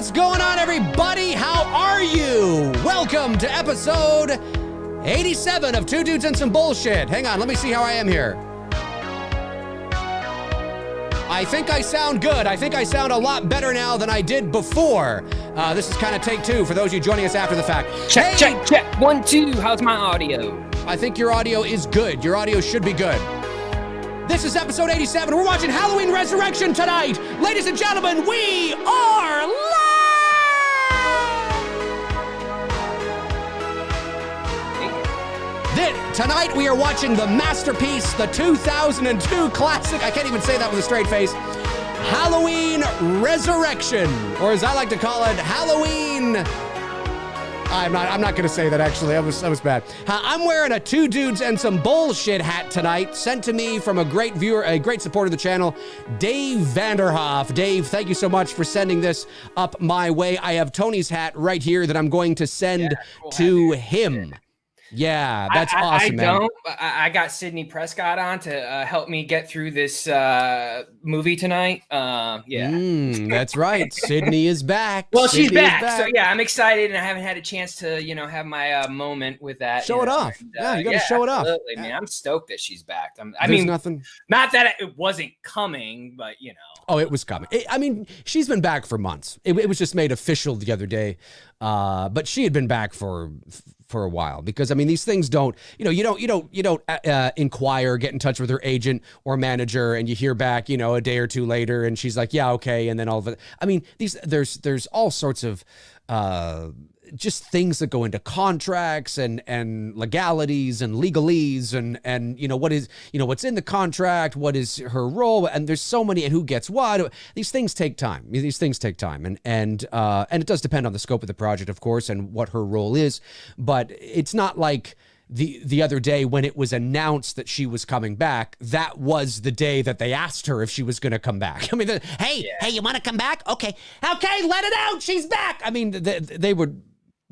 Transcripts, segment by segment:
What's going on, everybody? How are you? Welcome to episode 87 of Two Dudes and Some Bullshit. Hang on, let me see how I am here. I think I sound good. I think I sound a lot better now than I did before. This is kind of take two for those of you joining us after the fact. Check, check, check. 1, 2. How's my audio? I think your audio is good. Your audio should be good. This is episode 87. We're watching Halloween Resurrection tonight. Ladies and gentlemen, we are live! Tonight we are watching the masterpiece, the 2002 classic, I can't even say that with a straight face, Halloween Resurrection, or as I like to call it, Halloween... I'm not gonna say that actually, that was bad. I'm wearing a Two Dudes and Some Bullshit hat tonight, sent to me from a great viewer, a great supporter of the channel, Dave Vanderhoff. Dave, thank you so much for sending this up my way. I have Tony's hat right here that I'm going to send to him. Yeah, that's awesome, man. I got Sydney Prescott on to help me get through this movie tonight. That's right. Sydney is back. Well, she's back. So yeah, I'm excited, and I haven't had a chance to, have my moment with that. Show it off. Yeah, you got to show it off. Absolutely, man. I'm stoked that she's back. I mean, nothing. Not that it wasn't coming, but Oh, it was coming. She's been back for months. It was just made official the other day. But she had been back for a while, because these things don't, you don't inquire, get in touch with her agent or manager, and you hear back, a day or two later, and she's like, yeah, okay, and then all of it. There's all sorts of just things that go into contracts and legalities and legalese and what is, what's in the contract, what is her role, and there's so many, and who gets what. These things take time. And it does depend on the scope of the project, of course, and what her role is, but it's not like the other day when it was announced that she was coming back, that was the day that they asked her if she was going to come back. Hey, you want to come back? Okay, let it out. She's back.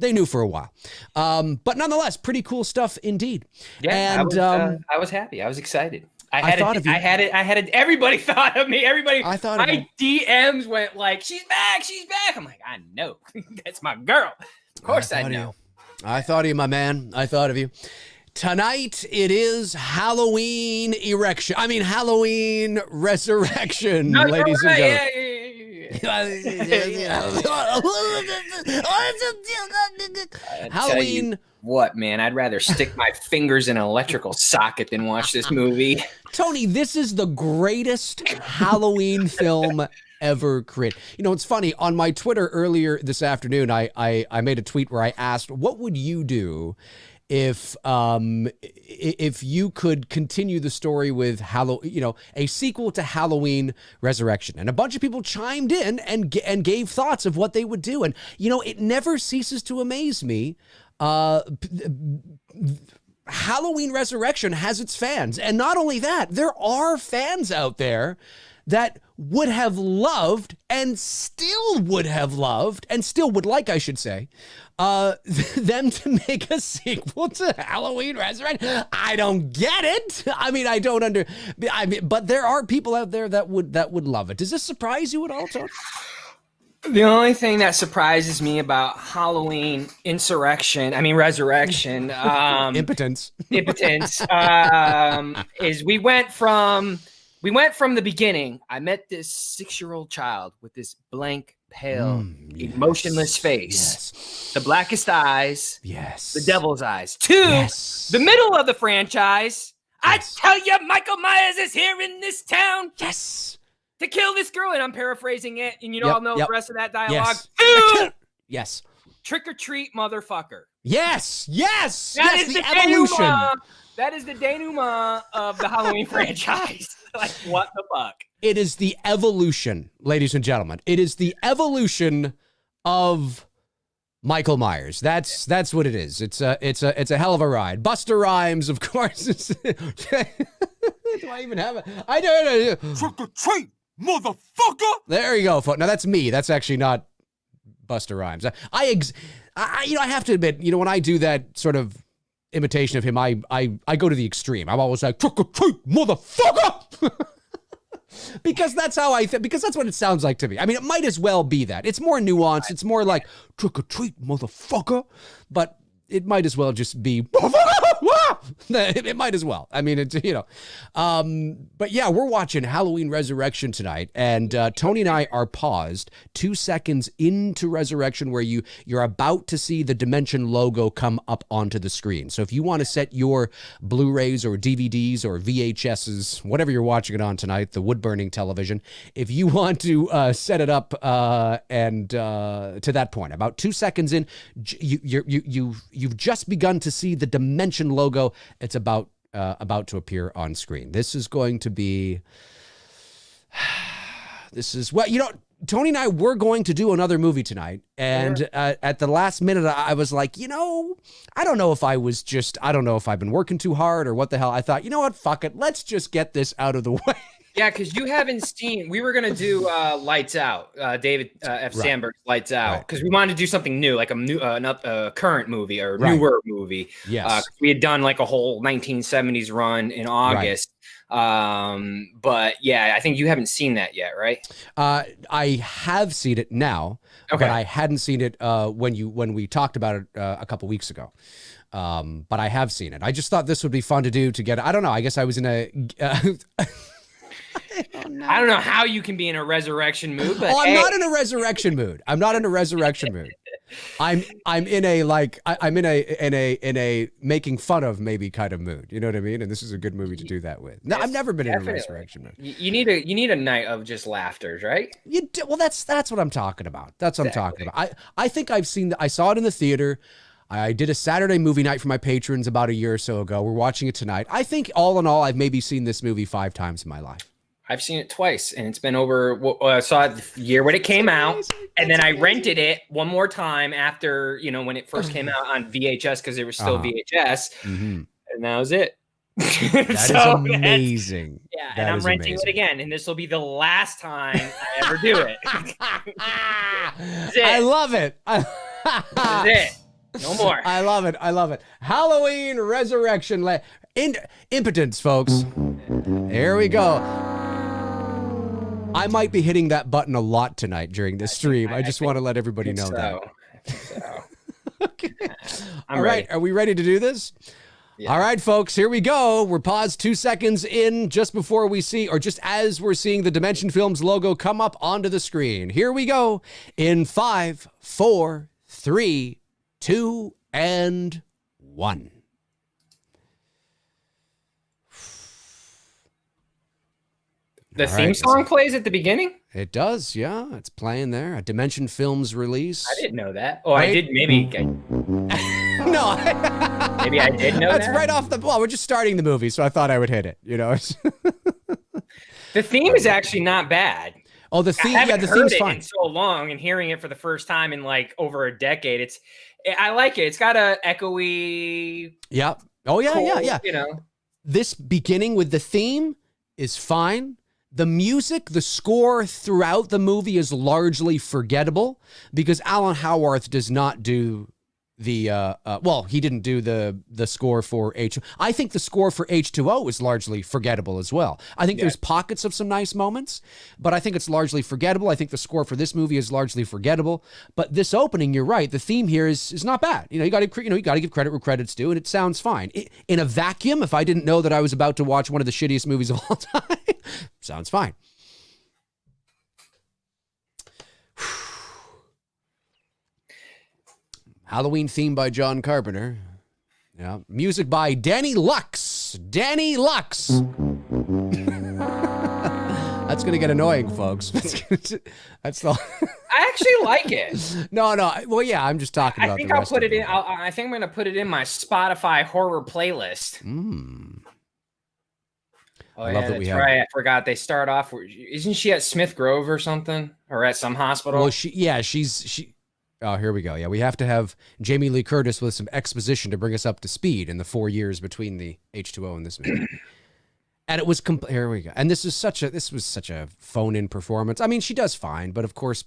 They knew for a while, but nonetheless, pretty cool stuff indeed. Yeah, and I was happy. I was excited. Everybody thought of me. My DMs went like, she's back. I'm like, I know. That's my girl. Of course I know. I thought of you, my man. I thought of you. Tonight, it is Halloween Resurrection, ladies and gentlemen. Halloween. What, man? I'd rather stick my fingers in an electrical socket than watch this movie. Tony, this is the greatest Halloween film ever created. It's funny, on my Twitter earlier this afternoon, I made a tweet where I asked, what would you do if you could continue the story with a sequel to Halloween Resurrection? And a bunch of people chimed in and gave thoughts of what they would do. And it never ceases to amaze me. Halloween Resurrection has its fans, and not only that, there are fans out there that would have loved and still would like, I should say, them to make a sequel to Halloween Resurrection. I don't get it. But there are people out there that would love it. Does this surprise you at all, Tony? The only thing that surprises me about Halloween Resurrection, impotence, is we went from the beginning. I met this 6-year-old child with this blank, pale, emotionless face, the blackest eyes, the devil's eyes, to the middle of the franchise. I tell you, Michael Myers is here in this town. To kill this girl, and I'm paraphrasing it, and you all know the rest of that dialogue. Yes. Trick or treat, motherfucker. Yes. That is the evolution. That is the denouement of the Halloween franchise. Like, what the fuck? It is the evolution, ladies and gentlemen. It is the evolution of Michael Myers. That's what it is. It's a hell of a ride. Busta Rhymes, of course. Do I even have it? I don't know. Trick or treat, motherfucker. There you go, folks. Now that's me. That's actually not Busta Rhymes. I have to admit, when I do that sort of imitation of him, I go to the extreme. I'm always like, trick or treat, motherfucker. Because that's how I think, because that's what it sounds like to me. I mean, it might as well be that. It's more nuanced. It's more like, trick or treat, motherfucker. But it might as well just be, it might as well. I mean, but yeah, we're watching Halloween Resurrection tonight, and Tony and I are paused 2 seconds into Resurrection where you're about to see the Dimension logo come up onto the screen. So if you want to set your Blu-rays or DVDs or VHSs, whatever you're watching it on tonight, the wood-burning television, if you want to set it up and to that point, about 2 seconds in, you've just begun to see the Dimension logo. It's about to appear on screen. This is going to be. Tony and I were going to do another movie tonight, and at the last minute, I was like, I don't know if I've been working too hard or what the hell. I thought, you know what, fuck it, let's just get this out of the way. Yeah, because you haven't seen. We were gonna do Lights Out, David F. Sandberg's Lights Out, because we wanted to do something new, like a current movie or newer movie. Yes, we had done like a whole 1970s run in August. But yeah, I think you haven't seen that yet, right? I have seen it now, but I hadn't seen it when we talked about it a couple weeks ago. But I have seen it. I just thought this would be fun to do together. I don't know. I guess I was in a. I don't know how you can be in a resurrection mood, but I'm not in a resurrection mood. I'm in a making fun of maybe kind of mood. You know what I mean? And this is a good movie to do that with. No, I've never been in a resurrection mood. You need a night of just laughters, right? Well, that's what I'm talking about. That's what I'm talking about. I think I saw it in the theater. I did a Saturday movie night for my patrons about a year or so ago. We're watching it tonight. I think all in all, I've maybe seen this movie 5 times in my life. I've seen it twice, and it's been over. I saw it the year when it came out, and then I rented it one more time after, when it first came out on VHS, because there was still VHS, and that was it. That is amazing. Yeah, and I'm renting it again, and this will be the last time I ever do it. I love it. That's it. No more. I love it. Halloween Resurrection. Impotence, folks. There we go. I might be hitting that button a lot tonight during this stream. I just want to let everybody know that. I think so. Okay. All right. Are we ready to do this? Yeah. All right, folks, here we go. We're paused 2 seconds in just before we see, or just as we're seeing the Dimension Films logo come up onto the screen. Here we go in 5, 4, 3, 2, and 1. The theme song plays at the beginning? It does, yeah. It's playing there. A Dimension Films release. I didn't know that. Oh, right? I did maybe. No. Maybe I did know That's right off the... Well, we're just starting the movie, so I thought I would hit it, The theme is actually not bad. Oh, the theme, the theme's fine. In so long, and hearing it for the first time in like over a decade, I like it. It's got a echoey. Yeah. Oh yeah, cool, yeah. This beginning with the theme is fine. The music, the score throughout the movie is largely forgettable because Alan Howarth does not do the he didn't do the score for H. I think the score for H2O is largely forgettable as well. I think there's pockets of some nice moments, but I think it's largely forgettable. I think the score for this movie is largely forgettable. But this opening, you're right, the theme here is not bad. You got to give credit where credit's due, and it sounds fine. In a vacuum, if I didn't know that I was about to watch one of the shittiest movies of all time, sounds fine. Halloween theme by John Carpenter. Yeah. Music by Danny Lux. Danny Lux. That's going to get annoying, folks. That's the... I actually like it. No. Well, yeah, I'm just talking about I think the I'll rest put of it in. I think I'm going to put it in my Spotify horror playlist. Oh, yeah, that's right. I forgot. They start off. Isn't she at Smith Grove or something? Or at some hospital? Well, she's... Oh, here we go. Yeah, we have to have Jamie Lee Curtis with some exposition to bring us up to speed in the 4 years between the H2O and this movie. And it was here we go. And this was such a phone-in performance. I mean, she does fine, but of course,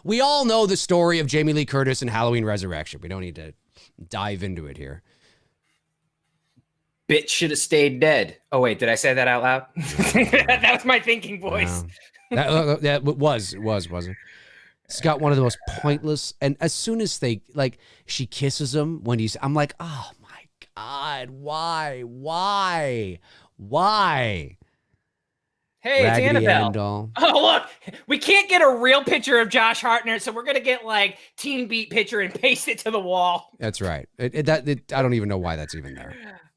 we all know the story of Jamie Lee Curtis and Halloween Resurrection. We don't need to dive into it here. bitch should have stayed dead. Oh wait, did I say that out loud? That was my thinking voice. That was, wasn't it? It's got one of the most pointless, and as soon as she kisses him when I'm like, oh my God, why? Hey, Raggedy it's Annabelle. Ann doll. Oh, look, we can't get a real picture of Josh Hartnett, so we're going to get like Teen Beat picture and paste it to the wall. That's right. I don't even know why that's even there.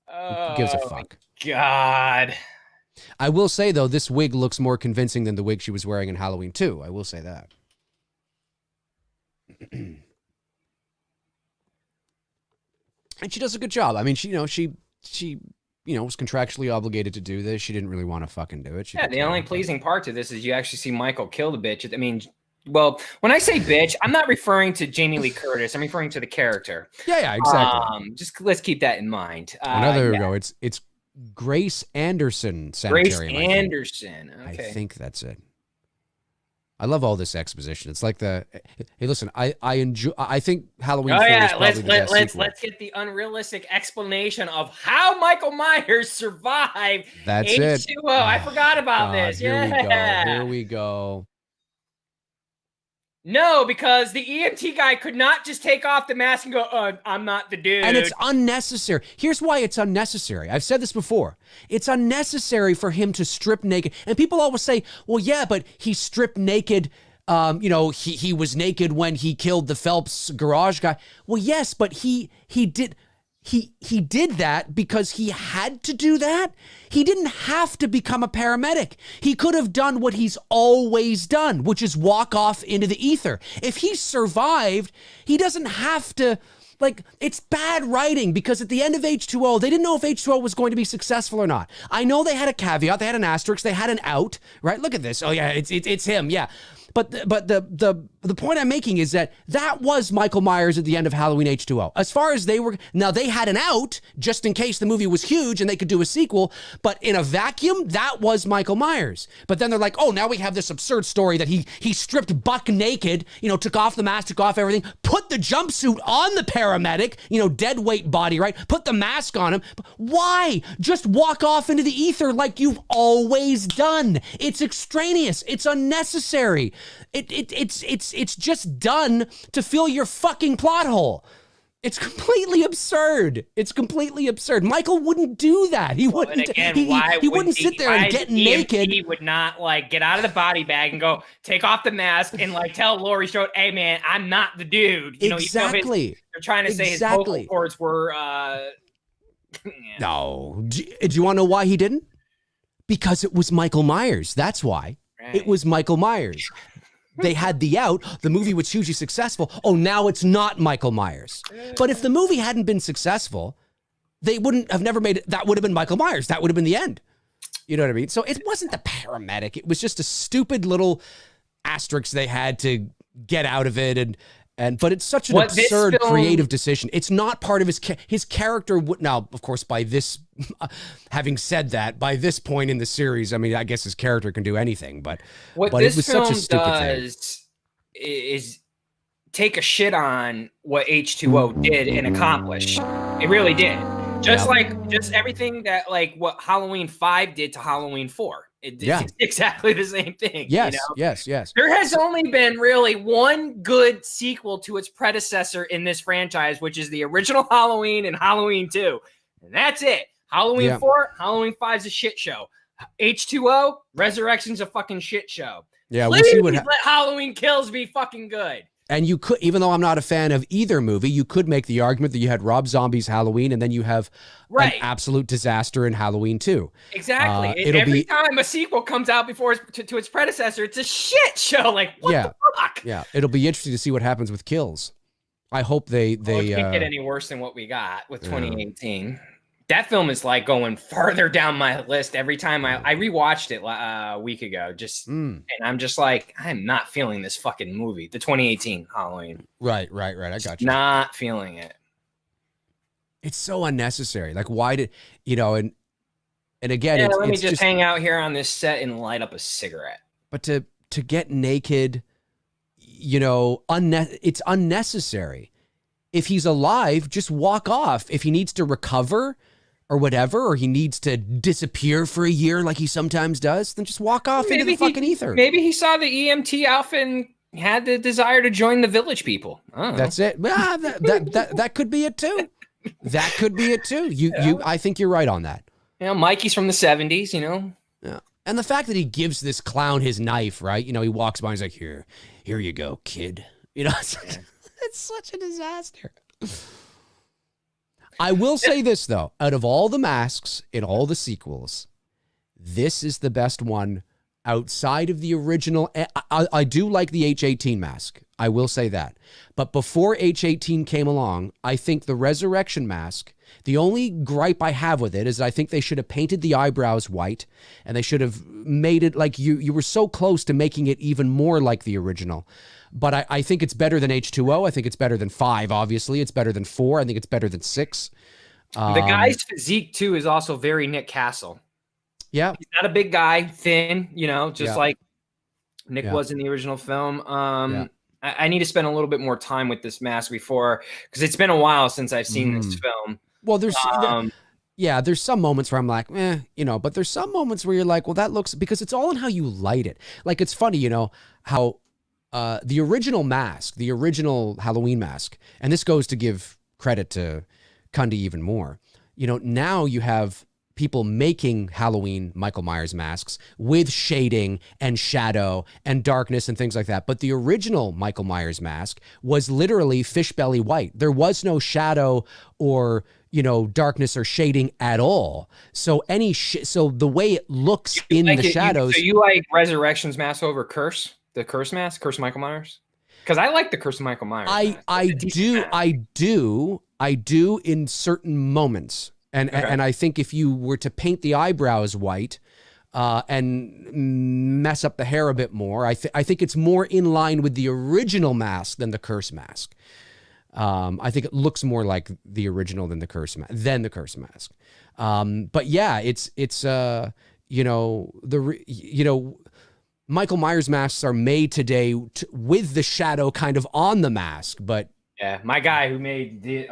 Who gives a fuck? God. I will say, though, this wig looks more convincing than the wig she was wearing in Halloween 2. I will say that. And she does a good job. I mean, she was contractually obligated to do this. She didn't really want to fucking do it. The only pleasing part to this is you actually see Michael kill the bitch. I mean, well, when I say bitch, I'm not referring to Jamie Lee Curtis. I'm referring to the character. Yeah, exactly. Just let's keep that in mind. There we go. It's Grace Anderson Sanitarium. Grace Anderson. Okay. I think that's it. I love all this exposition. It's like hey, listen, I enjoy. I think Halloween. Oh 4 yeah, is probably the best sequel. let's get the unrealistic explanation of how Michael Myers survived. That's H2O. it. I forgot about this. Here we go. No, because the EMT guy could not just take off the mask and go, I'm not the dude. And it's unnecessary. Here's why it's unnecessary. I've said this before. It's unnecessary for him to strip naked. And people always say, well, yeah, but he stripped naked. He was naked when he killed the Phelps garage guy. Well, yes, but he did that because he had to do that. He didn't have to become a paramedic. He could have done what he's always done, which is walk off into the ether. If he survived, he doesn't have to, it's bad writing because at the end of H2O, they didn't know if H2O was going to be successful or not. I know they had a caveat, they had an asterisk, they had an out, right? Look at this. Oh yeah, it's him, yeah. But the point I'm making is that was Michael Myers at the end of Halloween H2O. As far as they had an out just in case the movie was huge and they could do a sequel. But in a vacuum, that was Michael Myers. But then they're like, oh, now we have this absurd story that he stripped buck naked, took off the mask, took off everything, put the jumpsuit on the paramedic, dead weight body, right? Put the mask on him. Why? Just walk off into the ether like you've always done. It's extraneous. It's unnecessary. It's just done to fill your fucking plot hole. It's completely absurd. Michael wouldn't do that. He wouldn't. Again, he wouldn't sit there and get naked. He would not get out of the body bag and go take off the mask and tell Laurie Strode, "Hey man, I'm not the dude." Exactly. They're trying to say his vocal cords were. Yeah. No. Do you want to know why he didn't? Because it was Michael Myers. That's why. Right. It was Michael Myers. They had the out. The movie was hugely successful. Oh, now it's not Michael Myers. But if the movie hadn't been successful, they wouldn't have never made it. That would have been Michael Myers. That would have been the end. You know what I mean? So it wasn't the paramedic. It was just a stupid little asterisk they had to get out of it. But it's such an absurd creative decision. It's not part of his character. Now, of course, having said that, by this point in the series, I mean, I guess his character can do anything. But this it was film such a stupid does is take a shit on what H2O did and accomplish. It really did. Just everything that what Halloween 5 did to Halloween 4. It's exactly the same thing. Yes, yes. There has only been really one good sequel to its predecessor in this franchise, which is the original Halloween and Halloween 2. And that's it. Halloween 4, Halloween 5 is a shit show. H2O, Resurrection's a fucking shit show. Yeah, please let Halloween Kills be fucking good. And you could, even though I'm not a fan of either movie, you could make the argument that you had Rob Zombie's Halloween and then you have an absolute disaster in Halloween 2. Exactly. Every time a sequel comes out before to its predecessor, it's a shit show. What the fuck? Yeah, it'll be interesting to see what happens with Kills. I hope they it can't get any worse than what we got with 2018. That film is going farther down my list every time I rewatched it a week ago. And I'm just I'm not feeling this fucking movie, the 2018 Halloween. Right. I got you. Not feeling it. It's so unnecessary. Why did and again? Let me just hang out here on this set and light up a cigarette. But to get naked, it's unnecessary. If he's alive, just walk off. If he needs to recover, or whatever, or he needs to disappear for a year like he sometimes does, then just walk off into the fucking ether. Maybe he saw the EMT outfit and had the desire to join the village people. That's it. That could be it too. That could be it too. I think you're right on that. You know, Mikey's from the 70s, you know? Yeah. And the fact that he gives this clown his knife, right? You know, he walks by and he's like, here you go, kid. You know, it's such a disaster. I will say this, though. Out of all the masks in all the sequels, this is the best one outside of the original. I do like the H-18 mask. I will say that. But before H-18 came along, I think the Resurrection mask, the only gripe I have with it is I think they should have painted the eyebrows white, and they should have made it like you were so close to making it even more like the original. But I think it's better than H2O. I think it's better than 5, obviously. It's better than 4. I think it's better than 6. The guy's physique, too, is also very Nick Castle. Yeah. He's not a big guy, thin, you know, just like Nick was in the original film. I need to spend a little bit more time with this mask before, because it's been a while since I've seen this film. Well, there's some moments where I'm like, you know, but there's some moments where you're like, well, that looks, because it's all in how you light it. Like, it's funny, you know, how the original mask, the original Halloween mask, and this goes to give credit to Cundy even more. You know, now you have people making Halloween Michael Myers masks with shading and shadow and darkness and things like that. But the original Michael Myers mask was literally fish belly white. There was no shadow or, you know, darkness or shading at all. So so the way it looks in the shadows. So you like Resurrection's mask over Curse? The Curse mask? Curse Michael Myers? Because I like the Curse Michael Myers mask. I do in certain moments. And I think if you were to paint the eyebrows white and mess up the hair a bit more, I think it's more in line with the original mask than the Curse mask. I think it looks more like the original than the Curse mask. But yeah, it's Michael Myers masks are made today with the shadow kind of on the mask, but yeah, my guy who made the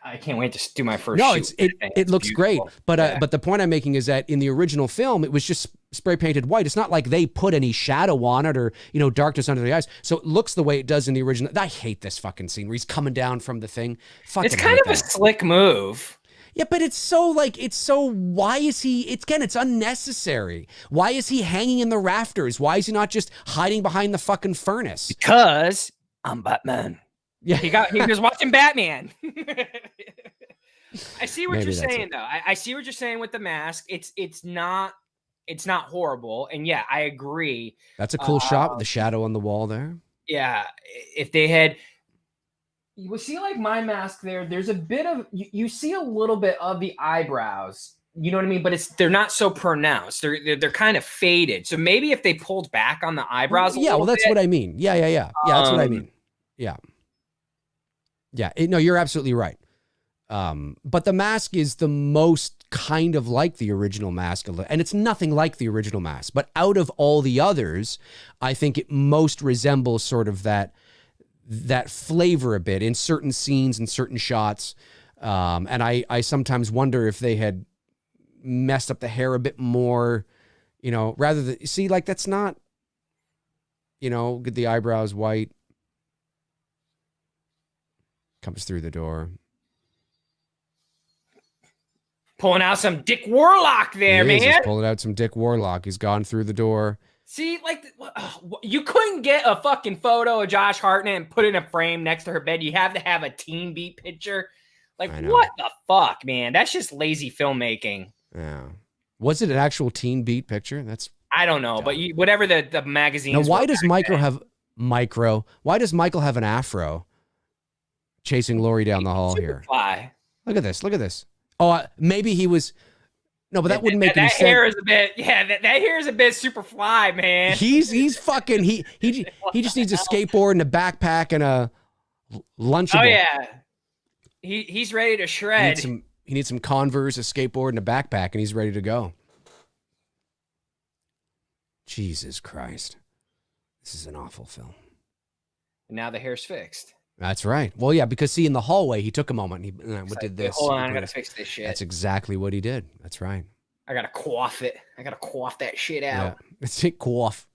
I can't wait to do my first. No, shoot. It looks beautiful. Great, but the point I'm making is that in the original film, it was just spray painted white. It's not like they put any shadow on it or, you know, darkness under the eyes. So it looks the way it does in the original. I hate this fucking scene where he's coming down from the thing. It's kind of a slick move. Yeah, but why is he, it's unnecessary. Why is he hanging in the rafters? Why is he not just hiding behind the fucking furnace? Because I'm Batman. Yeah, he was watching Batman. I see what you're saying, though. I see what you're saying with the mask. It's not horrible, and yeah, I agree. That's a cool shot with the shadow on the wall there. Yeah, if they had, you will see like my mask there. There's a bit of you see a little bit of the eyebrows. You know what I mean? But they're not so pronounced. They're kind of faded. So maybe if they pulled back on the eyebrows, that's what I mean. Yeah, that's what I mean. Yeah. Yeah, no, you're absolutely right. But the mask is the most kind of like the original mask, and it's nothing like the original mask. But out of all the others, I think it most resembles sort of that flavor a bit in certain scenes and certain shots. And I sometimes wonder if they had messed up the hair a bit more, you know, rather than see, like, that's not, you know, get the eyebrows white. Comes through the door. Pulling out some Dick Warlock there, man. He's pulling out some Dick Warlock. He's gone through the door. See, like, you couldn't get a fucking photo of Josh Hartnett and put it in a frame next to her bed. You have to have a Teen Beat picture. Like, what the fuck, man? That's just lazy filmmaking. Yeah. Was it an actual Teen Beat picture? I don't know, but whatever the magazine. Now, why does Michael have an afro chasing Lori down the hall here? Fly. Look at this. Oh, maybe he was. No, but that wouldn't make any sense. That hair is a bit. Yeah, that hair is a bit super fly, man. He's fucking. He just needs a skateboard and a backpack and a Lunchable. Oh yeah, he's ready to shred. He needs some Converse, a skateboard, and a backpack, and he's ready to go. Jesus Christ, this is an awful film. And now the hair's fixed. That's right. Well, yeah, because see, in the hallway, he took a moment. He did this. Hold on, I gotta fix this shit. That's exactly what he did. That's right. I gotta quaff it. I gotta quaff that shit out. Yeah. It's a quaff.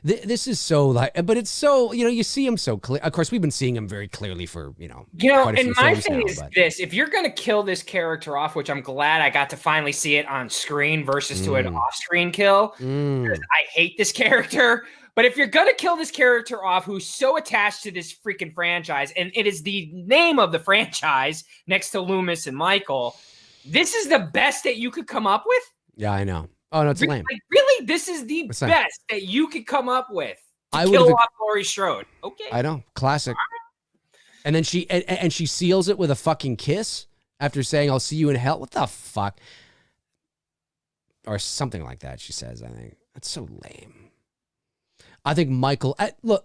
This is so like, but it's so, you see him so clear. Of course, we've been seeing him very clearly for, quite a few and my films thing now, is this: if you're gonna kill this character off, which I'm glad I got to finally see it on screen versus to an off-screen kill, because I hate this character. But if you're gonna kill this character off, who's so attached to this freaking franchise, and it is the name of the franchise next to Loomis and Michael, this is the best that you could come up with. Yeah, I know. Oh no, it's lame. Like, really, this is the best that you could come up with to kill off Laurie Strode. Okay, I know, classic. And then she seals it with a fucking kiss after saying, "I'll see you in hell." What the fuck? Or something like that. She says, I think that's so lame. I think Michael,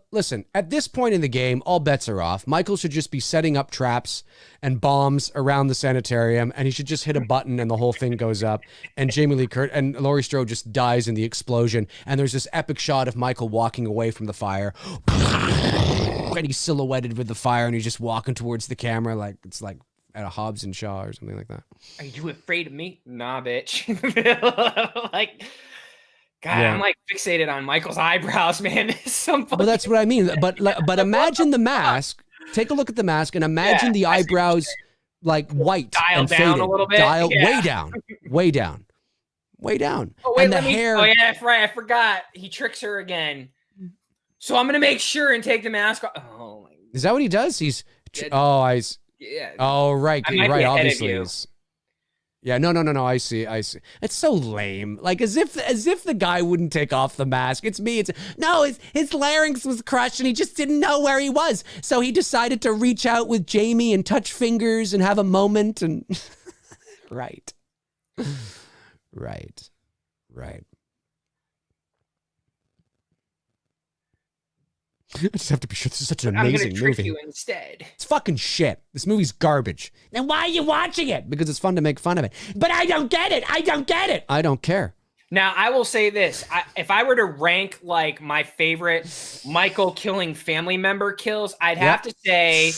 listen, at this point in the game, all bets are off. Michael should just be setting up traps and bombs around the sanitarium, and he should just hit a button and the whole thing goes up. And Jamie Lee Curtis and Laurie Strode just dies in the explosion. And there's this epic shot of Michael walking away from the fire. And he's silhouetted with the fire, and he's just walking towards the camera like it's like at a Hobbs and Shaw or something like that. Are you afraid of me? Nah, bitch. Like... God, yeah. I'm like fixated on Michael's eyebrows, man. Well, that's what I mean. But imagine the mask. Take a look at the mask and imagine the eyebrows like white dialed and down faded. a little bit. Way down, way down, way down. Oh wait, and the hair. Oh yeah, that's right. I forgot. He tricks her again. So I'm gonna make sure and take the mask off. Oh my. Is that what he does? He's. Yeah. Oh right, right. Obviously. Yeah, no. I see. It's so lame. Like as if the guy wouldn't take off the mask. It's me. His larynx was crushed and he just didn't know where he was. So he decided to reach out with Jamie and touch fingers and have a moment and right. I just have to be sure this is such an amazing movie. I'm gonna trick you instead. It's fucking shit. This movie's garbage. Then why are you watching it? Because it's fun to make fun of it. But I don't get it. I don't care. Now, I will say this. If I were to rank like my favorite Michael killing family member kills, I'd have to say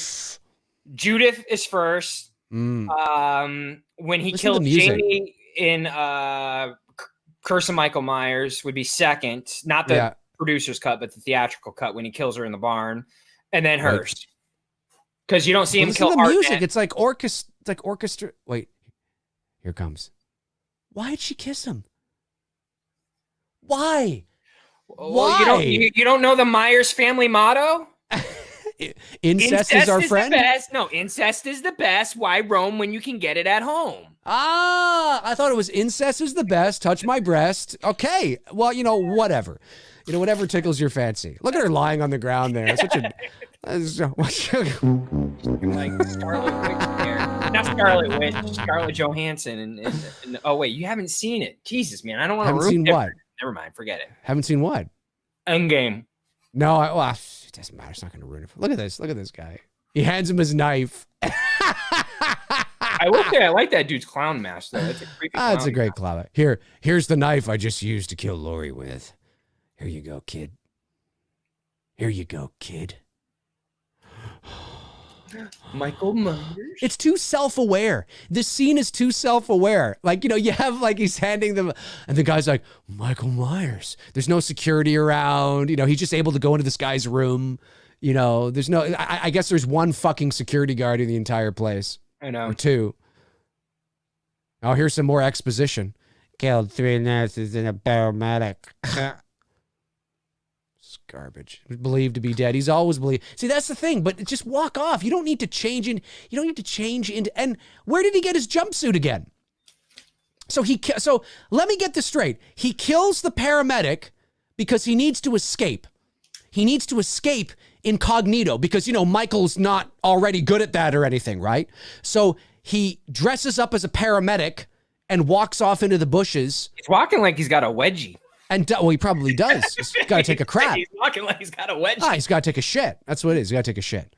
Judith is first. When he killed Jamie in Curse of Michael Myers would be second. Not the producer's cut, but the theatrical cut when he kills her in the barn, and then hers. Because you don't see him kill the music. It's like orchestra. It's like orchestra. Wait, here comes. Why did she kiss him? Why? Well, you don't know the Myers family motto? Incest is our friend? The best. No, incest is the best. Why roam when you can get it at home? I thought it was incest is the best. Touch my breast. Okay. Well, whatever. Whatever tickles your fancy. Look at her lying on the ground there. Such a... like Scarlet Witch there. Not Scarlet Witch, Scarlett Johansson. And oh, wait, you haven't seen it. Jesus, man. I don't want to ruin it. What? Never mind. Forget it. Haven't seen what? Endgame. No, it doesn't matter. It's not going to ruin it. Look at this. Look at this guy. He hands him his knife. I will say I like that dude's clown mask, though. It's a creepy clown it's a great clown. Here's the knife I just used to kill Laurie with. Here you go, kid. Here you go, kid. Michael Myers. It's too self-aware. This scene is too self-aware. Like, you have like he's handing them and the guy's like, Michael Myers. There's no security around. He's just able to go into this guy's room. There's no, I guess there's one fucking security guard in the entire place. I know. Or two. Oh, here's some more exposition. Killed 3 nurses and a paramedic. Garbage. Believed to be dead. He's always believed. See, that's the thing. But just walk off. You don't need to change in. You don't need to change into. And where did he get his jumpsuit again? So let me get this straight. He kills the paramedic because he needs to escape. He needs to escape incognito because Michael's not already good at that or anything, right? So he dresses up as a paramedic and walks off into the bushes. He's walking like he's got a wedgie. And he probably does. He's got to take a crap. He's walking like he's got a wedgie. He's got to take a shit. That's what it is. He's got to take a shit.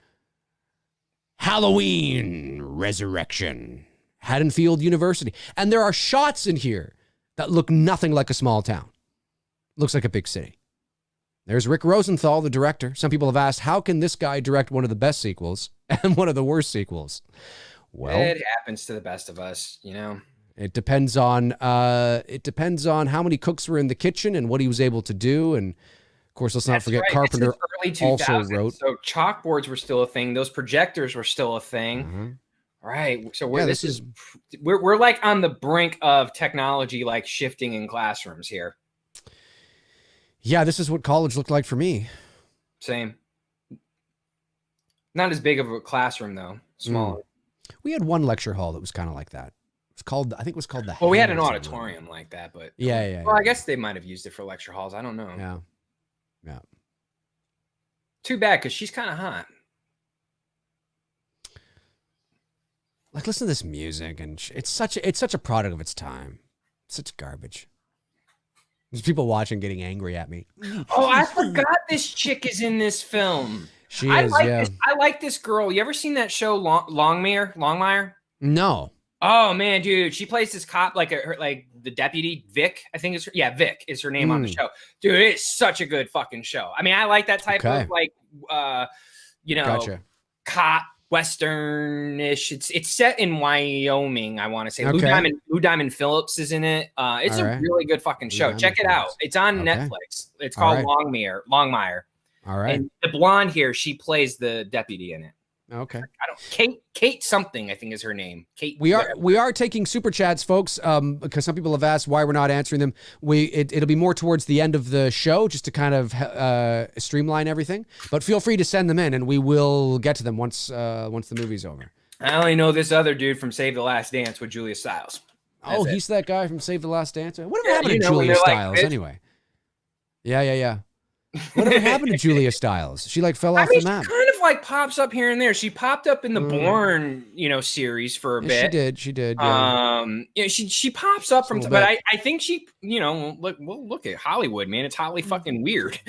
Halloween Resurrection. Haddenfield University. And there are shots in here that look nothing like a small town. Looks like a big city. There's Rick Rosenthal, the director. Some people have asked, how can this guy direct one of the best sequels and one of the worst sequels? Well, it happens to the best of us, you know. It depends on how many cooks were in the kitchen and what he was able to do. And of course, let's not forget right. Carpenter Early also wrote. So chalkboards were still a thing. Those projectors were still a thing. Right. So we're like on the brink of technology, like shifting in classrooms here. Yeah, this is what college looked like for me. Same. Not as big of a classroom though. Smaller. We had one lecture hall that was kind of like that. It's called, I think it was called the. Well, we had an auditorium like that, but yeah. Well, I guess they might have used it for lecture halls. I don't know. Yeah. Too bad, because she's kind of hot. Like, listen to this music, and it's such a product of its time. Such garbage. There's people watching getting angry at me. Oh, I forgot this chick is in this film. I like this girl. You ever seen that show Longmire? No. Oh man, dude, she plays this cop like the deputy Vic. I think Vic is her name on the show. Dude, it's such a good fucking show. I mean, I like that type of like gotcha. Cop Western-ish. It's set in Wyoming, I want to say. Lou Diamond Phillips is in it. It's a really good fucking show. Check it out. It's on Netflix. It's called Longmire. All right. And the blonde here, she plays the deputy in it. Okay. Kate something, I think is her name. Kate. We are taking super chats, folks, because some people have asked why we're not answering them. It'll be more towards the end of the show, just to kind of streamline everything. But feel free to send them in, and we will get to them once the movie's over. I only know this other dude from Save the Last Dance with Julia Stiles. He's that guy from Save the Last Dance. Whatever happened to Julia Stiles anyway? Yeah. Whatever happened to Julia Stiles? She fell off the map. She kind of pops up here and there. She popped up in the Bourne, series for a bit. She did. Yeah. She pops up from, but I think she, look at Hollywood, man. It's Holly fucking weird.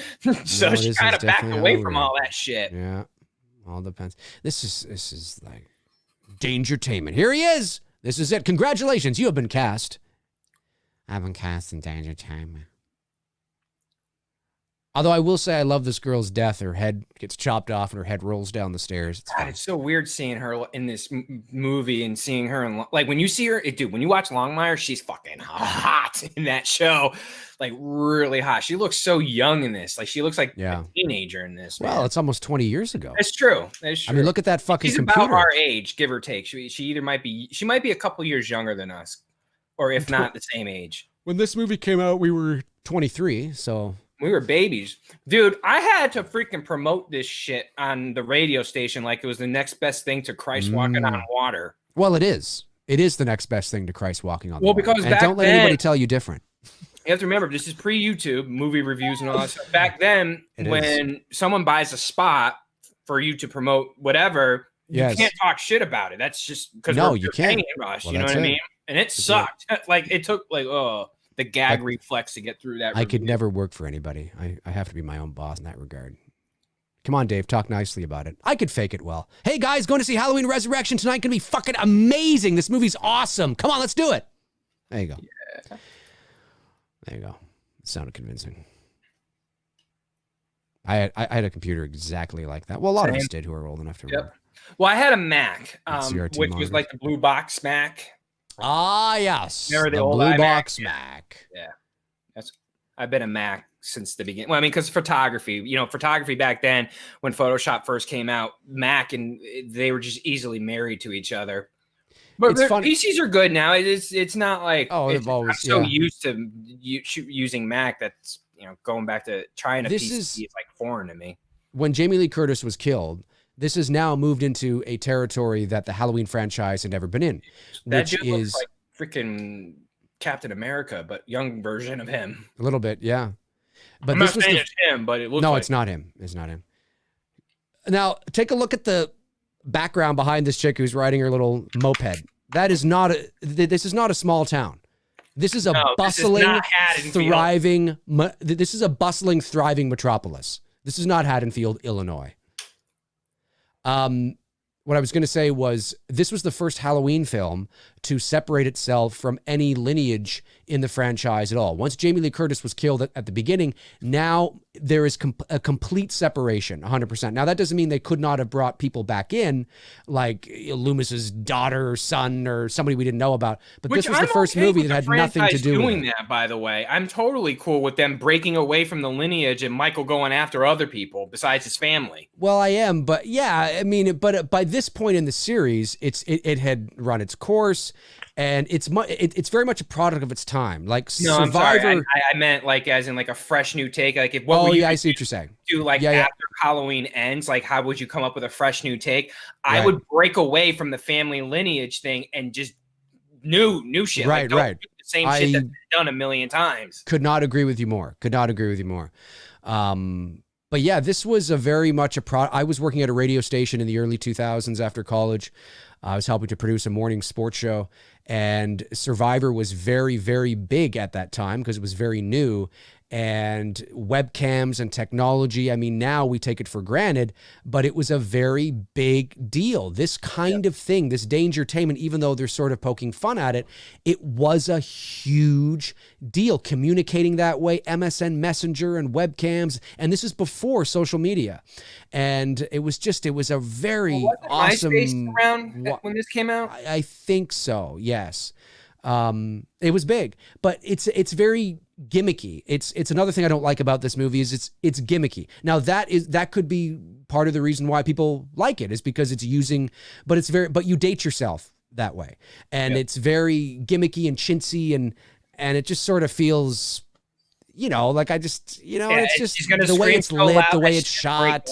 So she kind of backed away from all that shit. Yeah, all depends. This is like Dangertainment. Here he is. This is it. Congratulations, you have been cast. I've been cast in Dangertainment. Although I will say I love this girl's death. Her head gets chopped off and her head rolls down the stairs. It's so weird seeing her in this movie and seeing her in when you see her, dude, when you watch Longmire, she's fucking hot in that show. Really hot. She looks so young in this. She looks like a teenager in this. Well, it's almost 20 years ago. It's true. I mean, look at that fucking computer. She's about our age, give or take. She either might be a couple years younger than us, or if not the same age. When this movie came out, we were 23, so... We were babies. Dude, I had to freaking promote this shit on the radio station like it was the next best thing to Christ walking on water. Well, it is. It is the next best thing to Christ walking on water. Well, because and don't let anybody tell you different. You have to remember, this is pre-YouTube, movie reviews and all that stuff. Back then, when someone buys a spot for you to promote whatever, you can't talk shit about it. That's just because you can't. Us, you know what I mean? And it sucked. It took the gag reflex to get through that. I could never work for anybody. I have to be my own boss in that regard. Come on, Dave, talk nicely about it. I could fake it well. Hey, guys, going to see Halloween Resurrection tonight. Gonna be fucking amazing. This movie's awesome. Come on, let's do it. There you go. Yeah. There you go. It sounded convincing. I had a computer exactly like that. Well, a lot of us did who are old enough to remember. Well, I had a Mac, which was like the blue box Mac. Ah, yes. Remember the old blue box Mac. Yeah. I've been a Mac since the beginning. Well, I mean, because photography back then, when Photoshop first came out, Mac and they were just easily married to each other. But PCs are good now. It's not like they've always. I'm so used to using Mac that's going back to trying a PC is like foreign to me. When Jamie Lee Curtis was killed, this has now moved into a territory that the Halloween franchise had never been in, which is like freaking Captain America, but young version of him. A little bit, yeah. But I'm not saying it's him, but it looks. No, it's not him. It's not him. Now, take a look at the background behind this chick who's riding her little moped. This is not a small town. This is a bustling, thriving. This is a bustling, thriving metropolis. This is not Haddenfield, Illinois. what I was going to say was this was the first Halloween film to separate itself from any lineage in the franchise at all. Once Jamie Lee Curtis was killed at the beginning, now there is a complete separation, 100%. Now, that doesn't mean they could not have brought people back in, like Loomis's daughter or son or somebody we didn't know about. But this was the first movie that had nothing to do with doing that, by the way. I'm totally cool with them breaking away from the lineage and Michael going after other people besides his family. Well, I am, but yeah, I mean, but by this point in the series, it had run its course, and it's very much a product of its time. Like no, Survivor, I'm sorry. I meant like as in like a fresh new take. Like if I see what you're saying. Do like after Halloween ends, like how would you come up with a fresh new take? Right. I would break away from the family lineage thing and just new shit. Right, like, right. Do the same shit that's been done a million times. Could not agree with you more. But yeah, this was a very much a product. I was working at a radio station in the early 2000s after college. I was helping to produce a morning sports show, and Survivor was very, very big at that time because it was very new. And webcams and technology, I mean, now we take it for granted, but it was a very big deal. This kind of thing, this dangertainment, even though they're sort of poking fun at it, it was a huge deal. Communicating that way, MSN Messenger and webcams, and this is before social media. And it was a very awesome. MySpace around when this came out? I think so, yes. It was big, but it's very gimmicky. It's another thing I don't like about this movie is it's gimmicky. Now that could be part of the reason why people like it is because it's using, but you date yourself that way. And it's very gimmicky and chintzy and it just sort of feels, like I just, it's just the way it's lit, the way it's shot.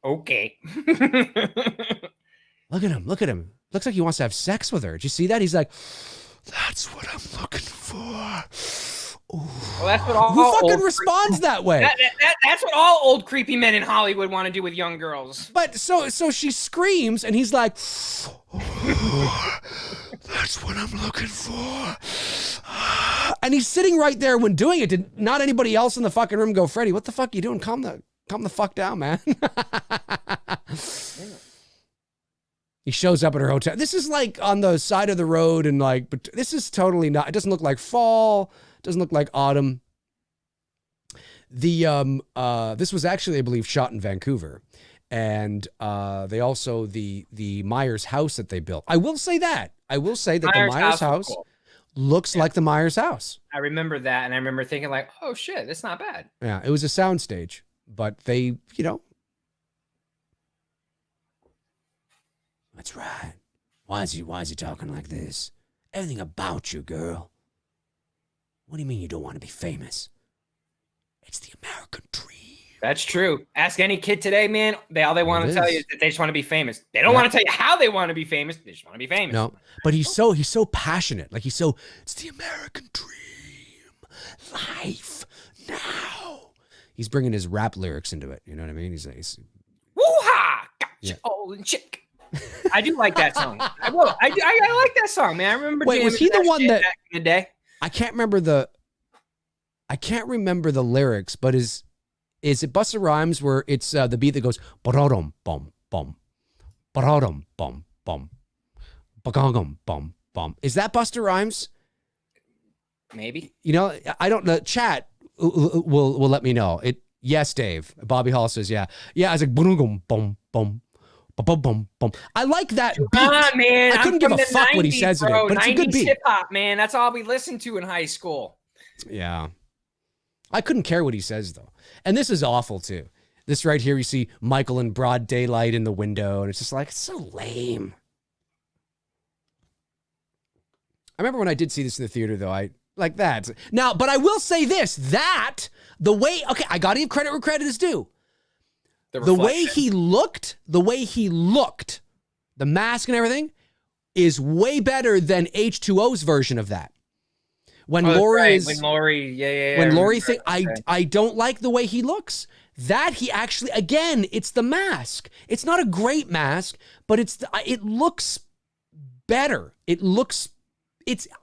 Okay. Look at him. Looks like he wants to have sex with her. Did you see that? He's like, that's what I'm looking for. Ooh. Well, that's what all who fucking responds that way? That's what all old creepy men in Hollywood want to do with young girls. But so she screams, and he's like, oh, "That's what I'm looking for." And he's sitting right there when doing it. Did not anybody else in the fucking room go, "Freddie, what the fuck you doing? Calm the fuck down, man." He shows up at her hotel. This is like on the side of the road, and like, but this is totally not. It doesn't look like fall. Doesn't look like autumn. This was actually, I believe, shot in Vancouver, and they also the Myers house that they built. I will say that the Myers house looks like the Myers house. I remember that, and I remember thinking like, oh shit, that's not bad. Yeah, it was a soundstage, but they, That's right. Why is he talking like this? Everything about you, girl. What do you mean you don't want to be famous? It's the American dream. That's true. Ask any kid today, man. All they want to tell you is that they just want to be famous. They don't want to tell you how they want to be famous. They just want to be famous. No, but he's so passionate. Like it's the American dream. Life now. He's bringing his rap lyrics into it. You know what I mean? He's woo-ha! Gotcha, old chick. I do like that song. I like that song, man. I remember. Wait, was he the one that back in the day? I can't remember the lyrics, but is it Busta Rhymes where it's the beat that goes ba-da-dum bum bum ba-da-dum bum bum ba-gum bum bum? Is that Busta Rhymes? Maybe. I don't know. Chat will let me know. Yes, Dave. Bobby Hall says yeah. Yeah, I was like bum bum bum. Bum, bum, bum. I like that beat. Come on, man. I couldn't give a fuck what he says in it, but it's a good beat. Hip hop, man. That's all we listened to in high school. Yeah. I couldn't care what he says, though. And this is awful, too. This right here, you see Michael in broad daylight in the window, and it's just like, it's so lame. I remember when I did see this in the theater, though, I like that. Now, but I will say this, I got to give credit where credit is due. The way he looked, the mask and everything is way better than H2O's version of that. When Laurie, I don't like the way he looks. That he actually, again, it's the mask. It's not a great mask, but it looks better.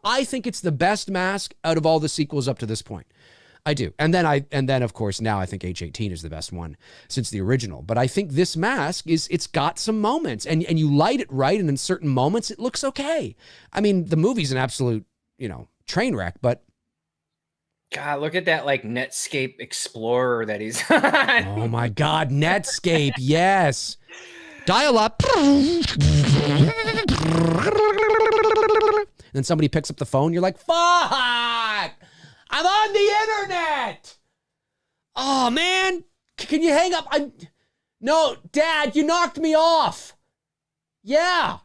I think it's the best mask out of all the sequels up to this point. I do. And then of course now I think H18 is the best one since the original. But I think this mask it's got some moments, and you light it right, and in certain moments it looks okay. I mean, the movie's an absolute, train wreck, but God, look at that like Netscape Explorer that he's on. oh my God, Netscape, yes. Dial up. Then somebody picks up the phone. You're like, fuck, I'm on the internet. Oh, man, can you hang up? No, Dad, you knocked me off. Yeah.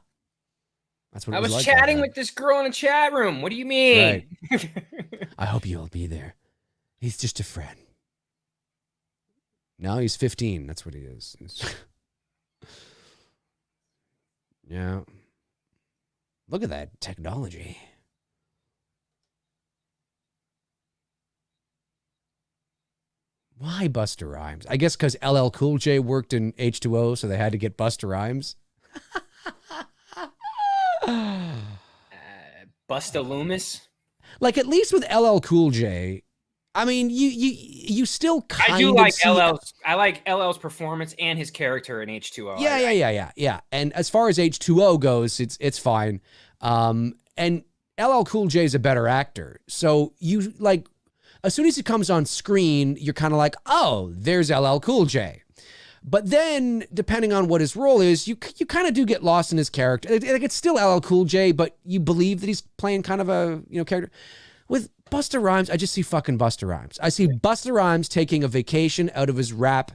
That's what I it was like chatting with this girl in a chat room. What do you mean? Right. I hope you'll be there. He's just a friend. No, he's 15. That's what he is. Yeah. Look at that technology. Why Busta Rhymes? I guess because LL Cool J worked in H2O, so they had to get Busta Rhymes. Busta Loomis. Like, at least with LL Cool J, I mean, you still kind of I do like see LL's. I like LL's performance and his character in H2O. Yeah. And as far as H2O goes, it's fine. And LL Cool J is a better actor. So you like, as soon as he comes on screen, you're kind of like, oh, there's LL Cool J. But then, depending on what his role is, you kind of do get lost in his character. Like, it's still LL Cool J, but you believe that he's playing kind of a character. With Busta Rhymes, I just see fucking Busta Rhymes. I see Busta Rhymes taking a vacation out of his rap,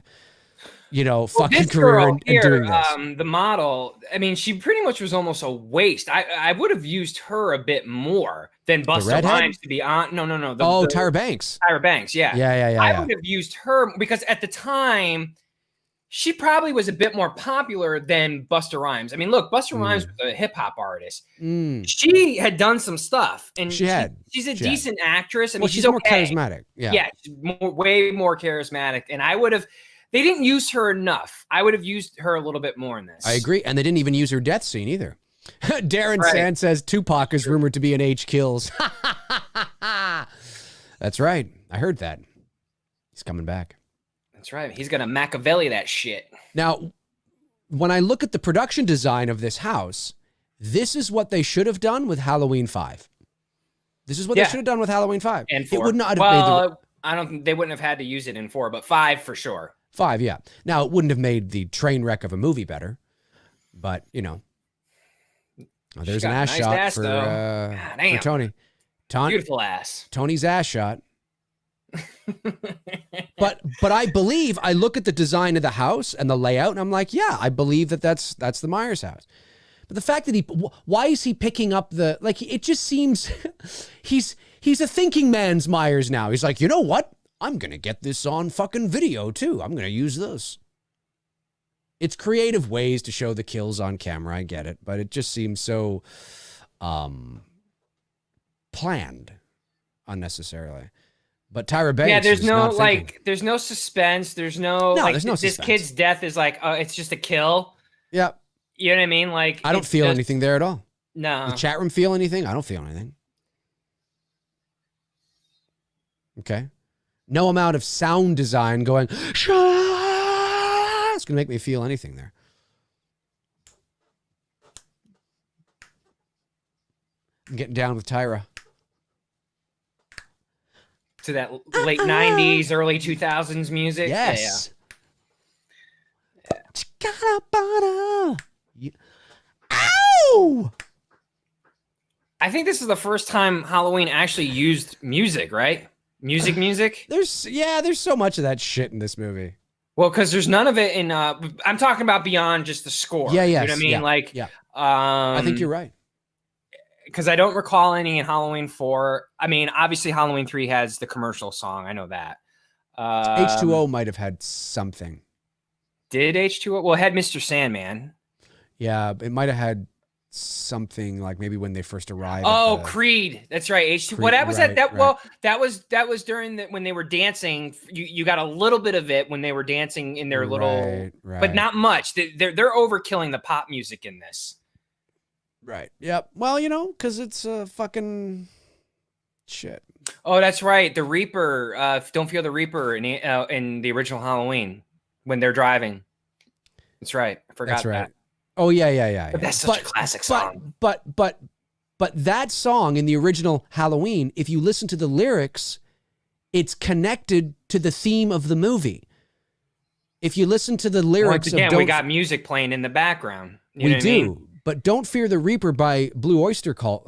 fucking career and doing this. The model, I mean, she pretty much was almost a waste. I would have used her a bit more than Busta Rhymes to be on. No. Tyra Banks. Tyra Banks, yeah. Yeah. I would have used her because at the time, she probably was a bit more popular than Busta Rhymes. I mean, look, Busta Rhymes was a hip hop artist. She had done some stuff, and she's a decent actress. I mean, she's more charismatic. Yeah, she's way more charismatic. And they didn't use her enough. I would have used her a little bit more in this. I agree, and they didn't even use her death scene either. Darren Sand says Tupac is rumored to be in H Kills. That's right. I heard that. He's coming back. That's right. He's going to Machiavelli that shit. Now, when I look at the production design of this house, this is what they should have done with Halloween 5. This is what they should have done with Halloween 5. And 4. It would not have made I don't think they wouldn't have had to use it in 4, but 5 for sure. 5, yeah. Now, it wouldn't have made the train wreck of a movie better, but, there's an ass shot for Tony. Beautiful ass. Tony's ass shot. But I believe, I look at the design of the house and the layout, and I'm like, yeah, I believe that's the Myers house. But the fact that why is he picking up it just seems he's a thinking man's Myers now. He's like, you know what? I'm going to get this on fucking video too. I'm going to use this. It's creative ways to show the kills on camera. I get it, but it just seems so planned unnecessarily. But Tyra Banks, there's no suspense. There's no suspense. This kid's death is like, it's just a kill. Yeah. You know what I mean? Like, I don't feel anything there at all. No. The chat room feel anything? I don't feel anything. Okay. No amount of sound design going, shut up, it's going to make me feel anything there. I'm getting down with Tyra. To that late 90s, early 2000s music. Yes. Yeah. Ow! I think this is the first time Halloween actually used music, right? Music. There's so much of that shit in this movie. Well, because there's none of it in. I'm talking about beyond just the score. Yeah, you know what I mean. Yeah. I think you're right. Because I don't recall any in Halloween 4. I mean, obviously Halloween 3 has the commercial song. I know that. H2O might have had something. Did H2O? Well, it had Mr. Sandman. Yeah, it might have had something like maybe when they first arrived. Oh, Creed. That's right. H2O. Well, that was right, that. Right. Well, that was during when they were dancing. You got a little bit of it when they were dancing in their little, but not much. They're overkilling the pop music in this. Right. Yep. Well, because it's fucking shit. Oh, that's right. The Reaper. Don't Fear the Reaper in the original Halloween when they're driving. That's right. I forgot That's right. that. Oh yeah. But that's such a classic song. But that song in the original Halloween, if you listen to the lyrics, it's connected to the theme of the movie. If you listen to the lyrics, once again, we got music playing in the background. You know what I mean? But Don't Fear the Reaper by Blue Oyster Cult.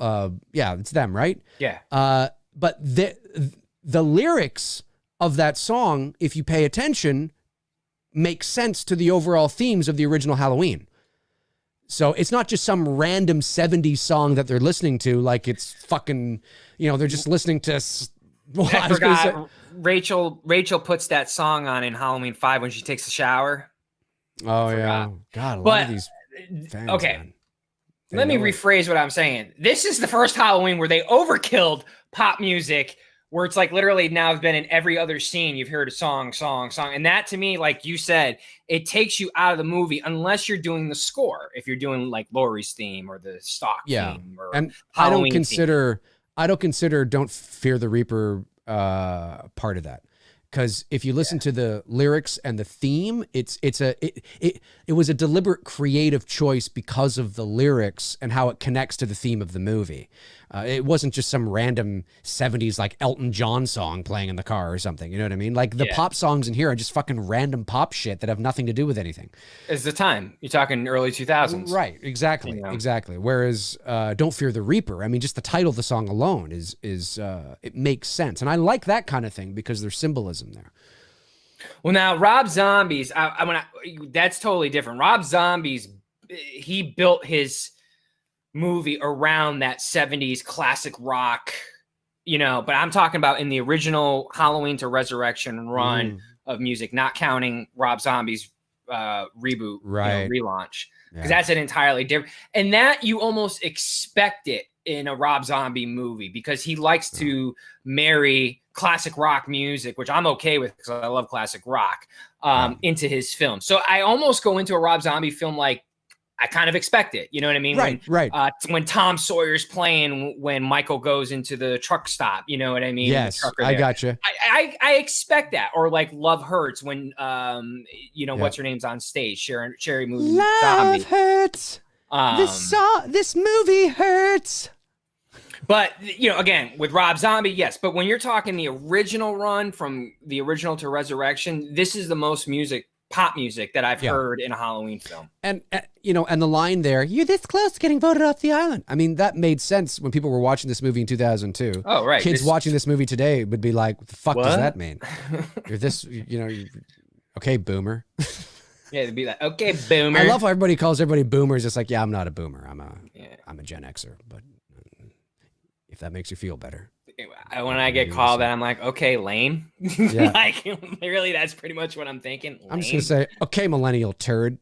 Yeah, it's them, right? Yeah. But the lyrics of that song, if you pay attention, make sense to the overall themes of the original Halloween. So it's not just some random 70s song that they're listening to, like it's fucking, they're just listening to. Well, I forgot. Rachel puts that song on in Halloween 5 when she takes a shower. Oh yeah, God, a lot of these fans. Okay, man, let me rephrase what I'm saying. This is the first Halloween where they overkilled pop music, where it's like literally now it's been in every other scene you've heard a song, and that to me, like you said, it takes you out of the movie unless you're doing the score. If you're doing like Laurie's theme or the stock theme, or and Halloween I don't consider Don't Fear the Reaper part of that. Because if you listen to the lyrics and the theme, it was a deliberate creative choice because of the lyrics and how it connects to the theme of the movie. It wasn't just some random 70s like Elton John song playing in the car or something. You know what I mean? Like the pop songs in here are just fucking random pop shit that have nothing to do with anything. It's the time. You're talking early 2000s. Right. Exactly. Exactly. Whereas Don't Fear the Reaper, I mean, just the title of the song alone is it makes sense. And I like that kind of thing because there's symbolism there. Well, now Rob Zombie's, that's totally different. Rob Zombie's, he built his movie around that 70s classic rock, but I'm talking about in the original Halloween to Resurrection run of music, not counting Rob Zombie's reboot, relaunch, because that's an entirely different, and that you almost expect it in a Rob Zombie movie because he likes to marry classic rock music, which I'm okay with because I love classic rock, into his film. So I almost go into a Rob Zombie film like I kind of expect it. You know what I mean? Right. When Tom Sawyer's playing, when Michael goes into the truck stop, you know what I mean? Yes, I gotcha. I expect that. Or like Love Hurts when, what's her name's on stage, Sherry Moon Love Zombie. Hurts. This movie hurts. But, again, with Rob Zombie, yes. But when you're talking the original run from the original to Resurrection, this is the most pop music that I've heard in a Halloween film. And, and the line there, you're this close to getting voted off the island. I mean, that made sense when people were watching this movie in 2002. Oh, right. Kids watching this movie today would be like, what the fuck does that mean? You're this, okay, boomer. Yeah, it'd be like, okay, boomer. I love how everybody calls everybody boomers. It's like, I'm not a boomer. I'm a Gen Xer, but if that makes you feel better. When I get called that, I'm like, okay, lame. Yeah. Like, really, that's pretty much what I'm thinking. Lame. I'm just going to say, okay, millennial turd.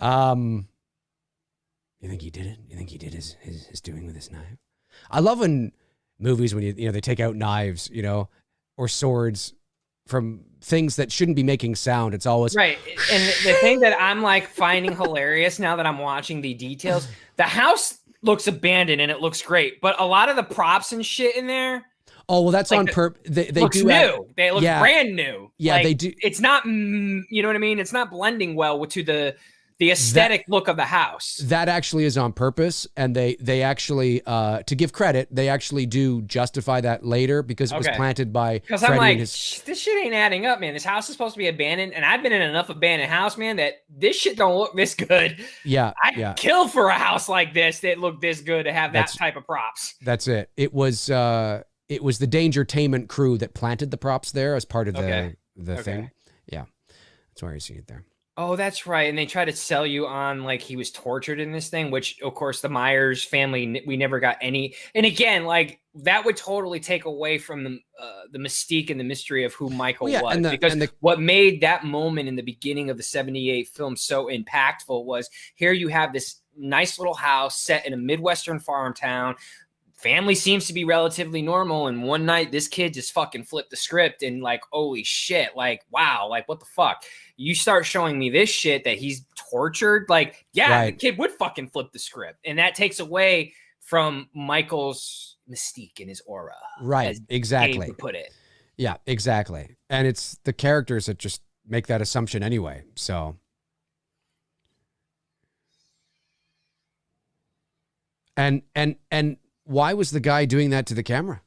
You think he did it? You think he did his doing with his knife? I love when movies, when they take out knives, or swords from things that shouldn't be making sound. It's always right. And the thing that I'm like finding hilarious now that I'm watching the details, the house looks abandoned and it looks great, but a lot of the props and shit in there. Oh, well, that's like on purpose. They looks do new. They look brand new. Yeah, they do. It's not, you know what I mean? It's not blending well to the aesthetic look of the house. That actually is on purpose, and they actually, to give credit, they actually do justify that later because it was planted by Because I'm like, this shit ain't adding up, man. This house is supposed to be abandoned, and I've been in enough abandoned house, man, that this shit don't look this good. Yeah, I'd kill for a house like this that looked this good to have that type of props. That's it. It was the Dangertainment crew that planted the props there as part of the thing. Yeah, that's why you see it there. Oh, that's right. And they try to sell you on like he was tortured in this thing, which of course the Myers family, we never got any. And again, like that would totally take away from the mystique and the mystery of who Michael was. Because what made that moment in the beginning of the 78 film so impactful was here you have this nice little house set in a Midwestern farm town, family seems to be relatively normal. And one night this kid just fucking flipped the script and like, holy shit, like, wow, like what the fuck? You start showing me this shit that he's tortured. Like, yeah, the kid would fucking flip the script. And that takes away from Michael's mystique and his aura. Right. Exactly. Dave would put it. Yeah, exactly. And it's the characters that just make that assumption anyway. So. And why was the guy doing that to the camera?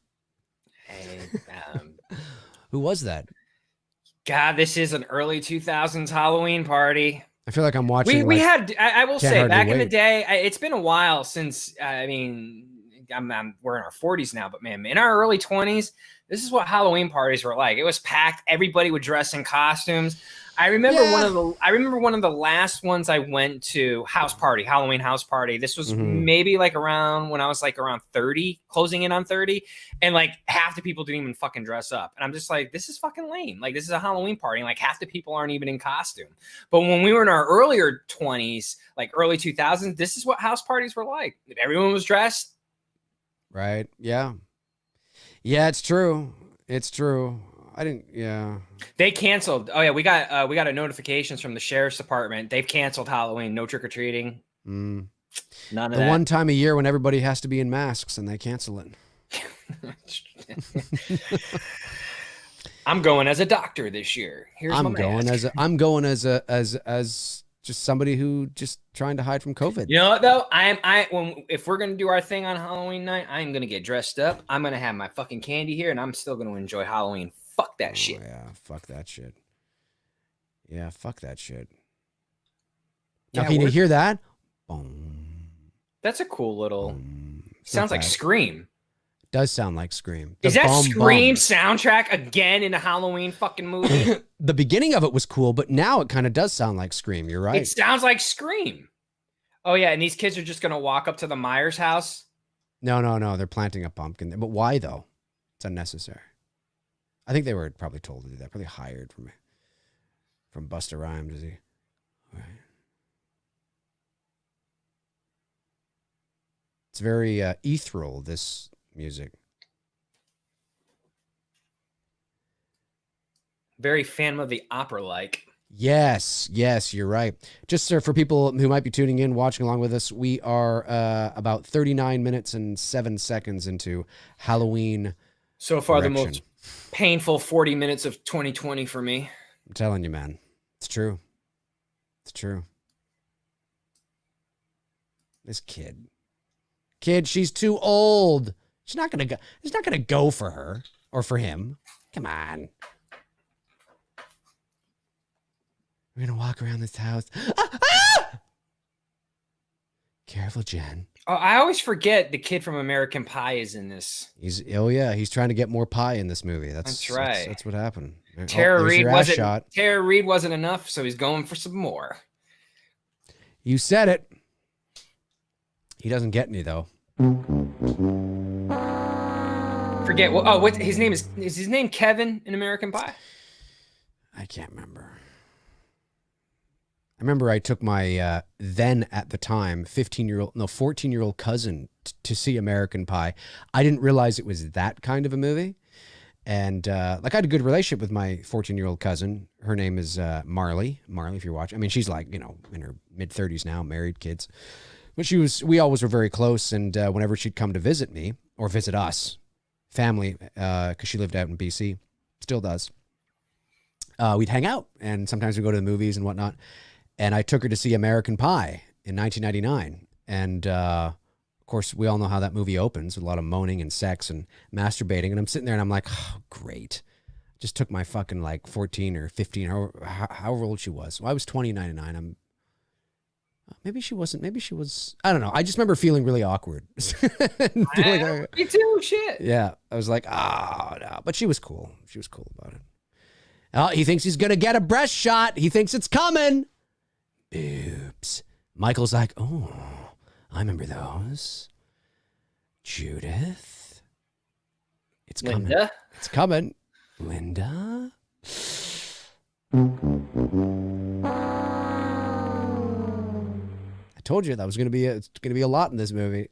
Who was that? God, this is an early 2000s Halloween party. I feel like I'm watching. We had, I will say, back in the day, it's been a while since, I mean, we're in our 40s now, but man, in our early 20s, this is what Halloween parties were like. It was packed. Everybody would dress in costumes. I remember one of the last ones I went to, Halloween house party. This was maybe like around when I was like around 30, closing in on 30. And like half the people didn't even fucking dress up. And I'm just like, this is fucking lame. Like this is a Halloween party. And like half the people aren't even in costume. But when we were in our earlier 20s, like early 2000s, this is what house parties were like. Everyone was dressed. Right. Yeah. Yeah, it's true. It's true. Yeah. They canceled. Oh yeah, we got a notifications from the sheriff's department. They've canceled Halloween. No trick or treating. None of that. The one time a year when everybody has to be in masks and they cancel it. I'm going as a doctor this year. I'm going as just somebody who just trying to hide from COVID. You know what though? If we're gonna do our thing on Halloween night, I'm gonna get dressed up. I'm gonna have my fucking candy here, and I'm still gonna enjoy Halloween. Fuck that shit. Yeah, fuck that shit. Yeah, fuck that shit. Yeah, now, can you hear that? Boom. That's a cool little. Sounds like Scream. Does sound like Scream. Is that Scream soundtrack again in a Halloween fucking movie? The beginning of it was cool, but now it kind of does sound like Scream. You're right. It sounds like Scream. Oh yeah, and these kids are just gonna walk up to the Myers house. No. They're planting a pumpkin. But why though? It's unnecessary. I think they were probably told to do that. Probably hired from Busta Rhymes, is he? Right. It's very ethereal, this music. Very Phantom of the Opera like. Yes, you're right. Just for people who might be tuning in, watching along with us, we are about 39 minutes and 7 seconds into Halloween. So far, the most painful 40 minutes of 2020 for me. I'm telling you, man. It's true. It's true. This kid, she's too old. She's not gonna go. It's not gonna go for her or for him. Come on. We're gonna walk around this house. Careful, Jen. Oh, I always forget the kid from American Pie is in this. He's trying to get more pie in this movie. That's right. That's what happened. Tara Reid wasn't enough, so he's going for some more. You said it. He doesn't get any though. Forget what his name is his name Kevin in American Pie? I can't remember. I remember I took my then at the time 14-year-old cousin to see American Pie. I didn't realize it was that kind of a movie. And I had a good relationship with my 14-year-old cousin. Her name is Marley. Marley, if you're watching. I mean, she's like, in her mid-30s now, married, kids. But we always were very close. And whenever she'd come to visit me or visit us, family, because she lived out in BC, still does, we'd hang out. And sometimes we'd go to the movies and whatnot. And I took her to see American Pie in 1999. And, of course, we all know how that movie opens with a lot of moaning and sex and masturbating. And I'm sitting there and I'm like, oh, great. Just took my fucking 14 or 15, however old she was. Well, I was 29. Maybe she wasn't. Maybe she was. I don't know. I just remember feeling really awkward. Me too. Shit. Yeah. I was like, oh, no. But she was cool. She was cool about it. Oh, he thinks he's going to get a breast shot. He thinks it's coming. Oops. Michael's like, oh, I remember those. Judith. It's coming. Linda. It's coming. Linda. I told you that was going to be it's going to be a lot in this movie.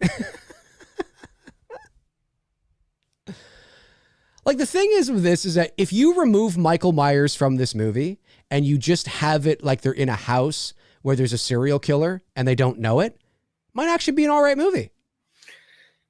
Like the thing is with this is that if you remove Michael Myers from this movie and you just have it like they're in a house where there's a serial killer and they don't know it, might actually be an all right movie.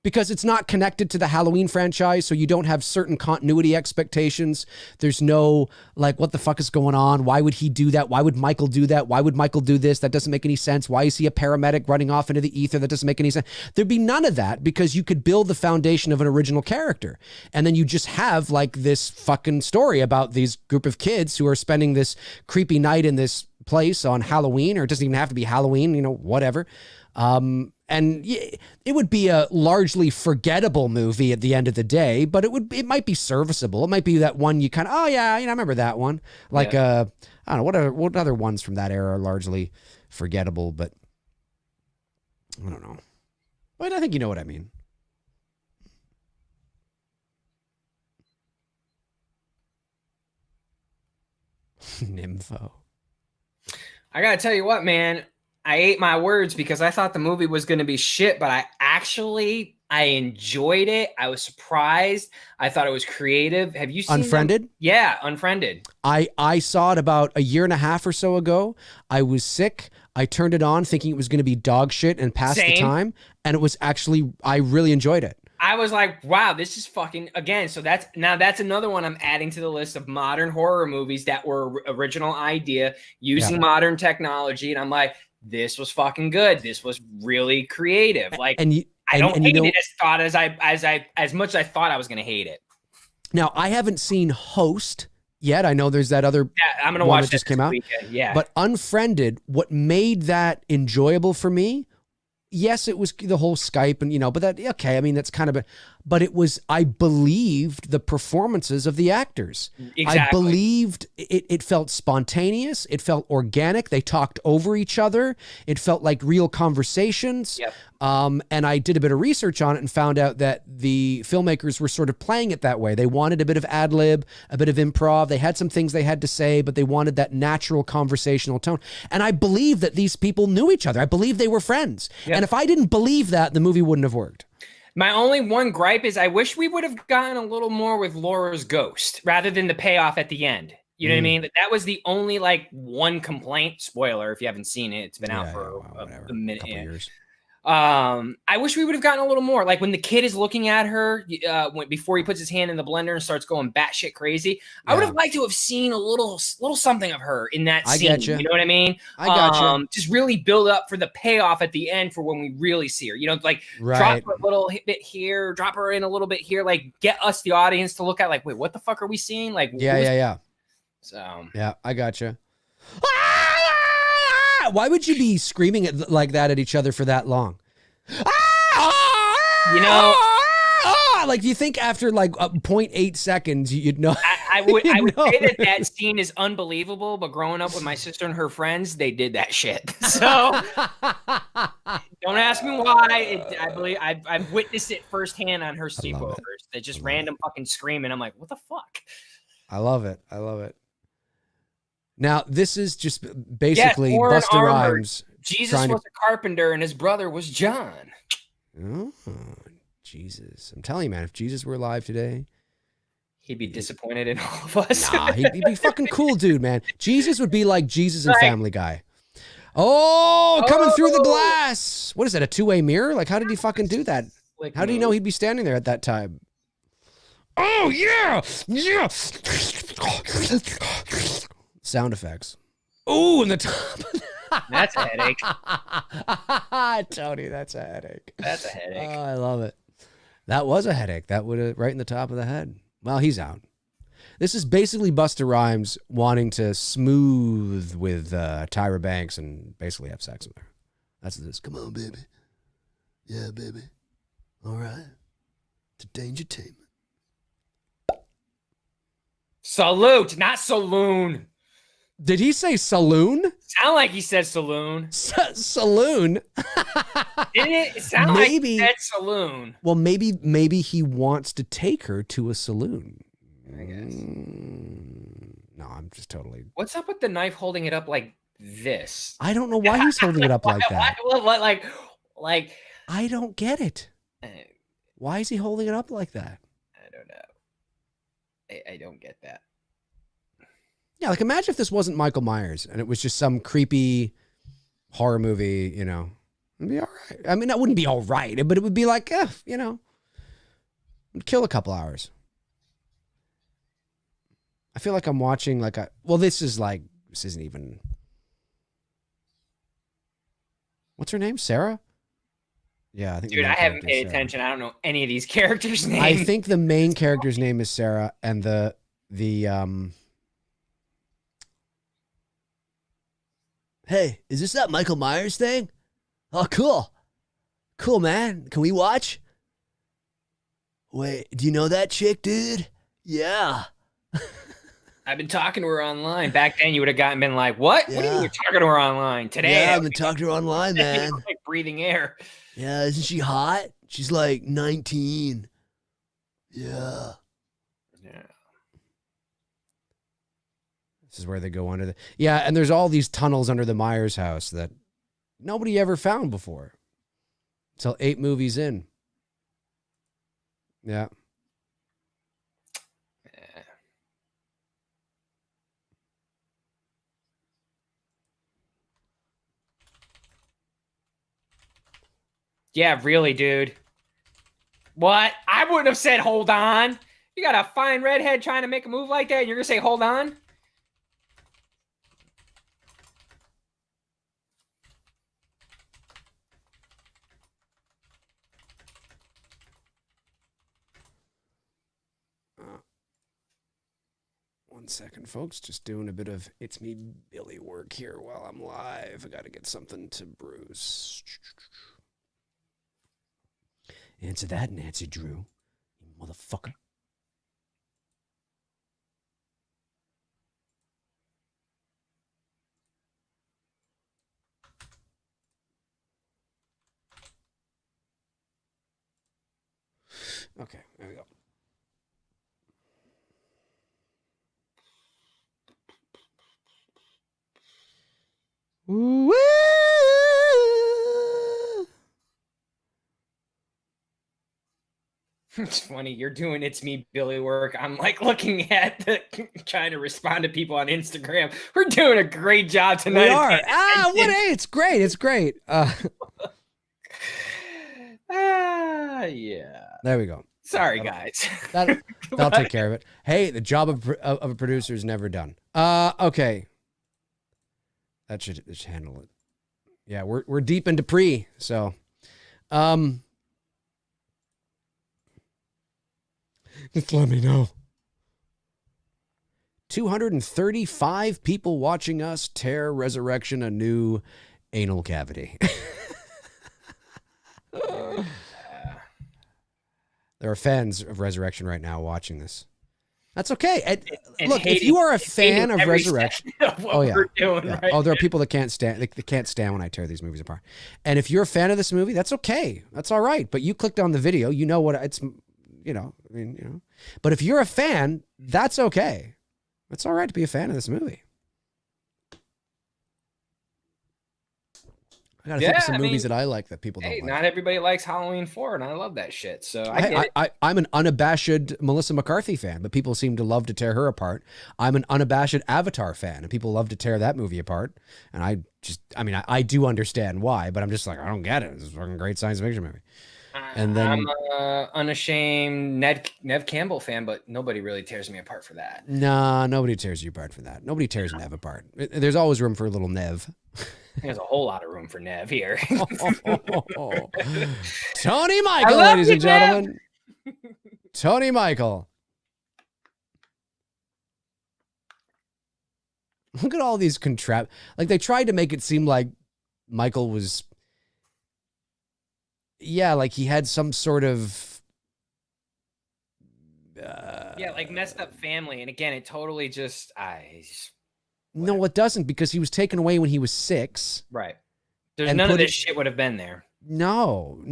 Because it's not connected to the Halloween franchise, so you don't have certain continuity expectations. There's no, like, what the fuck is going on? Why would he do that? Why would Michael do that? Why would Michael do this? That doesn't make any sense. Why is he a paramedic running off into the ether? That doesn't make any sense. There'd be none of that because you could build the foundation of an original character. And then you just have, like, this fucking story about these group of kids who are spending this creepy night in this place on Halloween, or it doesn't even have to be Halloween, you know, whatever. And it would be a largely forgettable movie at the end of the day, but it might be serviceable. It might be that one you kind of, oh yeah, you know, I remember that one. Like, I don't know, what other ones from that era are largely forgettable, but I don't know. But I think you know what I mean. Nympho. I gotta tell you what, man. I ate my words because I thought the movie was going to be shit, but I enjoyed it. I was surprised. I thought it was creative. Have you seen Unfriended? Yeah, Unfriended. I saw it about a year and a half or so ago. I was sick. I turned it on thinking it was going to be dog shit and pass the time. And it was actually, I really enjoyed it. I was like, wow, this is fucking, again, so that's another one I'm adding to the list of modern horror movies that were original idea using modern technology. And I'm like, this was fucking good. This was really creative. Like, I don't hate it as much as I thought I was going to hate it. Now, I haven't seen Host yet. I know there's that other I'm going to watch that just came out. Weekend. Yeah. But Unfriended, what made that enjoyable for me, yes, it was the whole Skype and, you know, but that, okay, I mean, that's kind of but it was, I believed the performances of the actors. Exactly. I believed it felt spontaneous. It felt organic. They talked over each other. It felt like real conversations. Yep. And I did a bit of research on it and found out that the filmmakers were sort of playing it that way. They wanted a bit of ad lib, a bit of improv. They had some things they had to say, but they wanted that natural conversational tone. And I believe that these people knew each other. I believe they were friends. Yep. And if I didn't believe that, the movie wouldn't have worked. My only one gripe is I wish we would have gotten a little more with Laura's ghost rather than the payoff at I You know what I mean? That was the only like one complaint. Spoiler, if you haven't seen it, it's been out for a minute. Couple years. I wish we would have gotten a little more. Like when the kid is looking at her before he puts his hand in the blender and starts going batshit crazy. I would have liked to have seen a little something of her in that scene. I get you. You know what I mean? I got you. Just really build up for the payoff at the end for when we really see her. You know, like drop her a little bit here, drop her in a little bit here. Like get us, the audience, to look at like, wait, what the fuck are we seeing? Like, yeah. So yeah, I got you. Why would you be screaming like that at each other for that long? You know, like, do you think after like 0.8 seconds you'd know? I would say that scene is unbelievable, but growing up with my sister and her friends, they did that shit. So don't ask me why. I believe I've witnessed it firsthand on her sleepovers. That just random fucking screaming. I'm like, what the fuck? I love it. Now, this is just basically Busta Rhymes. Jesus was a carpenter and his brother was John. Oh, Jesus. I'm telling you, man, if Jesus were alive today, he'd be disappointed in all of us. Nah, he'd be fucking cool, dude, man. Jesus would be like Jesus and Family Guy. Oh, coming through the glass. What is that, a two-way mirror? Like, how did he fucking do that? How do you know he'd be standing there at that time? Oh, yeah. Sound effects. Oh, and the top. That's a headache. Tony, that's a headache. That's a headache. Oh, I love it. That was a headache. That would have right in the top of the head. Well, he's out. This is basically Busta Rhymes wanting to smooth with Tyra Banks and basically have sex with her. That's this. Come on, baby. Yeah, baby. All right. To Dangertainment. Salute, not saloon. Did he say saloon? Sound like he said saloon. Saloon. Didn't it sound like he said saloon? Well, maybe he wants to take her to a saloon. I guess. No, I'm just totally. What's up with the knife holding it up like this? I don't know why he's holding it up like that. Like I don't get it. Why is he holding it up like that? I don't know. I don't get that. Yeah, like imagine if this wasn't Michael Myers and it was just some creepy horror movie, you know. It'd be all right. I mean, that wouldn't be all right, but it would be like, you know, it'd kill a couple hours. I feel like I'm watching like this isn't even, what's her name? Sarah? Yeah, I think. Dude, I haven't paid attention. I don't know any of these characters' names. I think the main character's name is Sarah, and the hey, is this that Michael Myers thing? Oh, cool. Cool, man. Can we watch? Wait, do you know that chick, dude? Yeah. I've been talking to her online. Back then, you would have been like, what? Yeah. What are you talking to her online? Today, Yeah, I've been talking to her online, man. like breathing air. Yeah, isn't she hot? She's like 19. Yeah. Yeah. This is where they go under the... Yeah, and there's all these tunnels under the Myers house that nobody ever found before. Until 8 movies in. Yeah. Yeah, really, dude. What? I wouldn't have said hold on. You got a fine redhead trying to make a move like that, and you're going to say hold on? One second, folks. Just doing a bit of It's Me Billy work here while I'm live. I got to get something to Bruce. Answer that, Nancy Drew. You motherfucker. Okay, there we go. Woo! It's funny. You're doing It's Me Billy work. I'm like looking at trying to respond to people on Instagram. We're doing a great job tonight. We are. It's great. It's great. Yeah. There we go. Sorry, guys. That'll take care of it. Hey, the job of a producer is never done. Okay. That should handle it. Yeah, we're deep into pre, so just let me know. 235 people watching us tear Resurrection a new anal cavity. There are fans of Resurrection right now watching this. That's okay. And look, if you are a fan of Resurrection, we're doing, right? Oh, there are people that can't stand. They can't stand when I tear these movies apart. And if you're a fan of this movie, that's okay. That's all right. But you clicked on the video, you know what it's. But if you're a fan, that's okay. It's all right to be a fan of this movie. I gotta think of some movies that I like that people don't like. Not everybody likes Halloween 4, and I love that shit. So I'm an unabashed Melissa McCarthy fan, but people seem to love to tear her apart. I'm an unabashed Avatar fan, and people love to tear that movie apart. And I do understand why, but I'm just like, I don't get it. It's a fucking great science fiction movie. And then I'm an unashamed Nev Campbell fan, but nobody really tears me apart for that. Nah, nobody tears you apart for that. Nobody tears Nev apart. There's always room for a little Nev. There's a whole lot of room for Nev here. Tony Michael, ladies and gentlemen. Tony Michael. Look at all these like they tried to make it seem like Michael was, like he had some sort of like messed up family. And again, it totally just no, it doesn't, because he was taken away when he was 6. Right. There's none of this shit would have been there. No.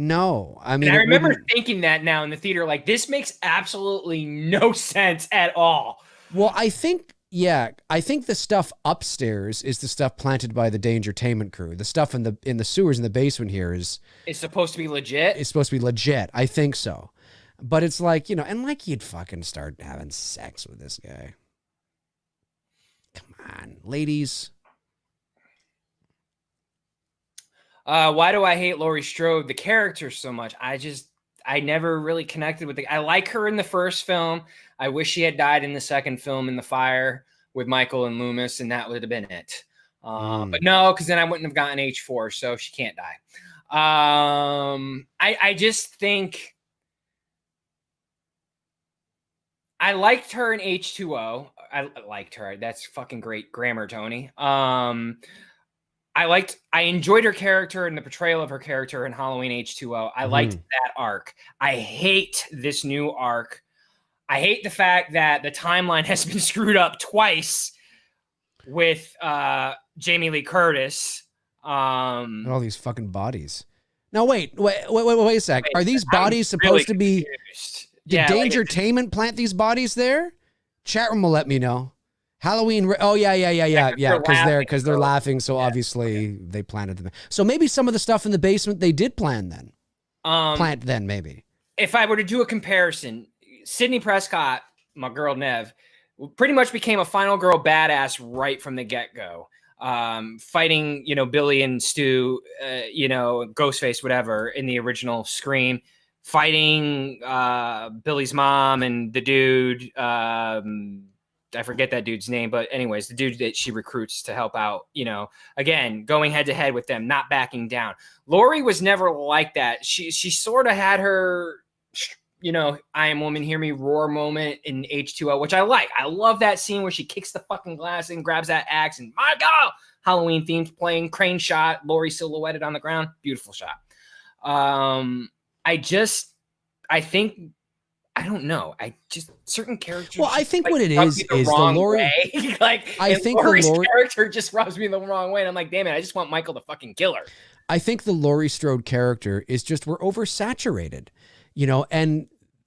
I mean, and I remember thinking that now in the theater, like, this makes absolutely no sense at all. Well, I think the stuff upstairs is the stuff planted by the Dangertainment crew. The stuff in the sewers in the basement here is supposed to be legit. It's supposed to be legit. I think so. But it's like, you know, and like you'd fucking start having sex with this guy. Come on, ladies. Why do I hate Laurie Strode, the character, so much? I never really connected with I like her in the first film. I wish she had died in the second film in the fire with Michael and Loomis, and that would have been it. But no, because then I wouldn't have gotten H4, so she can't die. I just think I liked her in H2O. I liked her. That's fucking great grammar, Tony. I enjoyed her character and the portrayal of her character in Halloween H2O. I liked that arc. I hate this new arc. I hate the fact that the timeline has been screwed up twice with Jamie Lee Curtis. And all these fucking bodies. Now, wait a sec. Are these bodies supposed to be... Did Dangertainment plant these bodies there? Chat room will let me know. Halloween. Oh yeah. Because they're laughing. So obviously they planted them. So maybe some of the stuff in the basement they did plan then. Maybe. If I were to do a comparison, Sydney Prescott, my girl Nev, pretty much became a final girl badass right from the get go. Fighting, Billy and Stu, Ghostface, whatever, in the original Scream. Fighting Billy's mom and the dude, I forget that dude's name, but anyways, the dude that she recruits to help out, again, going head to head with them, not backing down. Laurie was never like that. She sort of had her, I Am Woman, Hear Me Roar moment in H2O, which I like. I love that scene where she kicks the fucking glass and grabs that axe and my God, Halloween themed playing, crane shot, Laurie silhouetted on the ground. Beautiful shot. I think, I don't know. Certain characters. Well, I think what it is the Laurie. I think Laurie's character just rubs me the wrong way. And I'm like, damn it, I just want Michael to fucking kill her. I think the Laurie Strode character is just, we're oversaturated, and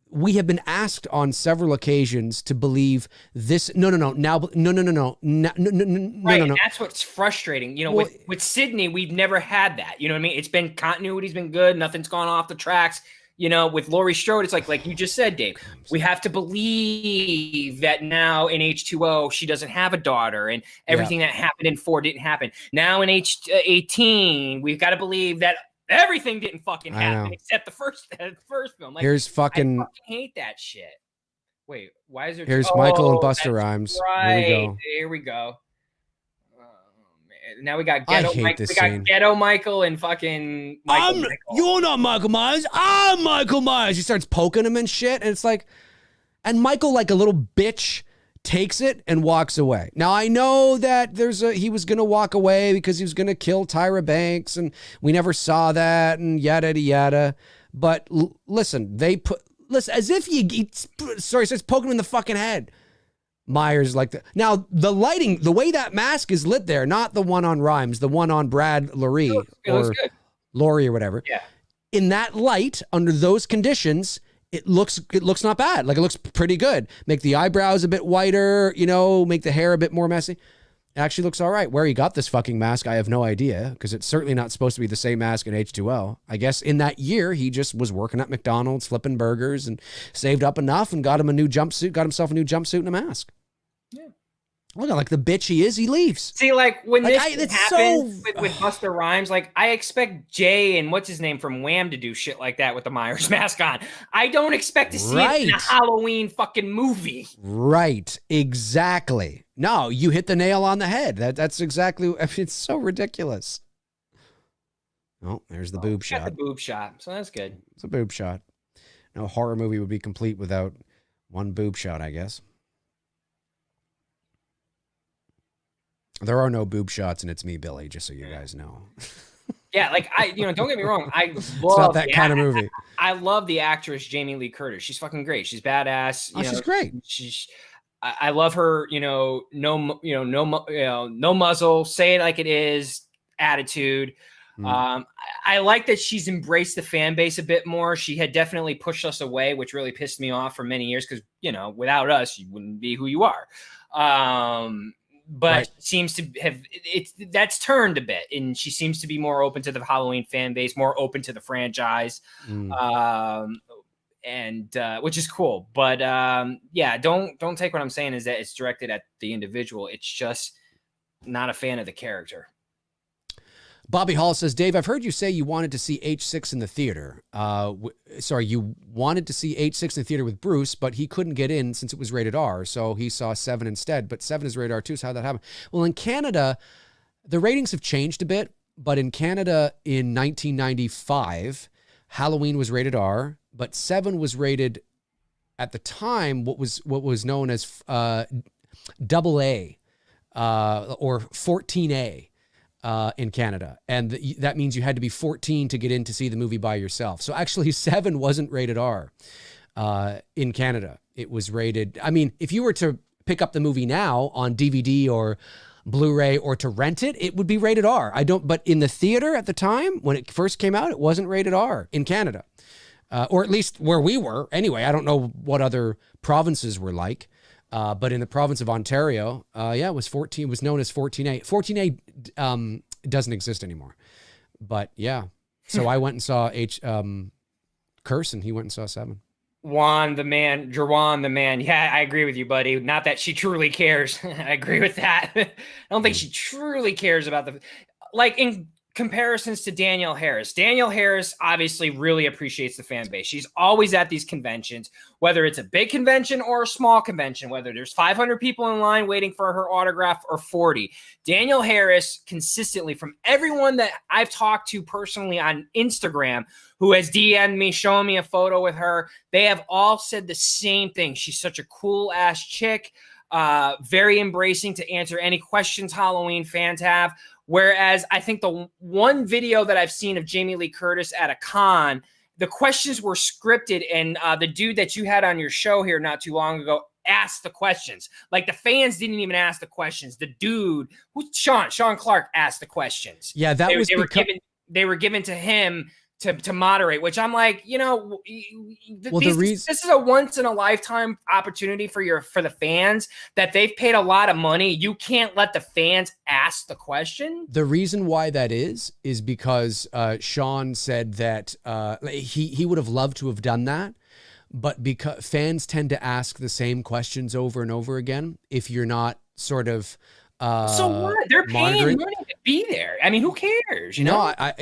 we have been asked on several occasions to believe this. No. That's what's frustrating. With Sydney, we've never had that. You know what I mean? It's been continuity's been good. Nothing's gone off the tracks. With Laurie Strode, it's like you just said, Dave, we have to believe that now in H2O, she doesn't have a daughter and everything that happened in 4 didn't happen. Now in H18, we've got to believe that everything didn't fucking happen except the first film. Like, I fucking hate that shit. Wait, why is there? Here's Michael and Busta Rhymes. Right. Here we go. Now we got Ghetto Michael. Ghetto Michael and fucking Michael. You're not Michael Myers. I'm Michael Myers. He starts poking him and shit. And it's like, and Michael, like a little bitch, takes it and walks away. Now I know that he was going to walk away because he was going to kill Tyra Banks and we never saw that and yada, yada. But listen, as if starts poking him in the fucking head. Myers like that. Now the lighting, the way that mask is lit there, not the one on Rhymes, the one on Brad Laurie or Laurie or whatever. Yeah. In that light, under those conditions, it looks not bad. Like it looks pretty good. Make the eyebrows a bit whiter, make the hair a bit more messy. It actually looks all right. Where he got this fucking mask, I have no idea, because it's certainly not supposed to be the same mask in H2O. I guess in that year, he just was working at McDonald's, flipping burgers, and saved up enough and got himself a new jumpsuit and a mask. Yeah. Look at like the bitch he is, he leaves. See, like when this happens with Busta Rhymes, like I expect Jay and what's his name from Wham to do shit like that with the Myers mask on. I don't expect to see it in a Halloween fucking movie. Right. Exactly. No, you hit the nail on the head. That's exactly, it's so ridiculous. Oh, there's the boob shot. The boob shot. So that's good. It's a boob shot. No horror movie would be complete without one boob shot, I guess. There are no boob shots and It's Me, Billy, just so you guys know. Yeah, like don't get me wrong. I love it's not that kind of movie. I love the actress Jamie Lee Curtis. She's fucking great. She's badass. She's great. I love her, no muzzle, say it like it is attitude. I like that she's embraced the fan base a bit more. She had definitely pushed us away, which really pissed me off for many years because, without us, you wouldn't be who you are. But seems to have that's turned a bit, and she seems to be more open to the Halloween fan base, more open to the franchise. and which is cool. But yeah, don't take what I'm saying is that it's directed at the individual. It's just not a fan of the character. Bobby Hall says, Dave, I've heard you say you wanted to see H6 in the theater. You wanted to see H6 in the theater with Bruce, but he couldn't get in since it was rated R, so he saw 7 instead. But 7 is rated R too, so how'd that happen? Well, in Canada, the ratings have changed a bit, but in Canada in 1995, Halloween was rated R, but 7 was rated at the time what was known as double A or 14A. In Canada. And that means you had to be 14 to get in to see the movie by yourself. So actually 7 wasn't rated R in Canada. It was rated, I mean, if you were to pick up the movie now on DVD or Blu-ray or to rent it, it would be rated R. But in the theater at the time, when it first came out, it wasn't rated R in Canada. Or at least where we were. Anyway, I don't know what other provinces were like. But in the province of Ontario, it was 14. It was known as 14A. 14A doesn't exist anymore. But yeah, so I went and saw Curse, and he went and saw 7. Jawan the man. Yeah, I agree with you, buddy. Not that she truly cares. I agree with that. I don't think she truly cares about in comparisons to Danielle Harris. Danielle Harris obviously really appreciates the fan base. She's always at these conventions, whether it's a big convention or a small convention, whether there's 500 people in line waiting for her autograph or 40. Danielle Harris consistently, from everyone that I've talked to personally on Instagram who has DM'd me, showing me a photo with her, they have all said the same thing. She's such a cool ass chick, very embracing to answer any questions Halloween fans have. Whereas I think the one video that I've seen of Jamie Lee Curtis at a con, the questions were scripted, and the dude that you had on your show here not too long ago asked the questions. Like, the fans didn't even ask the questions. The dude, Sean Clark, asked the questions. Yeah, they were given to him to moderate, which I'm like, this is a once in a lifetime opportunity for the fans that they've paid a lot of money. You can't let the fans ask the question. The reason why that is because Sean said that he would have loved to have done that, but because fans tend to ask the same questions over and over again, if you're not sort of so what? They're paying money to be there. I mean, who cares? No, I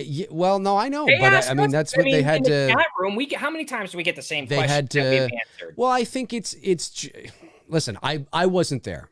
know, but I mean, that's what they had to. Chat room, how many times do we get the same they question? Had to. That we've answered? Well, I think it's. Listen, I wasn't there.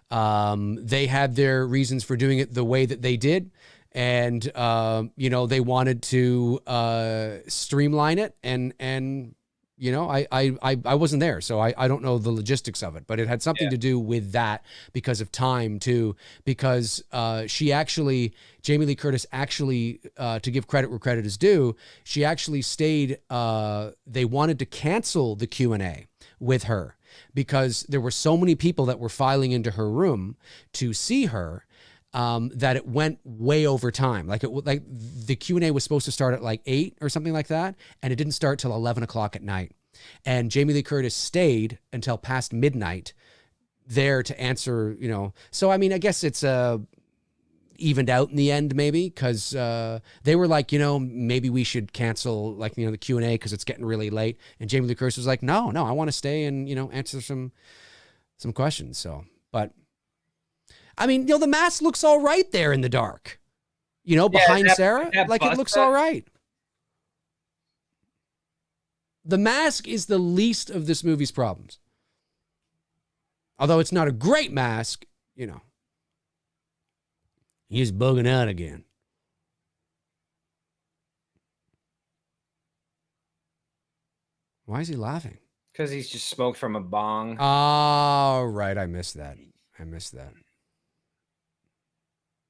They had their reasons for doing it the way that they did, and they wanted to streamline it, and. I wasn't there, so I don't know the logistics of it, but it had something to do with that because of time too, because Jamie Lee Curtis actually, to give credit where credit is due, she actually stayed, they wanted to cancel the Q&A with her because there were so many people that were filing into her room to see her, that it went way over time. Like the Q&A was supposed to start at like 8 or something like that, and it didn't start till 11 o'clock at night. And Jamie Lee Curtis stayed until past midnight there to answer, So, I mean, I guess it's evened out in the end, maybe, because they were like, maybe we should cancel the Q&A because it's getting really late. And Jamie Lee Curtis was like, no, I want to stay and, answer some questions. So, but I mean, the mask looks all right there in the dark, behind Sarah. It looks all right. The mask is the least of this movie's problems. Although it's not a great mask, He's bugging out again. Why is he laughing? Because he's just smoked from a bong. Oh, right. I missed that.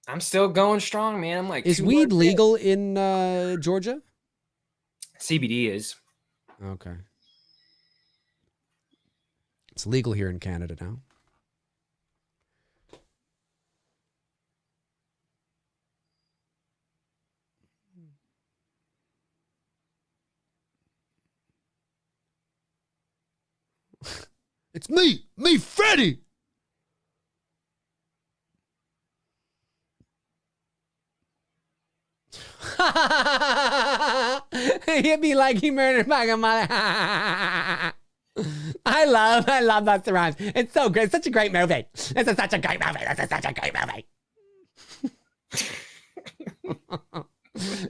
I'm still going strong, man. I'm like, is weed legal in Georgia? CBD is. Okay. It's legal here in Canada now. It's me, Freddy. He'd be like, he murdered my mother. I love Busta Rhymes. It's so good. It's such a great movie. This is such a great movie. This is such a great movie.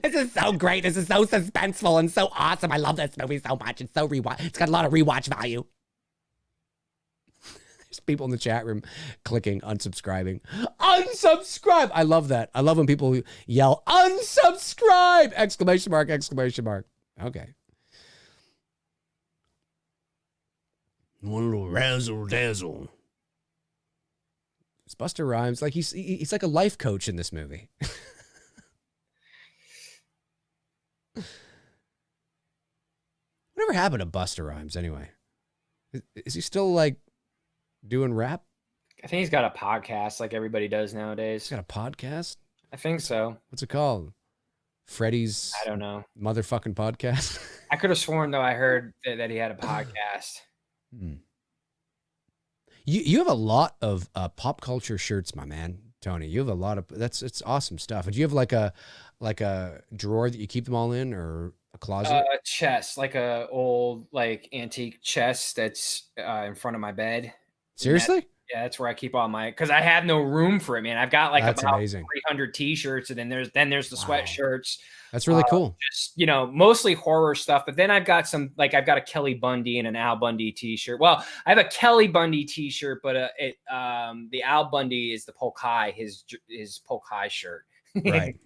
This is so great. This is so suspenseful and so awesome. I love this movie so much. It's so It's got a lot of rewatch value. There's people in the chat room clicking unsubscribing. Unsubscribe. I love that. I love when people yell unsubscribe! Exclamation mark, exclamation mark. Okay. One little razzle dazzle. It's Busta Rhymes. Like he's like a life coach in this movie. Whatever happened to Busta Rhymes anyway? Is he still like doing rap? I think he's got a podcast like everybody does nowadays. He's got a podcast? I think so. What's it called? Freddie's I don't know. Motherfucking podcast? I could have sworn though I heard that he had a podcast. You have a lot of pop culture shirts, my man, Tony. You have a lot of it's awesome stuff. And do you have like a drawer that you keep them all in, or a closet? Chest, like a old like antique chest that's in front of my bed. Seriously? That's where I keep all my, because I have no room for it, man. I've got like That's about amazing. 300 t-shirts, and then there's the sweatshirts. That's really cool. Just, mostly horror stuff. But then I've got I've got a Kelly Bundy and an Al Bundy t-shirt. Well, I have a Kelly Bundy t-shirt, but the Al Bundy is the Polk High, his Polk High shirt. Right.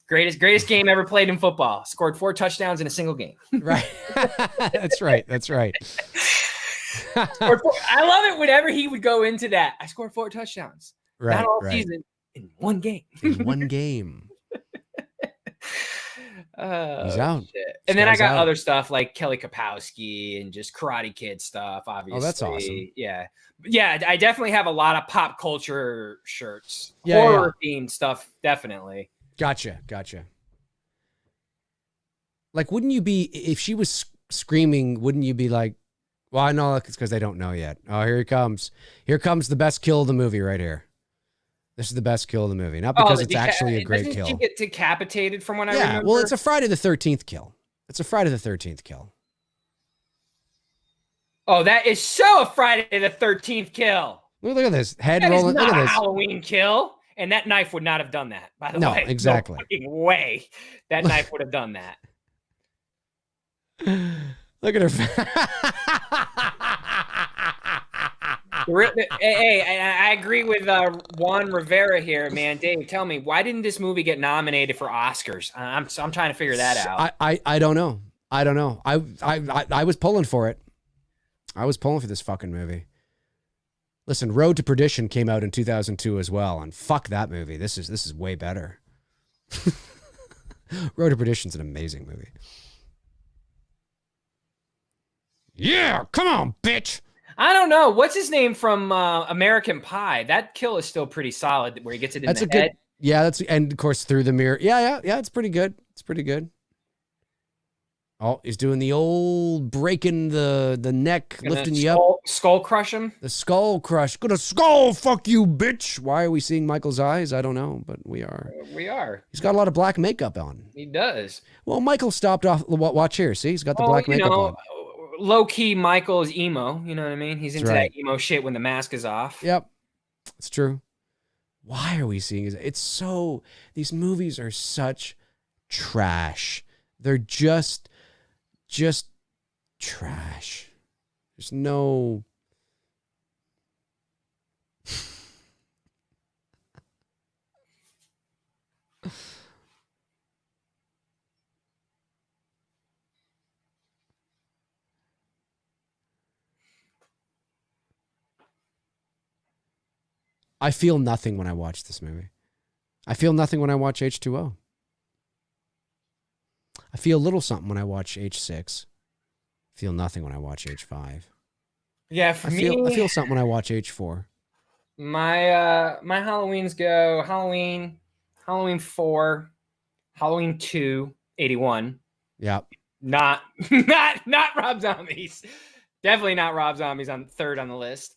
Greatest game ever played in football. Scored 4 touchdowns in a single game. Right. That's right. That's right. I love it whenever he would go into that. I scored 4 touchdowns. Right. Not all season, in one game. In one game. He's out. Shit. And then I got other stuff like Kelly Kapowski and just Karate Kid stuff, obviously. Oh, that's awesome. Yeah. I definitely have a lot of pop culture shirts. Yeah, horror themed stuff, definitely. Gotcha. Like, wouldn't you be, if she was screaming, wouldn't you be like, well, I know it's because they don't know yet. Oh, here he comes. Here comes the best kill of the movie right here. This is the best kill of the movie. Not because it's actually a great kill. Did she get decapitated from what I remember? Well, it's a Friday the 13th kill. It's a Friday the 13th kill. Oh, that is so a Friday the 13th kill. Look at this. Head that rolling. Is not Look at a this. Halloween kill. And that knife would not have done that, by the way. No, exactly. No fucking way that knife would have done that. Look at her. Hey, I agree with Juan Rivera here, man. Dave, tell me, why didn't this movie get nominated for Oscars? I'm trying to figure that out. I don't know. I don't know. I was pulling for it. I was pulling for this fucking movie. Listen, Road to Perdition came out in 2002 as well, and fuck that movie. This is way better. Road to Perdition's an amazing movie. Yeah, come on, bitch. I don't know. What's his name from American Pie? That kill is still pretty solid where he gets it in the head. Yeah, and of course through the mirror. Yeah, it's pretty good. It's pretty good. Oh, he's doing the old breaking the neck, lifting you up. Skull crush him? The skull crush. Gonna skull fuck you, bitch. Why are we seeing Michael's eyes? I don't know, but we are. We are. He's got a lot of black makeup on. He does. Well, Michael stopped off. Watch here. See, he's got the black makeup on. Low-key Michael is emo. You know what I mean? He's into that emo shit when the mask is off. Yep. It's true. Why are we seeing it? It's so... These movies are such trash. They're just trash. There's no... I feel nothing when I watch this movie. I feel nothing when I watch H2O. I feel a little something when I watch H6. I feel nothing when I watch H5. Yeah, for me... I feel something when I watch H4. My Halloweens go Halloween 4, Halloween 2, 81. Yeah. Not Rob Zombies. Definitely not Rob Zombies on third on the list.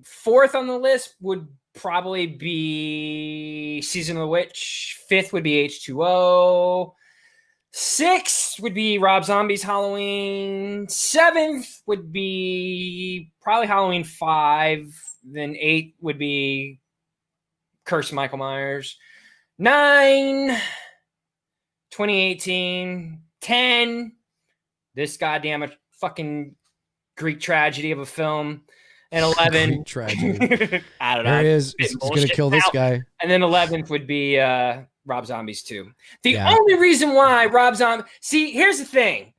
Fourth on the list would probably be Season of the Witch. Fifth would be H2O. 6th would be Rob Zombie's Halloween. 7th would be probably Halloween 5. Then 8 would be Curse Michael Myers. 9, 2018. 10, this goddamn fucking Greek tragedy of a film. And 11, Greek tragedy. I don't know. There he is. He's going to kill this guy. And then 11th would be Rob Zombies 2. The only reason why Rob Zombie... See, here's the thing.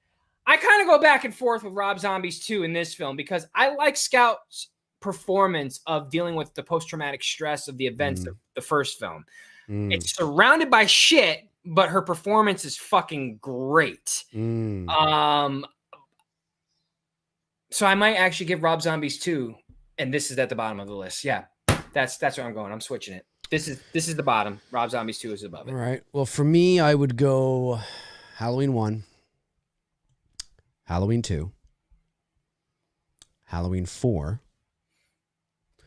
I kind of go back and forth with Rob Zombies 2 in this film because I like Scout's performance of dealing with the post-traumatic stress of the events of the first film. It's surrounded by shit, but her performance is fucking great. So I might actually give Rob Zombies 2, and this is at the bottom of the list. Yeah, that's where I'm going. I'm switching it. This is the bottom. Rob Zombies 2 is above it. All right. Well, for me, I would go Halloween 1, Halloween 2, Halloween 4.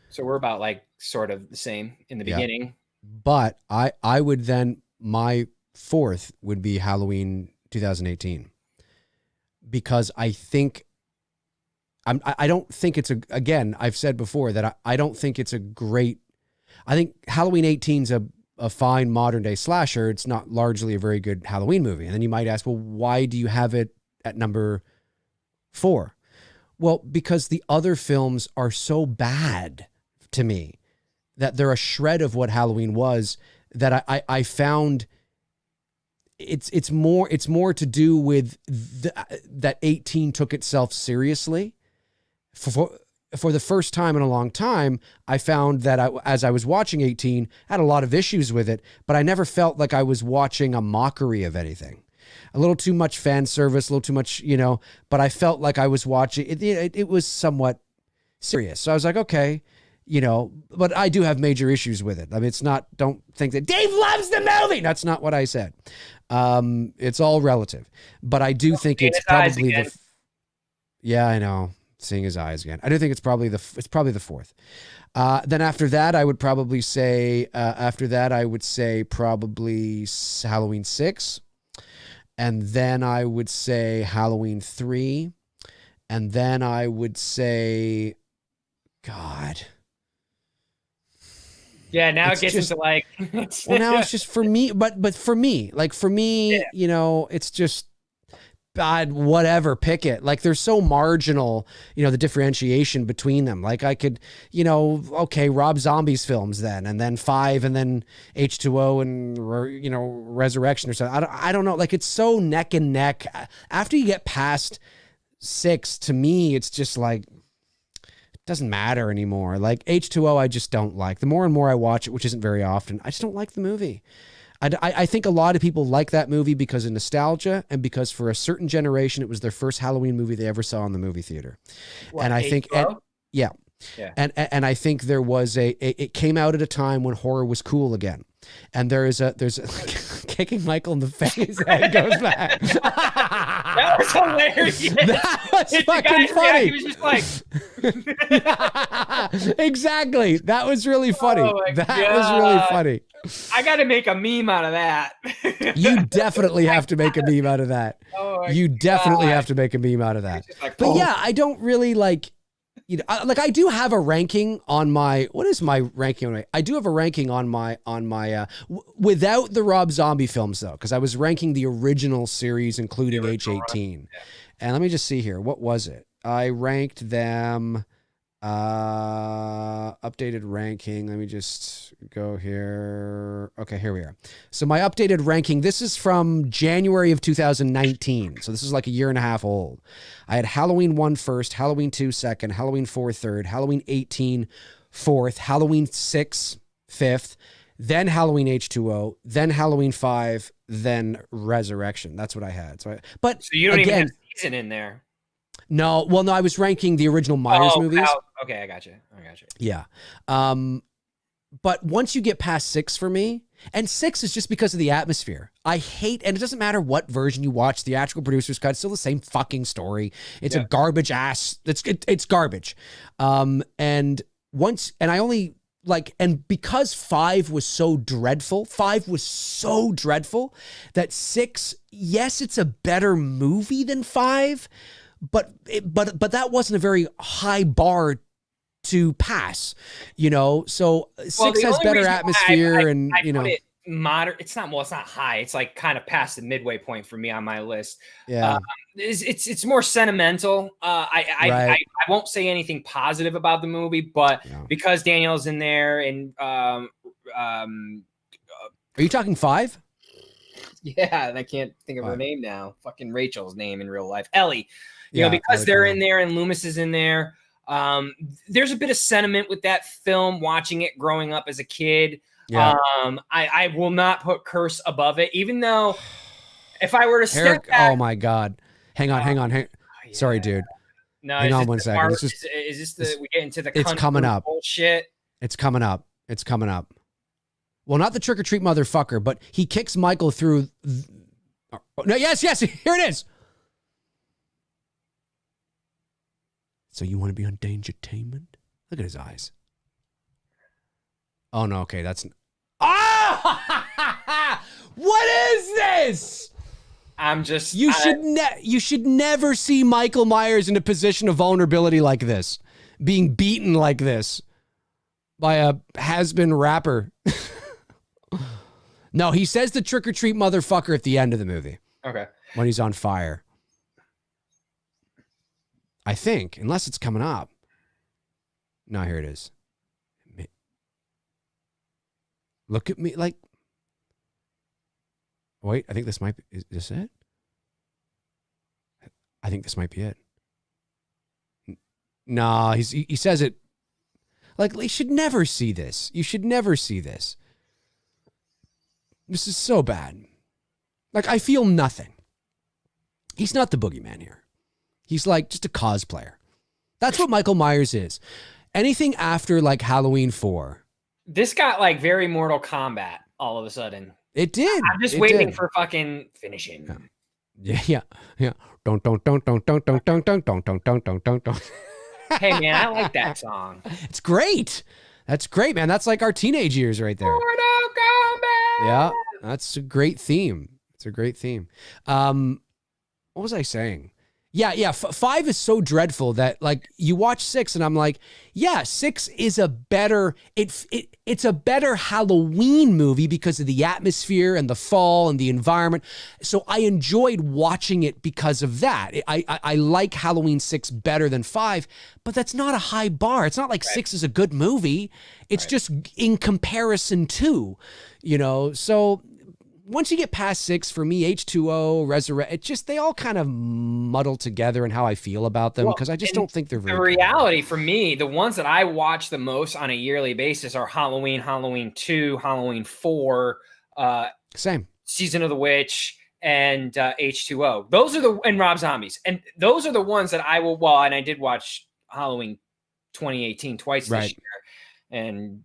So we're about like sort of the same in the beginning. But I would then, my 4th would be Halloween 2018, because I think I don't think it's again, I've said before that I don't think it's a great, I think Halloween 18 is a fine modern day slasher. It's not largely a very good Halloween movie. And then you might ask, well, why do you have it at number 4? Well, because the other films are so bad to me that they're a shred of what Halloween was, that I found it's more to do with that 18 took itself seriously. For the first time in a long time, I found that as I was watching 18, I had a lot of issues with it, but I never felt like I was watching a mockery of anything. A little too much fan service, a little too much, but I felt like I was watching it. It was somewhat serious. So I was like, okay, but I do have major issues with it. I mean, it's not, don't think that Dave loves the movie. That's not what I said. It's all relative, but I do think it's probably yeah, I know. Seeing his eyes again. I do think it's probably the 4th. Then after that, I would probably say, probably Halloween 6. And then I would say Halloween 3. And then I would say, God. Yeah, now it gets into like... well, now it's just for me, but for me, it's just, God, whatever, pick it. Like, they're so marginal, the differentiation between them. Like, I could, okay, Rob Zombie's films then, and then 5, and then H2O, and, Resurrection or something. I don't know. Like, it's so neck and neck. After you get past 6, to me, it's just like, it doesn't matter anymore. Like, H2O, I just don't like. The more and more I watch it, which isn't very often, I just don't like the movie. I think a lot of people like that movie because of nostalgia, and because for a certain generation, it was their first Halloween movie they ever saw in the movie theater. What, and I think, yeah. And I think there was it came out at a time when horror was cool again. And there's a kicking Michael in the face and goes back. That was hilarious. That was fucking funny. He was just like, yeah, exactly. That was really funny. Oh that was really funny. I got to make a meme out of that. You definitely have to make a meme out of that. You definitely have to make a meme out of that. Like, but yeah, I don't really like. I do have a ranking on my, what is my ranking on my, I do have a ranking on my, without the Rob Zombie films though, because I was ranking the original series, including H18. Yeah. And let me just see here. What was it? I ranked them, updated ranking. Let me just go here. Okay, here we are. So my updated ranking, this is from January of 2019. So this is like a year and a half old. I had Halloween 1 first, Halloween 2 second, Halloween 4 third, Halloween 18 fourth, Halloween 6 fifth, then Halloween H2O, then Halloween 5, then Resurrection. That's what I had. So you don't even have season in there. No, well, no, I was ranking the original Myers movies. Okay, I got you. Yeah. But once you get past 6 for me, and 6 is just because of the atmosphere. I hate, and it doesn't matter what version you watch, theatrical producer's cut, it's still the same fucking story. It's a garbage ass, it's garbage. And I only like, and because 5 was so dreadful that 6, yes, it's a better movie than 5, but that wasn't a very high bar to pass, you know. So 6 has better atmosphere, and you know, moderate. It's not high. It's like kind of past the midway point for me on my list. Yeah, it's more sentimental. I won't say anything positive about the movie, but because Danielle's in there, and are you talking 5? Yeah, and I can't think of her name now. Fucking Rachel's name in real life, Ellie. You know, because they're in there and Loomis is in there. There's a bit of sentiment with that film, watching it growing up as a kid. Yeah. I will not put Curse above it, even though if I were to step back, oh my God. Hang on. Yeah. Sorry, dude. No, hang on 1 second. Is this we get into the it's coming up. Bullshit? It's coming up. Well, not the trick or treat motherfucker, but he kicks Michael through. No, yes, here it is. So you want to be on Dangertainment? Look at his eyes. Oh no, okay, that's. Ah! What is this? You should never see Michael Myers in a position of vulnerability like this, being beaten like this by a has-been rapper. No, he says the trick or treat motherfucker at the end of the movie. Okay. When he's on fire. I think, unless it's coming up. No, here it is. Look at me like. Wait, I think this might be. Is this it? I think this might be it. No, he says it. Like, you should never see this. You should never see this. This is so bad. Like, I feel nothing. He's not the boogeyman here. He's like just a cosplayer. That's what Michael Myers is. Anything after like Halloween 4. This got like very Mortal Kombat all of a sudden. It did. I'm just waiting for fucking finishing. Yeah. Don't. Hey man, I like that song. It's great. That's great, man. That's like our teenage years right there. Mortal Kombat. Yeah, that's a great theme. It's a great theme. What was I saying? Yeah. 5 is so dreadful that like you watch 6 and I'm like, yeah, 6 is a better, it's a better Halloween movie because of the atmosphere and the fall and the environment. So I enjoyed watching it because of that. I like Halloween 6 better than 5, but that's not a high bar. It's not like 6 is a good movie. It's just in comparison to, you know, so once you get past 6, for me, H2O, Resurrect, it just, they all kind of muddle together in how I feel about them because I just don't think they're very The reality for me, the ones that I watch the most on a yearly basis are Halloween, Halloween 2, Halloween 4, same, Season of the Witch, and H2O. Those are and Rob Zombies. And those are the ones that I will, and I did watch Halloween 2018 twice this year. And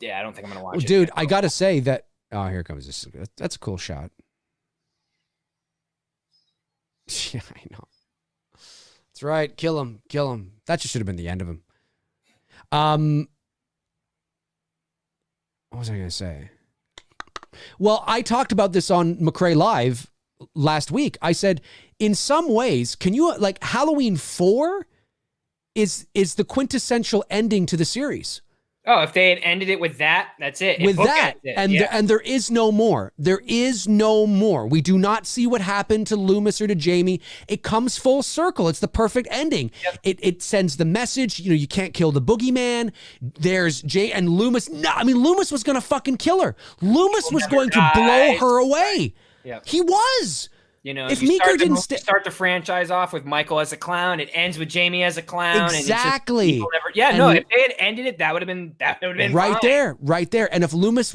yeah, I don't think I'm going to watch it. Dude, I got to say that, oh, here comes this. That's a cool shot. Yeah, I know. That's right. Kill him. That just should have been the end of him. What was I going to say? Well, I talked about this on McRae Live last week. I said, in some ways, can you, like, Halloween 4 is the quintessential ending to the series. Oh, if they had ended it with that, that's it. With that, and there is no more. There is no more. We do not see what happened to Loomis or to Jamie. It comes full circle. It's the perfect ending. Yep. It sends the message, you know, you can't kill the boogeyman. There's Jay and Loomis. No, I mean, Loomis was going to fucking kill her. Loomis was going to blow her away. Yeah, he was. You know, if Meeker didn't start the franchise off with Michael as a clown, it ends with Jamie as a clown. Exactly. And if they had ended it, that would have been right fine. Right there. And if Loomis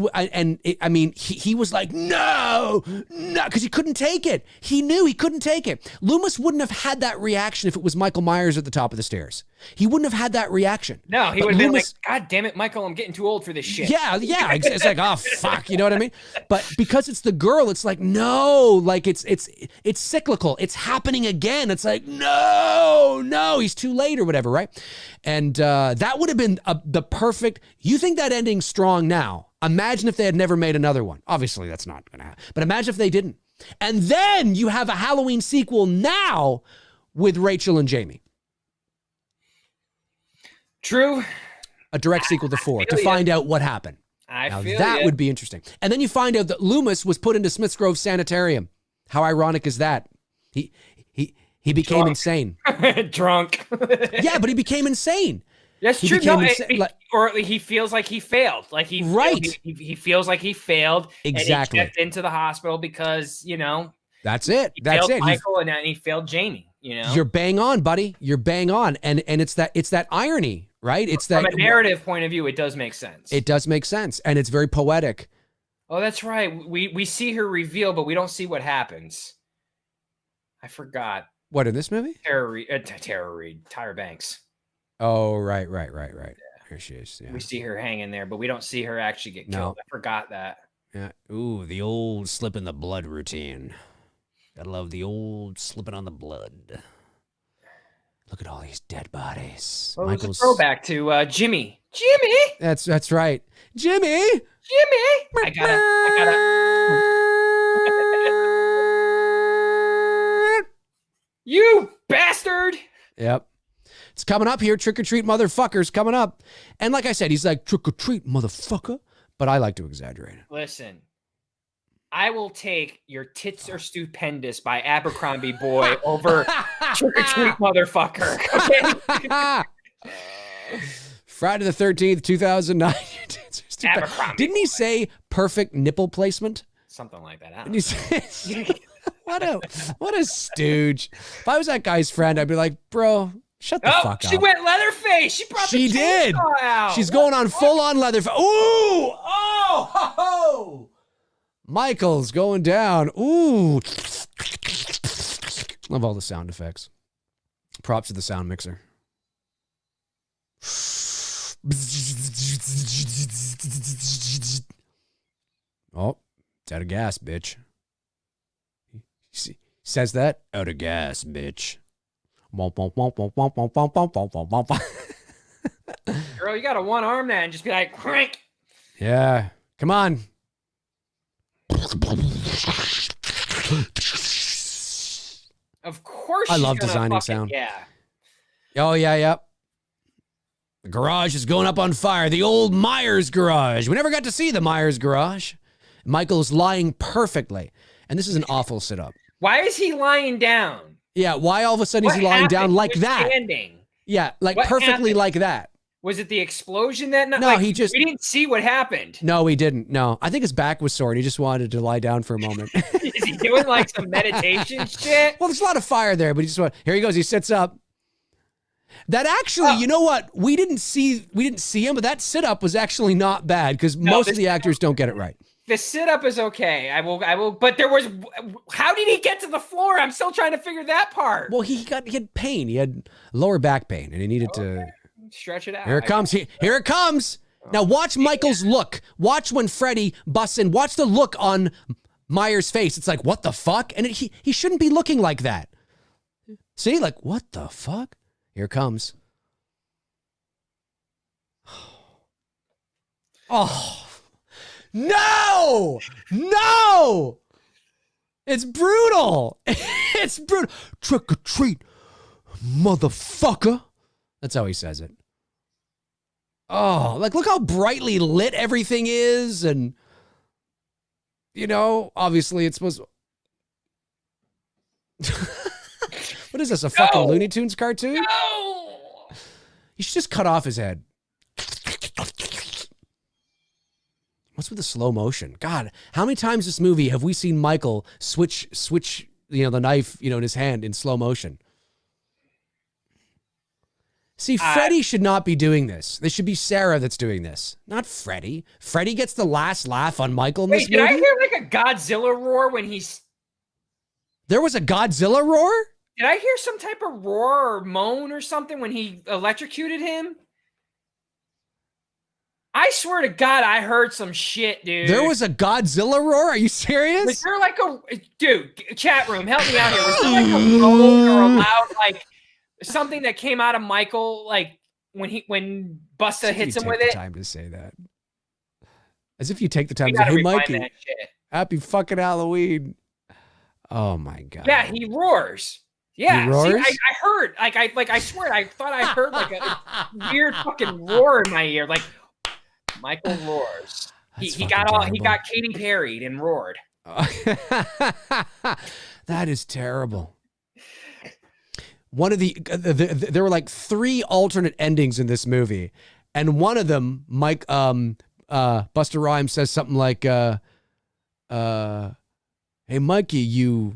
he was like, no, because he couldn't take it. He knew he couldn't take it. Loomis wouldn't have had that reaction if it was Michael Myers at the top of the stairs. He wouldn't have had that reaction. No, he But would have been like, Loomis- God damn it, Michael, I'm getting too old for this shit. Yeah. It's like, oh fuck, you know what I mean? But because it's the girl, it's like, no, like it's cyclical. It's happening again. It's like, no, he's too late or whatever, right? And that would have been the perfect. You think that ending's strong now? Imagine if they had never made another one. Obviously, that's not gonna happen. But imagine if they didn't. And then you have a Halloween sequel now with Rachel and Jamie. True. A direct sequel to 4 to find out what happened. Now that would be interesting. And then you find out that Loomis was put into Smiths Grove Sanitarium. How ironic is that? He became insane. Drunk. Yeah, but he became insane. That's He true. became No, insa- or he feels like he failed. Like he feels like he failed. Exactly. And he checked into the hospital because That's it. he That's failed it. Michael and he failed Jamie. You're bang on, buddy. You're bang on. And it's that irony, right? It's that from a narrative point of view, it does make sense. It does make sense, and it's very poetic. Oh, that's right. We see her reveal, but we don't see what happens. I forgot. What, in this movie? Tyra Banks. Oh, right. Here she is. Yeah. We see her hanging there, but we don't see her actually get No. killed. I forgot that. Yeah. Ooh, the old slip in the blood routine. Gotta love the old slipping on the blood. Look at all these dead bodies. Well, it's a throwback to Jimmy. Jimmy. That's right. Jimmy. I gotta. You bastard. Yep. It's coming up here. Trick or treat, motherfuckers, coming up. And like I said, he's like, trick or treat, motherfucker. But I like to exaggerate it. Listen, I will take Your Tits Are Stupendous by Abercrombie Boy over Trick or Treat, motherfucker. Okay? Friday the 13th, 2009. Abercrombie Didn't he say perfect nipple placement? Something like that. I Didn't he say, what a stooge. If I was that guy's friend, I'd be like, bro, shut the fuck up. She went Leatherface. She brought the chainsaw out. She's going on full on Leatherface. Ooh! Oh! Ho, ho. Michael's going down. Ooh. Love all the sound effects. Props to the sound mixer. Oh, it's out of gas, bitch. He says that? Out of gas, bitch. Girl, you got to one arm that and just be like, crank. Yeah. Come on. Of course. I love designing sound. Yeah. Oh, yeah. The garage is going up on fire. The old Myers garage. We never got to see the Myers garage. Michael's lying perfectly. And this is an awful sit-up. Why is he lying down? Yeah, why all of a sudden is he lying down like that? Standing. Yeah, like What perfectly happened? like that. Was it the explosion that night? No, he just... We didn't see what happened. No, he didn't. No, I think his back was sore and he just wanted to lie down for a moment. Is he doing like some meditation shit? Well, there's a lot of fire there, but he just went, here he goes. He sits up. That actually, you know what? We didn't see him, but that sit-up was actually not bad because most of the actors don't get it right. The sit-up is okay. I will, but there was, how did he get to the floor? I'm still trying to figure that part. Well, he had pain. He had lower back pain and he needed to stretch it out. Here it comes. Here it comes. Now watch Michael's look. Watch when Freddy busts in. Watch the look on Myers' face. It's like, what the fuck? And he shouldn't be looking like that. See, like, what the fuck? Here it comes. Oh. No! It's brutal. It's brutal. Trick or treat, motherfucker. That's how he says it. Oh, like, look how brightly lit everything is. And, obviously it's supposed to... What is this, a fucking Looney Tunes cartoon? No! You should just cut off his head. What's with the slow motion? God, how many times this movie have we seen Michael switch, the knife, in his hand in slow motion? See, Freddy should not be doing this. This should be Sarah that's doing this, not Freddy. Freddy gets the last laugh on Michael in this movie. Did I hear like a Godzilla roar when he's... There was a Godzilla roar? Did I hear some type of roar or moan or something when he electrocuted him? I swear to God, I heard some shit, dude. There was a Godzilla roar? Are you serious? Was there like dude, chat room, help me out here. Was there like a moan or a loud, like something that came out of Michael, like when Busta hits him with it? Time to say that. As if you take the time We to say, gotta hey, rewind Mikey, that shit. happy fucking Halloween. Oh my God. Yeah, he roars. Yeah, he roars? See, I heard, I swear, I thought I heard like a weird fucking roar in my ear, like Michael roars. He got Katy Perry'd and roared. That is terrible. One of there were like 3 alternate endings in this movie, and one of them, Busta Rhymes says something like, "Hey Mikey,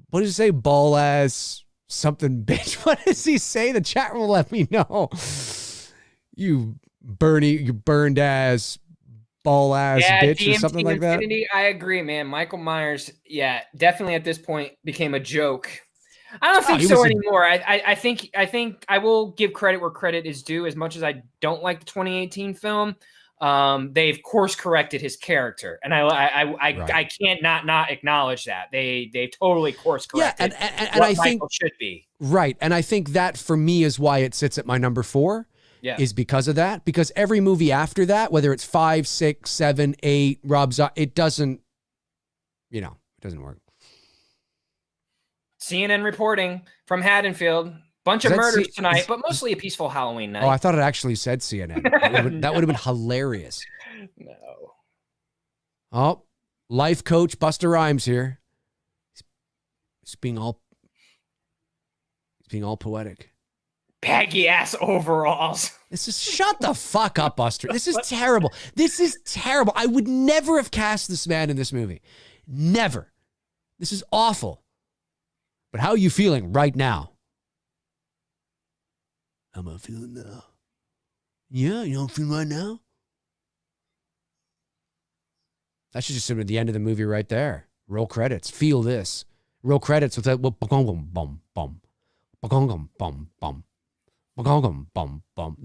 what does he say? Ball ass something bitch." What does he say? The chat will let me know. You burned ass ball ass bitch or something like that. I agree, man. Michael Myers, yeah, definitely at this point became a joke. I don't think so anymore. I think I will give credit where credit is due. As much as I don't like the 2018 film, they've course corrected his character, and I can't not acknowledge that they totally course corrected. Yeah, and I think Michael should be right, and I think that for me is why it sits at my number 4. Yeah. Is because of that. Because every movie after that, whether it's 5, 6, 7, 8, it doesn't, it doesn't work. CNN reporting from Haddonfield. Bunch of murders tonight, but mostly a peaceful Halloween night. Oh, I thought it actually said CNN. That would have been hilarious. No. Oh, life coach Busta Rhymes here. He's being all poetic. Baggy ass overalls. Shut the fuck up, Buster. This is terrible. This is terrible. I would never have cast this man in this movie. Never. This is awful. But how are you feeling right now? How am I feeling now? Yeah, you don't feel right now? That should just have been the end of the movie right there. Roll credits. Feel this. Roll credits with that. Bum bum bum. Bum bum bum. Bum bum.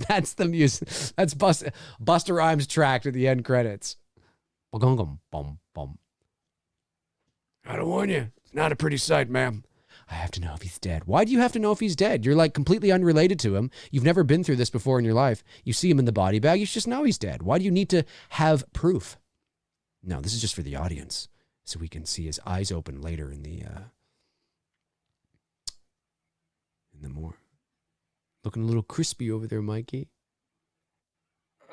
That's the music. That's Busta Rhymes track to the end credits. Bum bum. I don't warn you. It's not a pretty sight, ma'am. I have to know if he's dead. Why do you have to know if he's dead? You're like completely unrelated to him. You've never been through this before in your life. You see him in the body bag. You just know he's dead. Why do you need to have proof? No, this is just for the audience, so we can see his eyes open later in the more. Looking a little crispy over there, Mikey.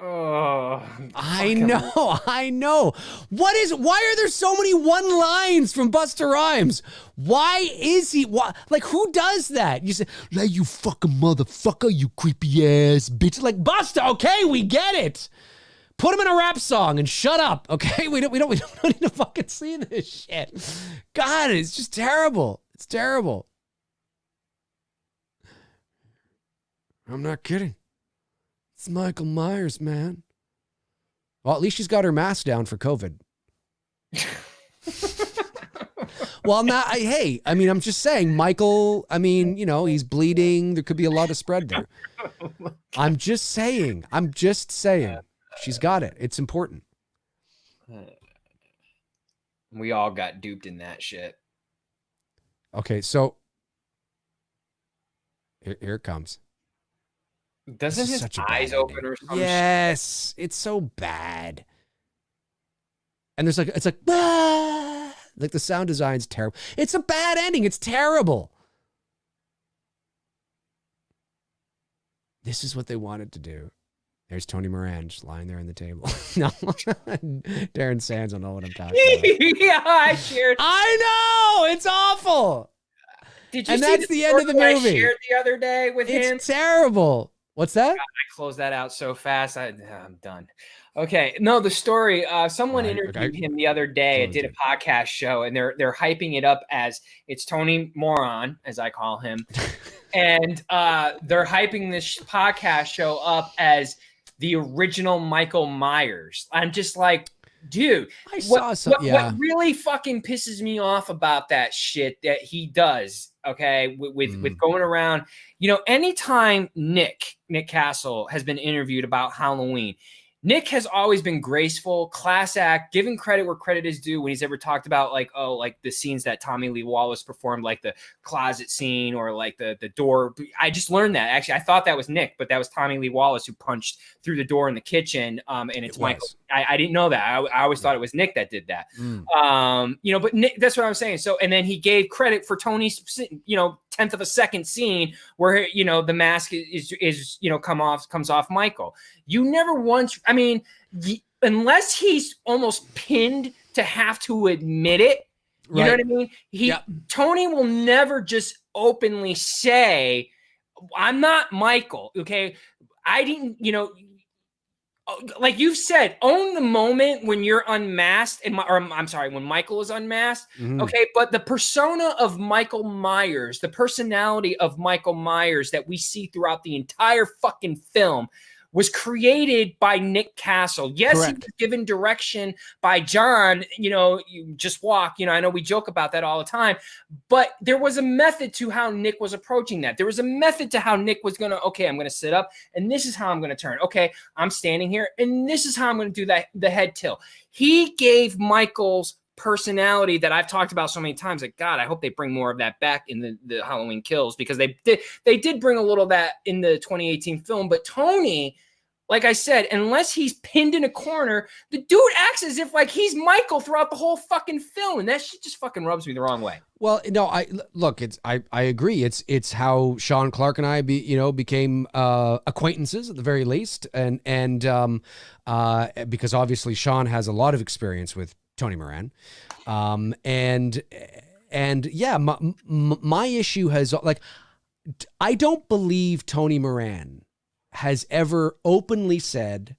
Oh, I know. Why are there so many one-lines from Busta Rhymes? Why is he, who does that? You say, like, you fucking motherfucker, you creepy ass bitch. Like, Busta, okay, we get it. Put him in a rap song and shut up, okay? We don't need to fucking see this shit. God, it's just terrible. It's terrible. I'm not kidding. It's Michael Myers, man. Well, at least she's got her mask down for COVID. Well, I'm just saying, Michael, he's bleeding. There could be a lot of spread there. I'm just saying. She's got it. It's important. We all got duped in that shit. Okay, so here it comes. Doesn't his eyes open or something? Yes, it's so bad. And it's like like the sound design's terrible. It's a bad ending. It's terrible. This is what they wanted to do. There's Tony Moran just lying there on the table. No, Darren Sands will know what I'm talking about. Yeah, I shared. I know, it's awful. Did you and see that's the end of the movie. I shared the other day with him? It's terrible. What's that? God, I closed that out so fast. I'm done. Okay. No, the story. Someone interviewed him the other day. Did a podcast show, and they're hyping it up as it's Tony Moran, as I call him, and they're hyping this podcast show up as the original Michael Myers. I'm just like, Dude, I saw some. Yeah. What really fucking pisses me off about that shit that he does, okay, with going around, you know, anytime Nick Castle has been interviewed about Halloween, Nick has always been graceful, class act, giving credit where credit is due when he's ever talked about like, oh, like the scenes that Tommy Lee Wallace performed, like the closet scene or like the door. I just learned that. Actually, I thought that was Nick, but that was Tommy Lee Wallace who punched through the door in the kitchen. And it's Michael. I didn't know that. I always thought it was Nick that did that. You know, but Nick, that's what I'm saying. So, and then he gave credit for Tony's, you know, 10th of a second scene where, you know, the mask is you know, comes off Michael. You never once, I mean, unless he's almost pinned to have to admit it, you know what I mean? Tony will never just openly say, I'm not Michael, okay? I didn't, you know, like you've said, own the moment when you're unmasked, when Michael is unmasked, okay? But the persona of Michael Myers, the personality of Michael Myers that we see throughout the entire fucking film was created by Nick Castle. Yes, Correct. He was given direction by John, you know, you just walk, you know, I know we joke about that all the time, but there was a method to how Nick was approaching that. There was a method to how Nick was going to, okay, I'm going to sit up and this is how I'm going to turn. Okay, I'm standing here and this is how I'm going to do that, the head tilt. He gave Michael's personality that I've talked about so many times. Like, God, I hope they bring more of that back in the Halloween Kills, because they did bring a little of that in the 2018 film. But Tony, like I said, unless he's pinned in a corner, the dude acts as if like he's Michael throughout the whole fucking film, and that shit just fucking rubs me the wrong way. Well, no, I agree. It's how Sean Clark and I became acquaintances at the very least, and because obviously Sean has a lot of experience with Tony Moran, and yeah, my issue has, like, I don't believe Tony Moran has ever openly said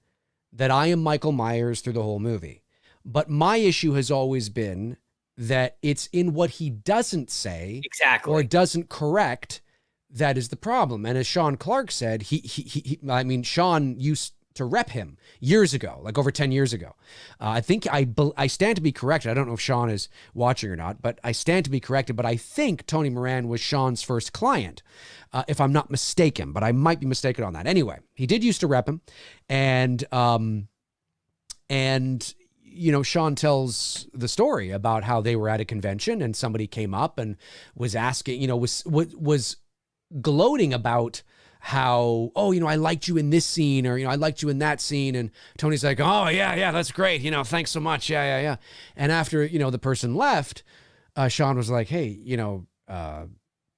that I am Michael Myers through the whole movie. But my issue has always been that it's in what he doesn't say or doesn't correct that is the problem. And as Sean Clark said, Sean used to rep him years ago, like over 10 years ago. I think I stand to be corrected. I don't know if Sean is watching or not, but I stand to be corrected. But I think Tony Moran was Sean's first client, if I'm not mistaken, but I might be mistaken on that. Anyway, he did used to rep him. And you know, Sean tells the story about how they were at a convention and somebody came up and was asking, you know, was gloating about how, oh, you know, I liked you in this scene, or, you know, I liked you in that scene. And Tony's like, oh, yeah, that's great. You know, thanks so much. Yeah. And after, you know, the person left, Sean was like, hey, you know,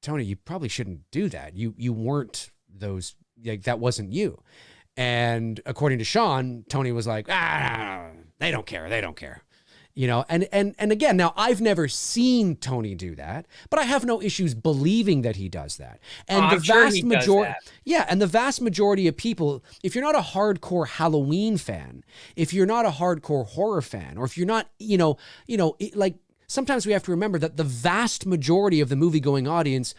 Tony, you probably shouldn't do that. You weren't those, like, that wasn't you. And according to Sean, Tony was like, they don't care. You know, and again, now I've never seen Tony do that, but I have no issues believing that he does that. And the vast majority, and the vast majority of people, if you're not a hardcore Halloween fan, if you're not a hardcore horror fan, or if you're not, like, sometimes we have to remember that the vast majority of the movie-going audience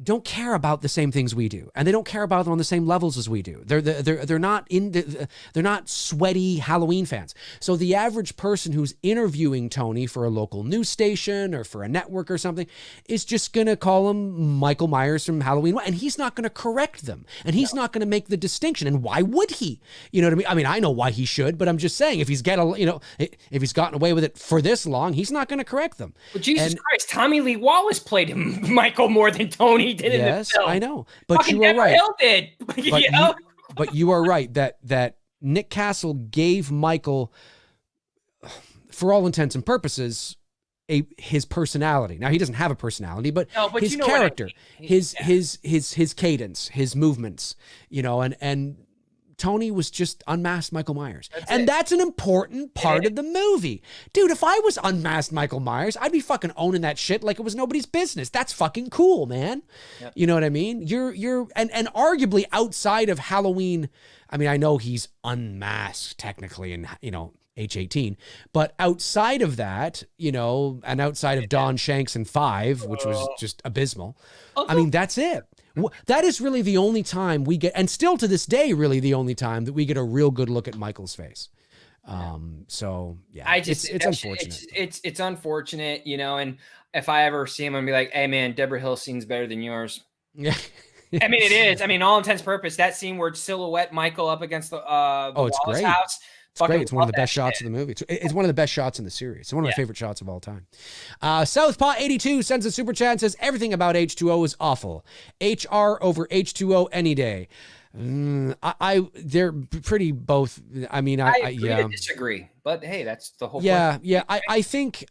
don't care about the same things we do, and they don't care about them on the same levels as we do. They're not sweaty Halloween fans. So the average person who's interviewing Tony for a local news station or for a network or something is just gonna call him Michael Myers from Halloween, and he's not gonna correct them, and he's not gonna make the distinction. And why would he? You know what I mean? I mean, I know why he should, but I'm just saying, if he's gotten away with it for this long, he's not gonna correct them. Well, Jesus Christ, Tommy Lee Wallace played him Michael more than Tony did in the film. I know, but you were right. Did. But you are right that Nick Castle gave Michael, for all intents and purposes, his personality. Now, he doesn't have a personality, but his character, his cadence, his movements, you know, and Tony was just unmasked Michael Myers. That's an important part of the movie. Dude, if I was unmasked Michael Myers, I'd be fucking owning that shit like it was nobody's business. That's fucking cool, man. Yep. You know what I mean? And arguably outside of Halloween, I mean, I know he's unmasked technically in, you know, H18, but outside of that, you know, and outside of Don Shanks and 5, which was just abysmal, I mean, that's it. That is really the only time we get, and still to this day, really the only time that we get a real good look at Michael's face. So yeah, it's unfortunate. It's unfortunate, you know, and if I ever see him, I'm gonna be like, hey man, Deborah Hill's scene's better than yours. Yeah. I mean, it is. I mean, all intents and purpose, that scene where it's silhouette Michael up against the it's Wallace great. house. It's great. It's one of the best shots of the movie. It's one of the best shots in the series. It's one of my favorite shots of all time. Southpaw 82 sends a super chat and says, everything about H2O is awful. HR over H2O any day. They're pretty both. I mean, I agree to disagree, but hey, that's the whole point. Yeah. I think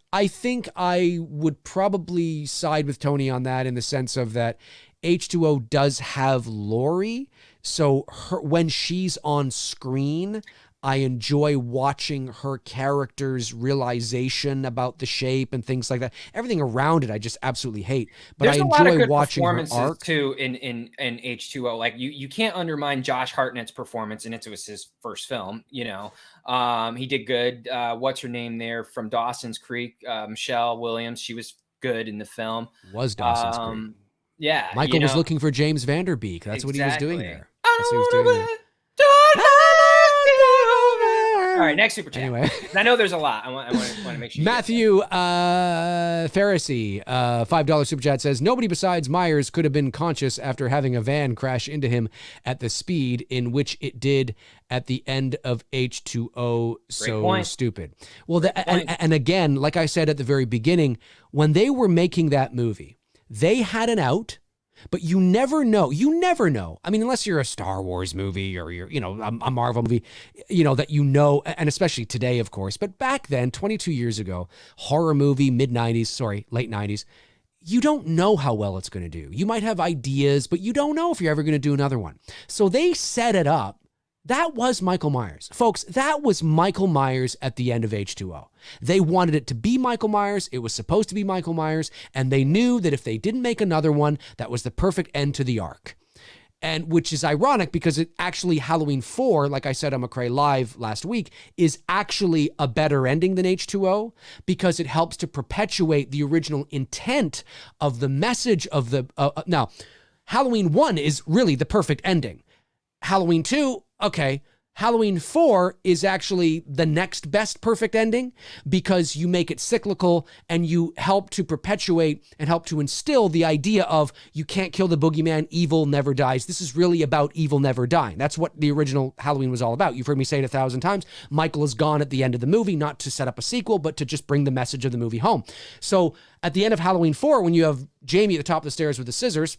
I would probably side with Tony on that in the sense of that H2O does have Laurie. So when she's on screen, I enjoy watching her character's realization about the shape and things like that. Everything around it, I just absolutely hate. But I enjoy watching her arc too in H2O. Like you can't undermine Josh Hartnett's performance, and it was his first film. You know, he did good. What's her name there from Dawson's Creek? Michelle Williams. She was good in the film. Was Dawson's Creek? Yeah, Michael was looking for James Vanderbeek. That's what he was doing there. All right, next super chat. Anyway, I know there's a lot. I want to make sure. Matthew Pharisee, $5 super chat says, nobody besides Myers could have been conscious after having a van crash into him at the speed in which it did at the end of H2O. So stupid. Well, and again, like I said at the very beginning, when they were making that movie, they had an out. But you never know. You never know. I mean, unless you're a Star Wars movie or you're, you know, a Marvel movie, you know, that you know, and especially today, of course. But back then, 22 years ago, horror movie, late 90s, you don't know how well it's going to do. You might have ideas, but you don't know if you're ever going to do another one. So they set it up. That was Michael Myers. Folks, that was Michael Myers at the end of H2O. They wanted it to be Michael Myers. It was supposed to be Michael Myers. And they knew that if they didn't make another one, that was the perfect end to the arc. And which is ironic because it actually Halloween 4, like I said on McRae Live last week, is actually a better ending than H2O because it helps to perpetuate the original intent of the message of the... now, Halloween 1 is really the perfect ending. Halloween 2... okay, Halloween 4 is actually the next best perfect ending because you make it cyclical and you help to perpetuate and help to instill the idea of you can't kill the boogeyman, evil never dies. This is really about evil never dying. That's what the original Halloween was all about. You've heard me say it 1,000 times. Michael is gone at the end of the movie, not to set up a sequel, but to just bring the message of the movie home. So at the end of Halloween 4, when you have Jamie at the top of the stairs with the scissors,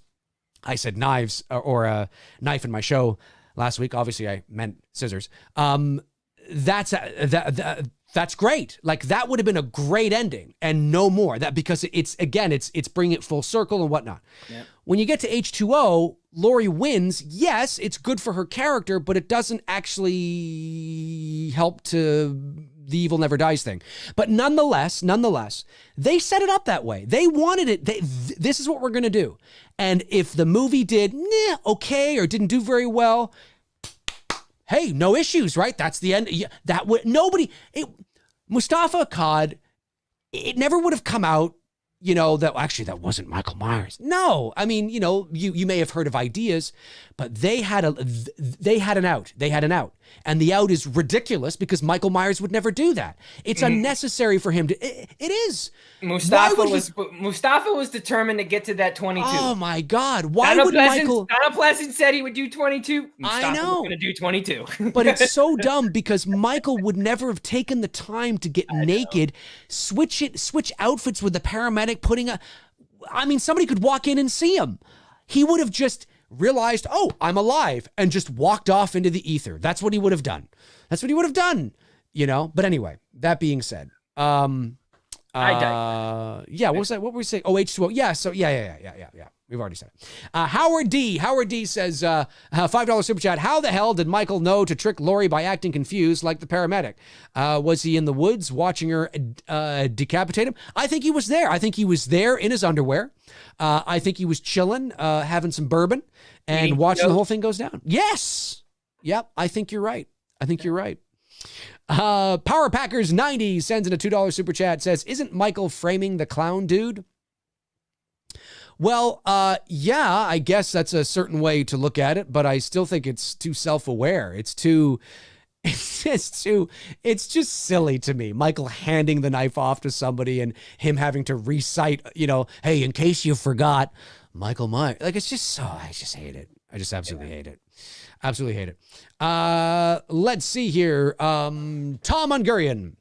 I said knives or a knife in my show last week. Obviously, I meant scissors. That's great. Like that would have been a great ending, and no more. That because it's bringing it full circle and whatnot. Yep. When you get to H2O, Laurie wins. Yes, it's good for her character, but it doesn't actually help to the evil never dies thing. But nonetheless, they set it up that way. They wanted it. This is what we're going to do. And if the movie did okay or didn't do very well, hey, no issues, right? That's the end. That would Mustafa Akkad, it never would have come out, you know, that actually that wasn't Michael Myers. No, I mean, you know, you may have heard of ideas, but they had an out. They had an out. And the out is ridiculous because Michael Myers would never do that. It's unnecessary for him to. It is. Mustafa was determined to get to that 22. Oh my God! Why would Michael? Donald Pleasant said he would do 22. Mustafa I know. Was going to do 22. But it's so dumb because Michael would never have taken the time to get naked, switch outfits with the paramedic, somebody could walk in and see him. He would have just realized, oh, I'm alive, and just walked off into the ether. That's what he would have done. You know? But anyway, that being said, I digress. Yeah, what was that? What were we saying? Oh, H2O. Yeah, so yeah. We've already said it. Howard D says, $5 super chat. How the hell did Michael know to trick Laurie by acting confused like the paramedic? Was he in the woods watching her decapitate him? I think he was there. I think he was there in his underwear. I think he was chilling, having some bourbon and watching the whole thing goes down. Yes. Yep. I think you're right. Power Packers 90 sends in a $2 super chat, says, isn't Michael framing the clown dude? Well, yeah, I guess that's a certain way to look at it, but I still think it's too self-aware. It's too, It's just silly to me. Michael handing the knife off to somebody and him having to recite, hey, in case you forgot, Michael Myers. Like, it's just so, I just hate it. I just absolutely hate it. Absolutely hate it. Let's see here. Tom Ungurian.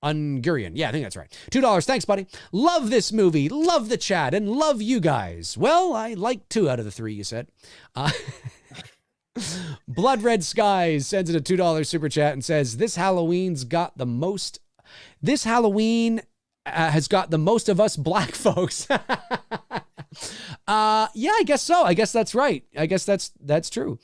Yeah, I think that's right. $2. Thanks, buddy. Love this movie. Love the chat and love you guys. Well, I like 2 out of the 3, you said. Blood Red Skies sends in a $2 super chat and says, this Halloween has got the most of us black folks. Yeah, I guess so. I guess that's right. I guess that's true.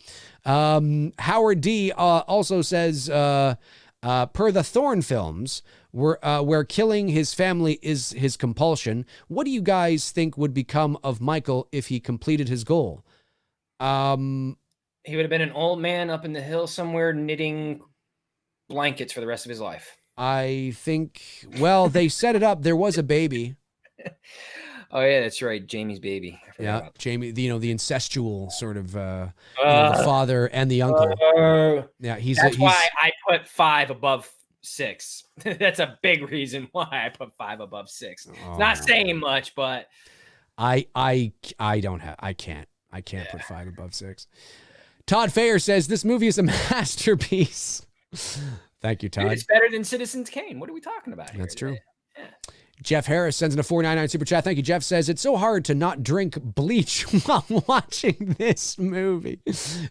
Howard D also says, per the Thorne films, where killing his family is his compulsion, what do you guys think would become of Michael if he completed his goal? He would have been an old man up in the hill somewhere knitting blankets for the rest of his life. I think, well, they set it up. There was a baby. Oh, yeah, that's right. Jamie's baby. Yeah, Jamie, the incestual sort of, the father and the uncle. Yeah, That's why I put 5 above 6. That's a big reason why I put 5 above 6. It's not saying much, but I can't put 5 above 6. Todd Fayer says this movie is a masterpiece. Thank you, Todd. Dude, it's better than Citizens Kane. What are we talking about here? That's true. Yeah. Jeff Harris sends in a $4.99 super chat. Thank you, Jeff. Says it's so hard to not drink bleach while watching this movie,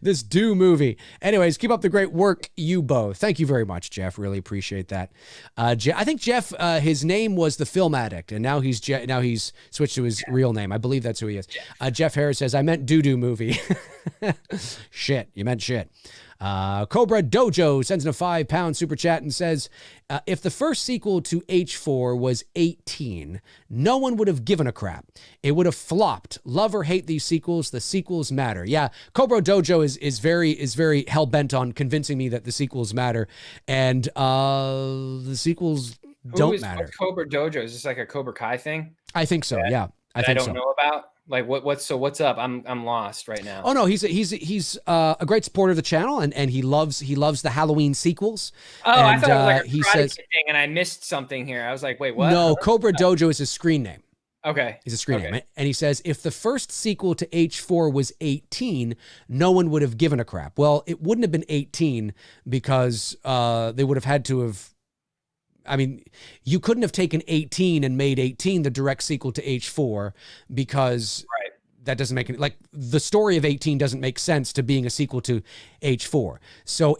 this movie. Anyways, keep up the great work, you both. Thank you very much, Jeff. Really appreciate that. I think Jeff, his name was the Film Addict, and now he's switched to his real name. I believe that's who he is. Jeff Harris says, I meant doo-doo movie. Shit, you meant shit. Cobra Dojo sends in a £5 super chat and says, if the first sequel to H4 was 18, no one would have given a crap. It would have flopped. Love or hate these sequels, the sequels matter. Yeah, Cobra Dojo is very hell-bent on convincing me that the sequels matter, and the sequels don't matter. What's Cobra Dojo? Is this like a Cobra Kai thing? I think so, yeah. I don't know about. Like what's up? I'm lost right now. Oh no, he's a great supporter of the channel, and he loves the Halloween sequels. Oh, and, I thought it was like a Karate Kid thing, and I missed something here. I was like, wait, what? No, Cobra Dojo is his screen name. Okay, he's a screen name, and he says if the first sequel to H4 was 18, no one would have given a crap. Well, it wouldn't have been 18 because they would have had to have. I mean, you couldn't have taken 18 and made 18 the direct sequel to H4 because that doesn't make it, like, the story of 18 doesn't make sense to being a sequel to H4. So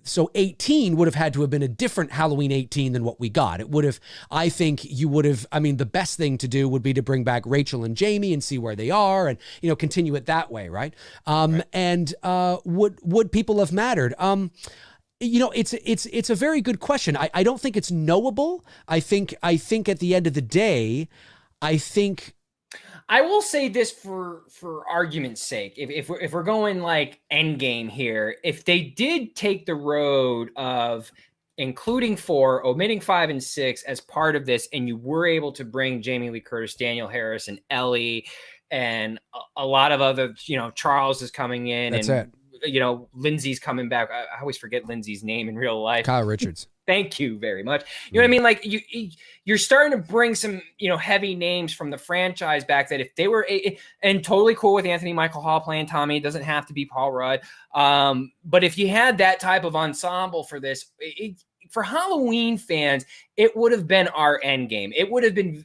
so 18 would have had to have been a different Halloween 18 than what we got. It would have, I think you would have, I mean, the best thing to do would be to bring back Rachel and Jamie and see where they are and, continue it that way, right? And would people have mattered? It's a very good question. I don't think it's knowable. I think at the end of the day, I will say this for argument's sake. If we're going like endgame here, if they did take the road of including 4, omitting 5 and 6 as part of this, and you were able to bring Jamie Lee Curtis, Daniel Harris, and Ellie, and a lot of other, Charles is coming in. That's and it. Lindsay's coming back. I always forget Lindsay's name in real life. Kyle Richards. Thank you very much. You know what I mean? Like you're starting to bring some, heavy names from the franchise back that if they were and totally cool with Anthony Michael Hall playing Tommy, it doesn't have to be Paul Rudd. But if you had that type of ensemble for this, for Halloween fans, it would have been our end game. It would have been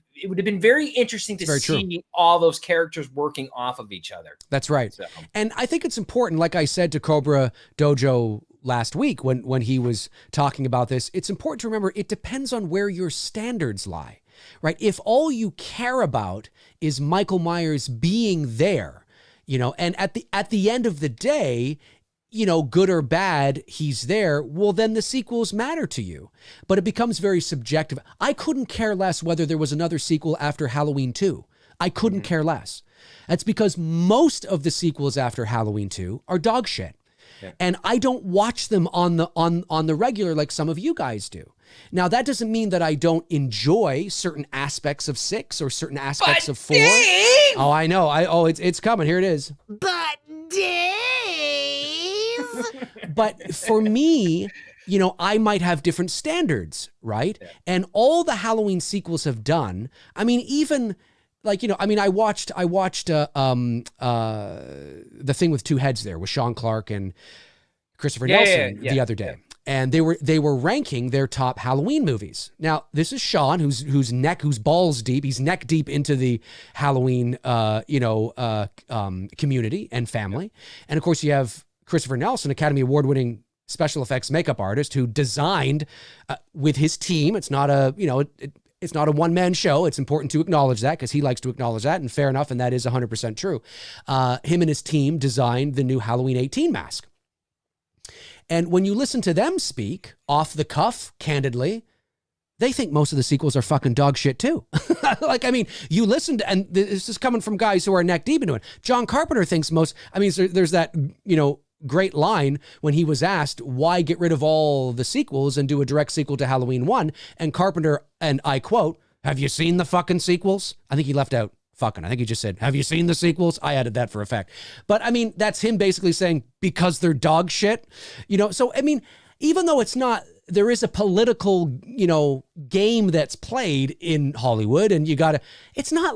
very interesting to see all those characters working off of each other. That's right. So. And I think it's important, like I said to Cobra Dojo last week when he was talking about this, it's important to remember it depends on where your standards lie, right? If all you care about is Michael Myers being there, and at the end of the day, good or bad, he's there, well, then the sequels matter to you. But it becomes very subjective. I couldn't care less whether there was another sequel after Halloween 2. I couldn't care less. That's because most of the sequels after Halloween 2 are dog shit. Yeah. And I don't watch them on the regular like some of you guys do. Now, that doesn't mean that I don't enjoy certain aspects of 6 or certain aspects of 4. Dave! Oh, I know. It's coming. Here it is. But Dave! But for me, you know, I might have different standards, right? Yeah. And all the Halloween sequels have done, I mean, even like, you know, I mean, I watched the thing with two heads there with Sean Clark and Christopher Nelson the other day. Yeah. And they were ranking their top Halloween movies. Now, this is Sean, who's balls deep. He's neck deep into the Halloween, community and family. And of course, you have Christopher Nelson, Academy Award-winning special effects makeup artist, who designed with his team. It's not a it's not a one-man show. It's important to acknowledge that because he likes to acknowledge that, and fair enough, and that is 100% true. Him and his team designed the new Halloween 18 mask. And when you listen to them speak off the cuff, candidly, they think most of the sequels are fucking dog shit too. Like, I mean, you listen to, and this is coming from guys who are neck deep into it. John Carpenter thinks there's that, you know, great line when he was asked why get rid of all the sequels and do a direct sequel to Halloween 1. And Carpenter, and I quote, "Have you seen the fucking sequels?" I think he left out fucking. I think he just said, "Have you seen the sequels?" I added that for effect. But I mean, that's him basically saying because they're dog shit, you know? So, I mean, even though it's not, there is a political, you know, game that's played in Hollywood, and it's not,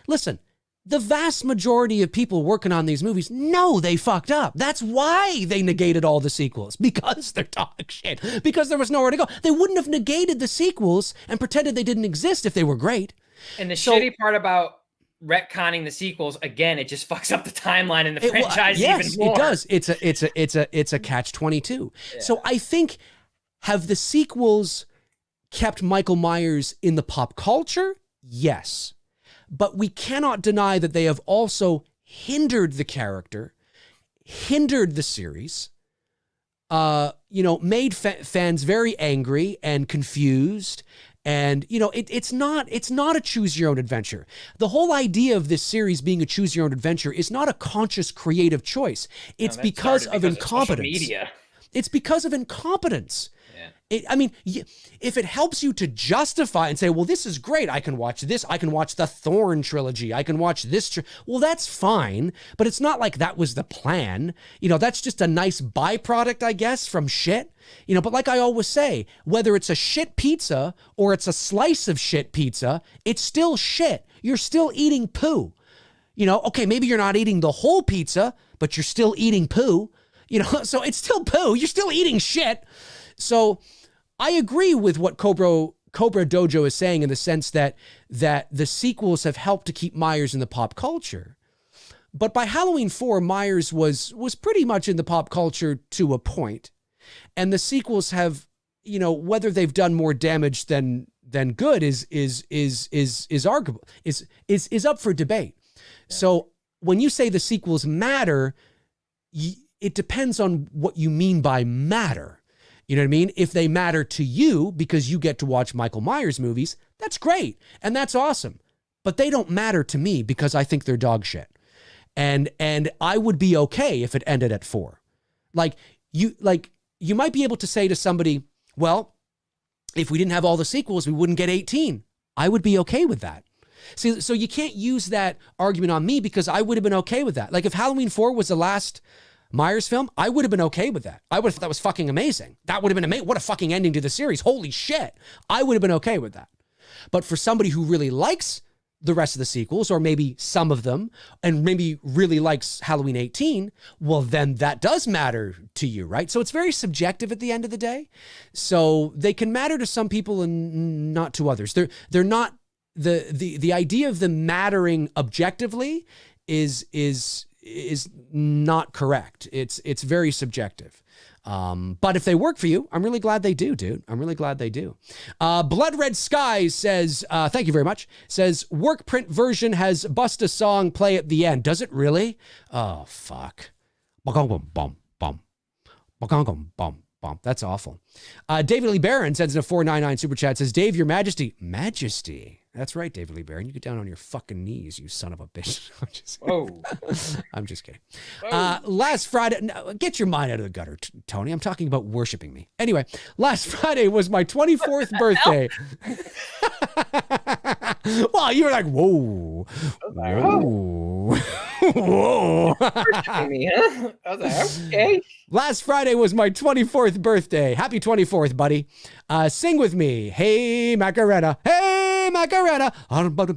listen, the vast majority of people working on these movies know they fucked up. That's why they negated all the sequels, because they're dog shit, because there was nowhere to go. They wouldn't have negated the sequels and pretended they didn't exist if they were great. And the shitty part about retconning the sequels, again, it just fucks up the timeline and the franchise even more. Yes, it does. It's a catch-22. Yeah. So I think, have the sequels kept Michael Myers in the pop culture? Yes. But we cannot deny that they have also hindered the character, hindered the series, made fans very angry and confused. And, you know, it's not a choose your own adventure. The whole idea of this series being a choose your own adventure is not a conscious creative choice. It's because of incompetence. It's because of incompetence. If it helps you to justify and say, well, this is great, I can watch this, I can watch the Thorn trilogy, I can watch this, well, that's fine, but it's not like that was the plan. You know, that's just a nice byproduct, I guess, from shit. You know, but like I always say, whether it's a shit pizza or it's a slice of shit pizza, it's still shit. You're still eating poo. You know, okay, maybe you're not eating the whole pizza, but you're still eating poo. You know, so it's still poo. You're still eating shit. So I agree with what Cobra Dojo is saying in the sense that the sequels have helped to keep Myers in the pop culture. But by Halloween 4, Myers was pretty much in the pop culture to a point. And the sequels have, you know, whether they've done more damage than good is arguable, is up for debate. Yeah. So when you say the sequels matter, it depends on what you mean by matter. You know what I mean? If they matter to you because you get to watch Michael Myers movies, that's great. And that's awesome. But they don't matter to me because I think they're dog shit. And I would be okay if it ended at 4. You might be able to say to somebody, well, if we didn't have all the sequels, we wouldn't get 18. I would be okay with that. See, so you can't use that argument on me because I would have been okay with that. Like if Halloween 4 was the last Myers film, I would have been okay with that. I would have thought that was fucking amazing. That would have been amazing. What a fucking ending to the series. Holy shit. I would have been okay with that. But for somebody who really likes the rest of the sequels, or maybe some of them, and maybe really likes Halloween 18, well, then that does matter to you, right? So it's very subjective at the end of the day. So they can matter to some people and not to others. They're not, the idea of them mattering objectively is not correct. It's very subjective. But if they work for you, I'm really glad they do, dude. I'm really glad they do. Blood Red Skies says, thank you very much, says, work print version has Busta song play at the end. Does it really? Oh, fuck. That's awful. David Lee Barron sends in a 499 super chat, says, Dave, your majesty. Majesty. That's right, David Lee Barron. You get down on your fucking knees, you son of a bitch. I'm just kidding. Last Friday, no, get your mind out of the gutter, Tony. I'm talking about worshiping me. Anyway, last Friday was my 24th birthday. Well, you were like, whoa. Whoa. Me, huh? I was like, okay. Last Friday was my 24th birthday. Happy 24th, buddy. Sing with me. Hey, Macarena. Hey, Macarena. I don't know the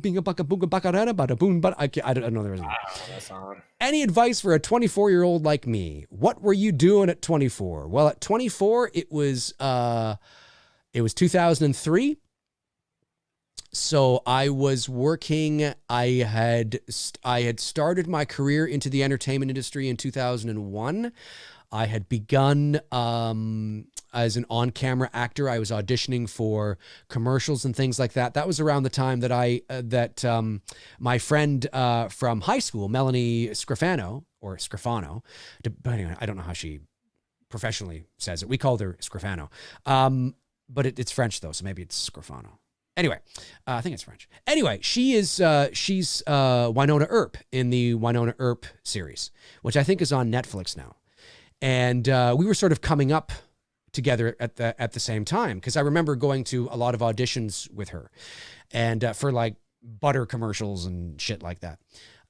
rest of That song. Any advice for a 24-year-old like me? What were you doing at 24? Well, at 24, it was 2003. So I was working. I had started my career into the entertainment industry in 2001. I had begun as an on-camera actor. I was auditioning for commercials and things like that. That was around the time that my friend from high school, Melanie Scrofano, depending on, I don't know how she professionally says it. We called her Scrofano, but it's French though, so maybe it's Scrofano. Anyway, I think it's French. Anyway, she's Winona Earp in the Winona Earp series, which I think is on Netflix now. And we were sort of coming up together at the same time, because I remember going to a lot of auditions with her, and for like butter commercials and shit like that.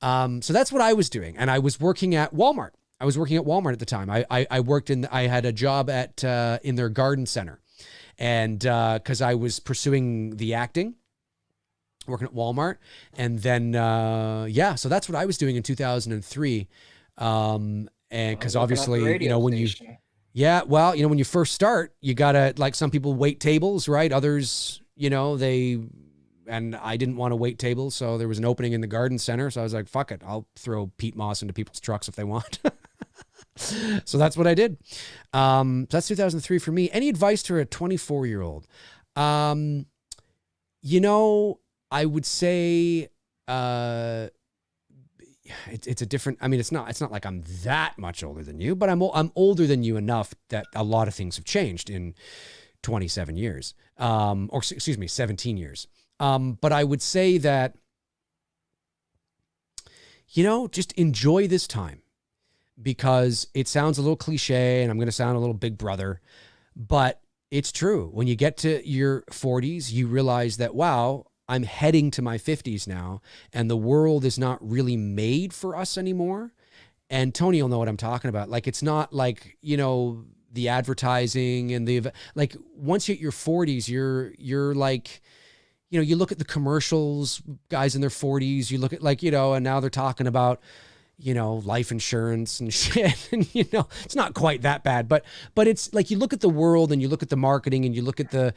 So that's what I was doing, and I was working at Walmart. I was working at Walmart at the time. I had a job in their garden center. And because I was pursuing the acting, working at Walmart. And then, so that's what I was doing in 2003. And because obviously, when you first start, you gotta, like, some people wait tables, right? Others, and I didn't want to wait tables. So there was an opening in the garden center. So I was like, fuck it. I'll throw peat moss into people's trucks if they want. So that's what I did. That's 2003 for me. Any advice to a 24-year-old? I would say it's a different. I mean, it's not like I'm that much older than you, but I'm older than you enough that a lot of things have changed in 27 years. 17 years. But I would say that just enjoy this time. Because it sounds a little cliche and I'm going to sound a little big brother, but it's true. When you get to your 40s, you realize that, wow, I'm heading to my 50s now, and the world is not really made for us anymore. And Tony will know what I'm talking about. Like, it's not like, the advertising and like, once you hit your 40s, you're like, you look at the commercials, guys in their 40s, you look at and now they're talking about, life insurance and shit. And, it's not quite that bad, but it's like, you look at the world and you look at the marketing and you look at the,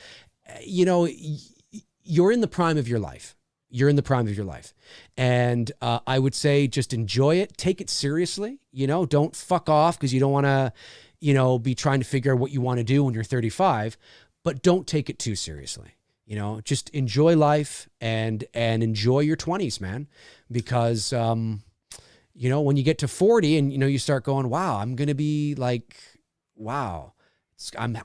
you're in the prime of your life. You're in the prime of your life. And I would say just enjoy it. Take it seriously. Don't fuck off because you don't want to, be trying to figure out what you want to do when you're 35, but don't take it too seriously. Just enjoy life and enjoy your 20s, man, because, when you get to 40 and, you start going, wow, I'm going to be like, wow, I'm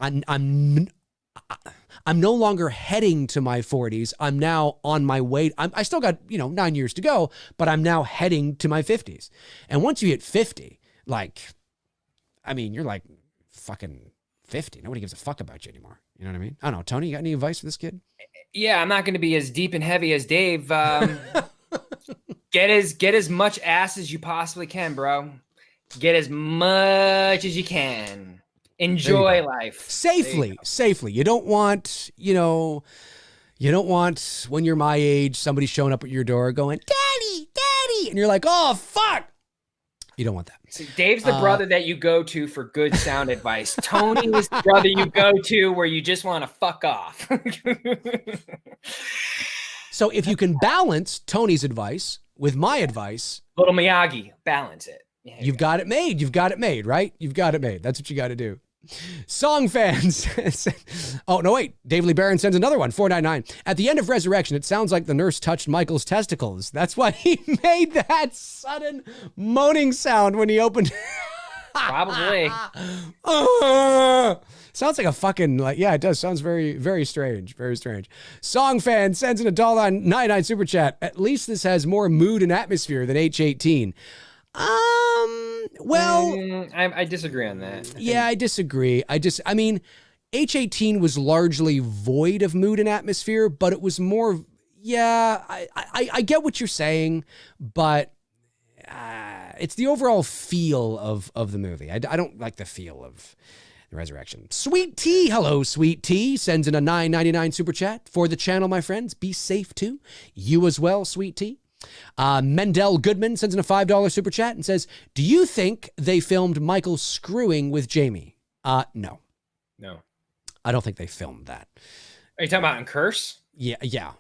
no longer heading to my 40s. I'm now on my way. I still got, 9 years to go, but I'm now heading to my 50s. And once you hit 50, you're like fucking 50. Nobody gives a fuck about you anymore. You know what I mean? I don't know. Tony, you got any advice for this kid? Yeah, I'm not going to be as deep and heavy as Dave. Get as much ass as you possibly can, bro. Get as much as you can. Enjoy life. Safely. You don't want, when you're my age, somebody showing up at your door going, Daddy, and you're like, oh, fuck. You don't want that. See, Dave's the brother that you go to for good sound advice. Tony is the brother you go to where you just want to fuck off. So if you can balance Tony's advice with my advice, little Miyagi, balance it. Yeah, you've got it made. You've got it made, right? You've got it made. That's what you got to do. Song fans. Oh, no, wait. Dave Lee Barron sends another one, 499. At the end of Resurrection, it sounds like the nurse touched Michael's testicles. That's why he made that sudden moaning sound when he opened. Probably. Sounds like a fucking, it does. Sounds very, very strange. Very strange. Song fan sends in a $1.99 super chat. At least this has more mood and atmosphere than H18. Well, I disagree on that. I disagree. H18 was largely void of mood and atmosphere, but it was more, I get what you're saying, but it's the overall feel of the movie. I don't like the feel of the resurrection. Sweet Tea, hello, Sweet Tea, sends in a $9.99 super chat for the channel, my friends. Be safe too. You as well, Sweet Tea. Mendel Goodman sends in a $5 super chat and says, do you think they filmed Michael screwing with Jamie? No. I don't think they filmed that. Are you talking about in Curse? Yeah.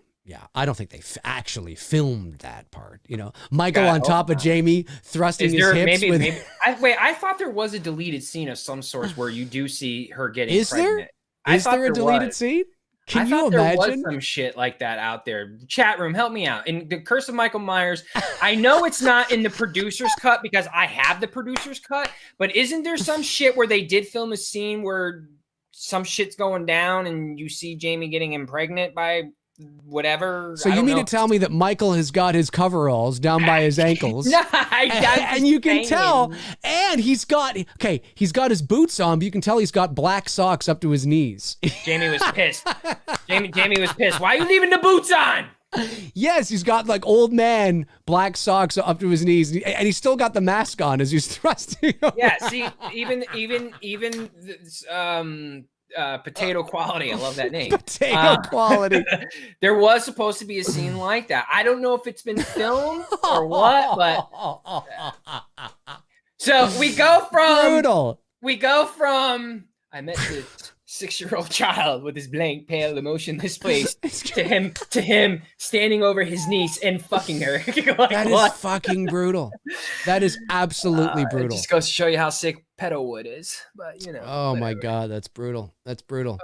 I don't think they actually filmed that part. You know, Michael on top of Jamie thrusting his hips. Maybe. I thought there was a deleted scene of some sort where you do see her getting pregnant. Is there a deleted scene? Can you imagine? There was some shit like that out there. Chat room, help me out. In The Curse of Michael Myers, I know it's not in the producer's cut because I have the producer's cut, but isn't there some shit where they did film a scene where some shit's going down and you see Jamie getting impregnated by whatever? So you mean to tell me that Michael has got his coveralls down by his ankles? No, and you can tell, and he's got his boots on, but you can tell he's got black socks up to his knees. Jamie was pissed. Jamie was pissed. Why are you leaving the boots on? Yes, he's got like old man black socks up to his knees, and he's still got the mask on as he's thrusting. Yeah, see, even Potato Quality. I love that name. Potato Quality. There was supposed to be a scene like that. I don't know if it's been filmed or what, but so we go from brutal. We go from I met this 6-year-old child with his blank, pale, emotionless face to him standing over his niece and fucking her. That is fucking brutal. That is absolutely brutal. It just goes to show you how sick Pedowood is, but you know. Oh my God, that's brutal. That's brutal.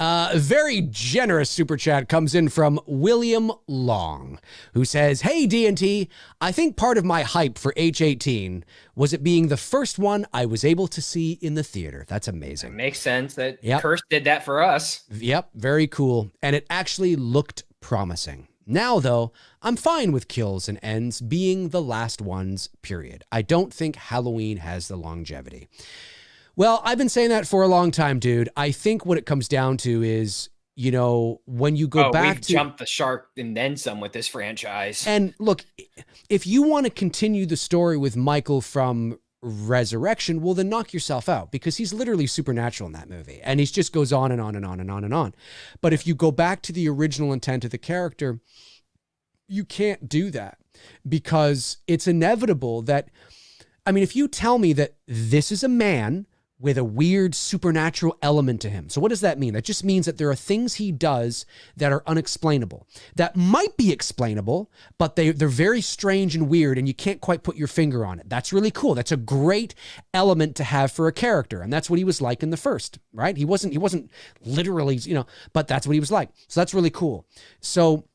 A very generous super chat comes in from William Long, who says, "Hey D&T, I think part of my hype for H18 was it being the first one I was able to see in the theater." That's amazing. It makes sense that Curse did that for us. Yep, very cool. And it actually looked promising. Now, though, I'm fine with kills and ends being the last ones, period. I don't think Halloween has the longevity. Well, I've been saying that for a long time, dude. I think what it comes down to is, you know, when you go back to... jumped the shark and then some with this franchise. And look, if you want to continue the story with Michael from Resurrection, well, then knock yourself out, because he's literally supernatural in that movie. And he just goes on and on and on and on and on. But if you go back to the original intent of the character, you can't do that, because it's inevitable that, I mean, if you tell me that this is a man with a weird supernatural element to him. So what does that mean? That just means that there are things he does that are unexplainable, that might be explainable, but they're very strange and weird, and you can't quite put your finger on it. That's really cool. That's a great element to have for a character. And that's what he was like in the first, right? He wasn't literally, you know, but that's what he was like. So that's really cool. So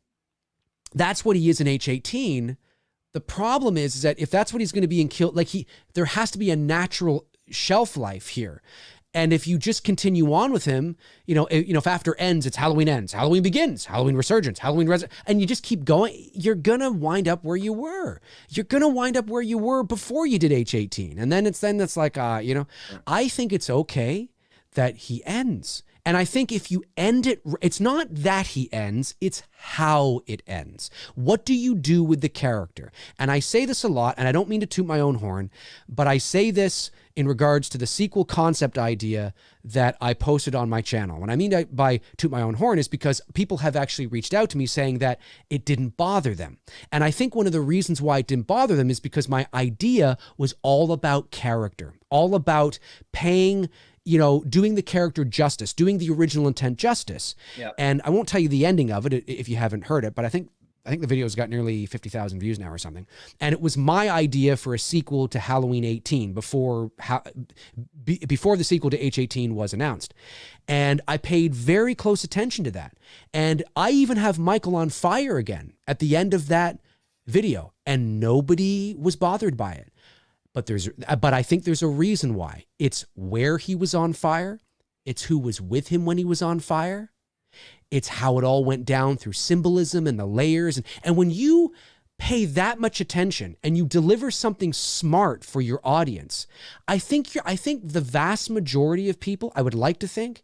that's what he is in H18. The problem is that if that's what he's going to be in Kill, like there has to be a natural shelf life here. And if you just continue on with him, if after ends, it's Halloween ends, Halloween begins, Halloween resurgence, Halloween and you just keep going, you're going to wind up where you were. You're going to wind up where you were before you did H18. And then it's like, I think it's okay that he ends. And I think if you end it, it's not that he ends, it's how it ends. What do you do with the character? And I say this a lot, and I don't mean to toot my own horn, but I say this in regards to the sequel concept idea that I posted on my channel. What I mean by toot my own horn is because people have actually reached out to me saying that it didn't bother them. And I think one of the reasons why it didn't bother them is because my idea was all about character, all about paying, doing the character justice, doing the original intent justice. Yep. And I won't tell you the ending of it if you haven't heard it, but I think the video's got nearly 50,000 views now or something. And it was my idea for a sequel to Halloween 18 before the sequel to H18 was announced. And I paid very close attention to that. And I even have Michael on fire again at the end of that video, and nobody was bothered by it. But I think there's a reason why. It's where he was on fire. It's who was with him when he was on fire. It's how it all went down through symbolism and the layers. And when you pay that much attention and you deliver something smart for your audience, I think the vast majority of people, I would like to think,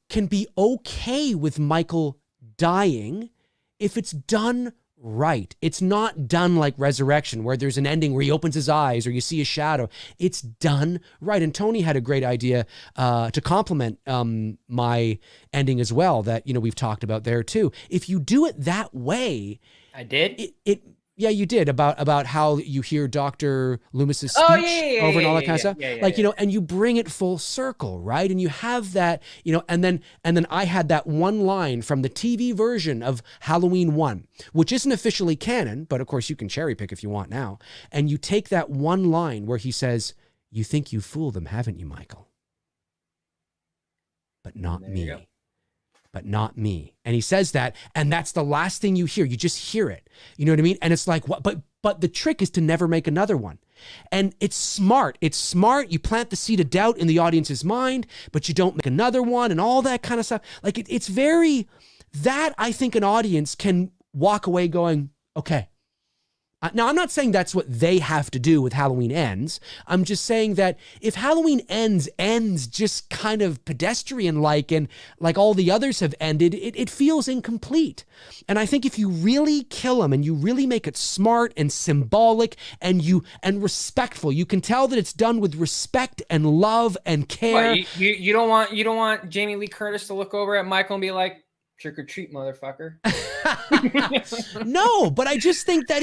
can be okay with Michael dying if it's done right. It's not done like Resurrection, where there's an ending where he opens his eyes or you see a shadow. It's done right. And Tony had a great idea to complement my ending as well that, we've talked about there too. If you do it that way. I did? Yeah, you did about how you hear Dr. Loomis's speech over and all that kind of stuff. And you bring it full circle, right? And you have that, and then I had that one line from the TV version of Halloween 1, which isn't officially canon, but of course you can cherry pick if you want now. And you take that one line where he says, "You think you fooled them, haven't you, Michael? But not me. But not me." And he says that, and that's the last thing you hear. You just hear it. You know what I mean? And it's like, what? But the trick is to never make another one. And it's smart. It's smart. You plant the seed of doubt in the audience's mind, but you don't make another one and all that kind of stuff. Like it's very, that I think an audience can walk away going, okay. Now, I'm not saying that's what they have to do with Halloween Ends. I'm just saying that if Halloween ends just kind of pedestrian-like and like all the others have ended, it feels incomplete. And I think if you really kill them and you really make it smart and symbolic and respectful, you can tell that it's done with respect and love and care. What, you don't want Jamie Lee Curtis to look over at Michael and be like, "Trick or treat, motherfucker." No, but I just think that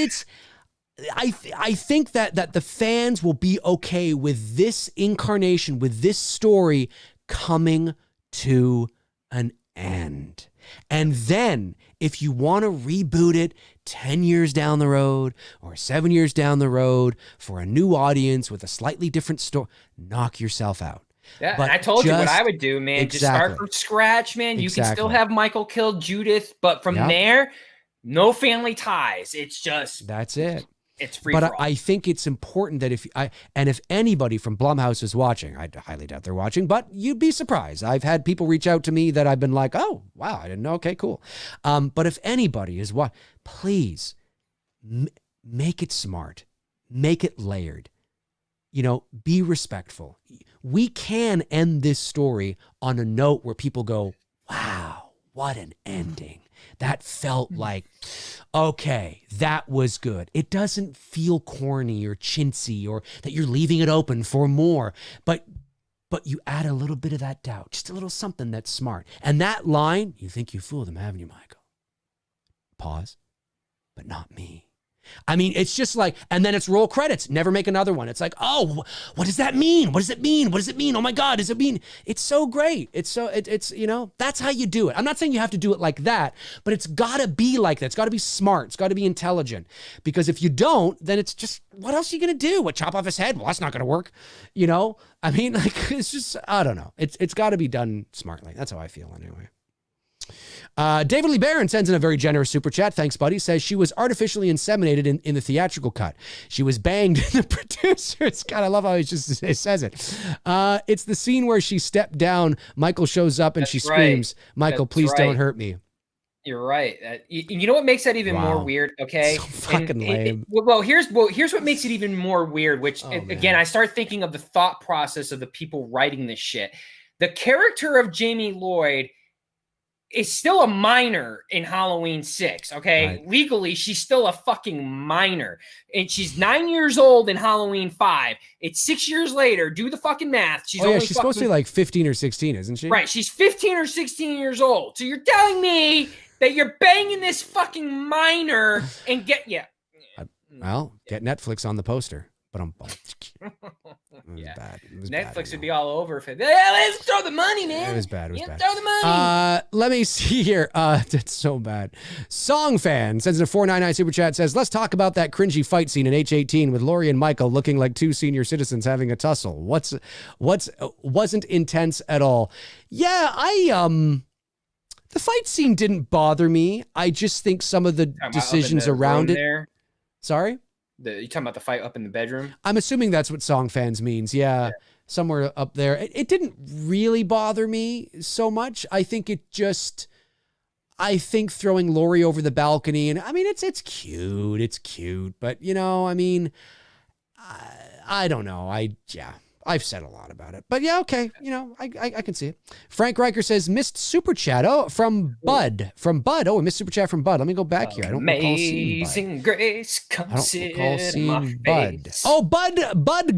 I think that the fans will be okay with this incarnation, with this story coming to an end. And then if you want to reboot it 10 years down the road or 7 years down the road for a new audience with a slightly different story, knock yourself out. Yeah, and I told you what I would do, man. Exactly. Just start from scratch, man. You can still have Michael kill Judith, but from there, no family ties. It's just that's it. It's free. But I think it's important that if anybody from Blumhouse is watching, I highly doubt they're watching, but you'd be surprised. I've had people reach out to me that I've been like, "Oh, wow, I didn't know." Okay, cool. But if anybody is please make it smart, make it layered. Be respectful. We can end this story on a note where people go, "Wow, what an ending. That felt like, okay, that was good." It doesn't feel corny or chintzy or that you're leaving it open for more, but you add a little bit of that doubt, just a little something that's smart. And that line, "You think you fooled them, haven't you, Michael?" Pause. "But not me." I mean, it's just like, and then it's roll credits. Never make another one. It's like, oh, what does that mean? What does it mean? What does it mean? Oh my God, does it mean? It's so great. It's that's how you do it. I'm not saying you have to do it like that, but it's gotta be like that. It's gotta be smart. It's gotta be intelligent. Because if you don't, then it's just, what else are you gonna do? What, chop off his head? Well, that's not gonna work. I mean, like, it's just, I don't know. It's gotta be done smartly. That's how I feel anyway. David Lee Barron sends in a very generous super chat. Thanks, buddy. Says she was artificially inseminated in the theatrical cut. She was banged in the producer's cut. I love how he says it. It's the scene where she stepped down. Michael shows up and she screams, "Michael, please don't hurt me." You're right. You know what makes that even more weird? Okay, so fucking lame. Here's what makes it even more weird. Which again, I start thinking of the thought process of the people writing this shit. The character of Jamie Lloyd is still a minor in Halloween 6, okay? Right. Legally, she's still a fucking minor. And she's 9 years old in Halloween 5. It's 6 years later. Do the fucking math. She's supposed to be like 15 or 16, isn't she? Right, she's 15 or 16 years old. So you're telling me that you're banging this fucking minor and get Netflix on the poster. But bad. Netflix would be all over if it. Let's throw the money, man. It was bad. Throw the money. Let me see here. That's so bad. Song fan sends in a $4.99 super chat. Says, "Let's talk about that cringy fight scene in H18 with Laurie and Michael looking like two senior citizens having a tussle. Wasn't intense at all." Yeah, the fight scene didn't bother me. I just think some of the decisions around it. There? Sorry. You talking about the fight up in the bedroom? I'm assuming that's what song fans means. Yeah. Somewhere up there. It didn't really bother me so much. I think throwing Laurie over the balcony, and I mean, it's cute. It's cute. But, I mean, I don't know. I've said a lot about it, but yeah, okay. You know, I can see it. Frank Riker says, missed super chat. Oh, from Bud. Oh, we missed super chat from Bud. Let me go back here. I don't recall seeing Bud. Amazing Grace, come I don't sit recall in seeing my Bud. face. Oh, Bud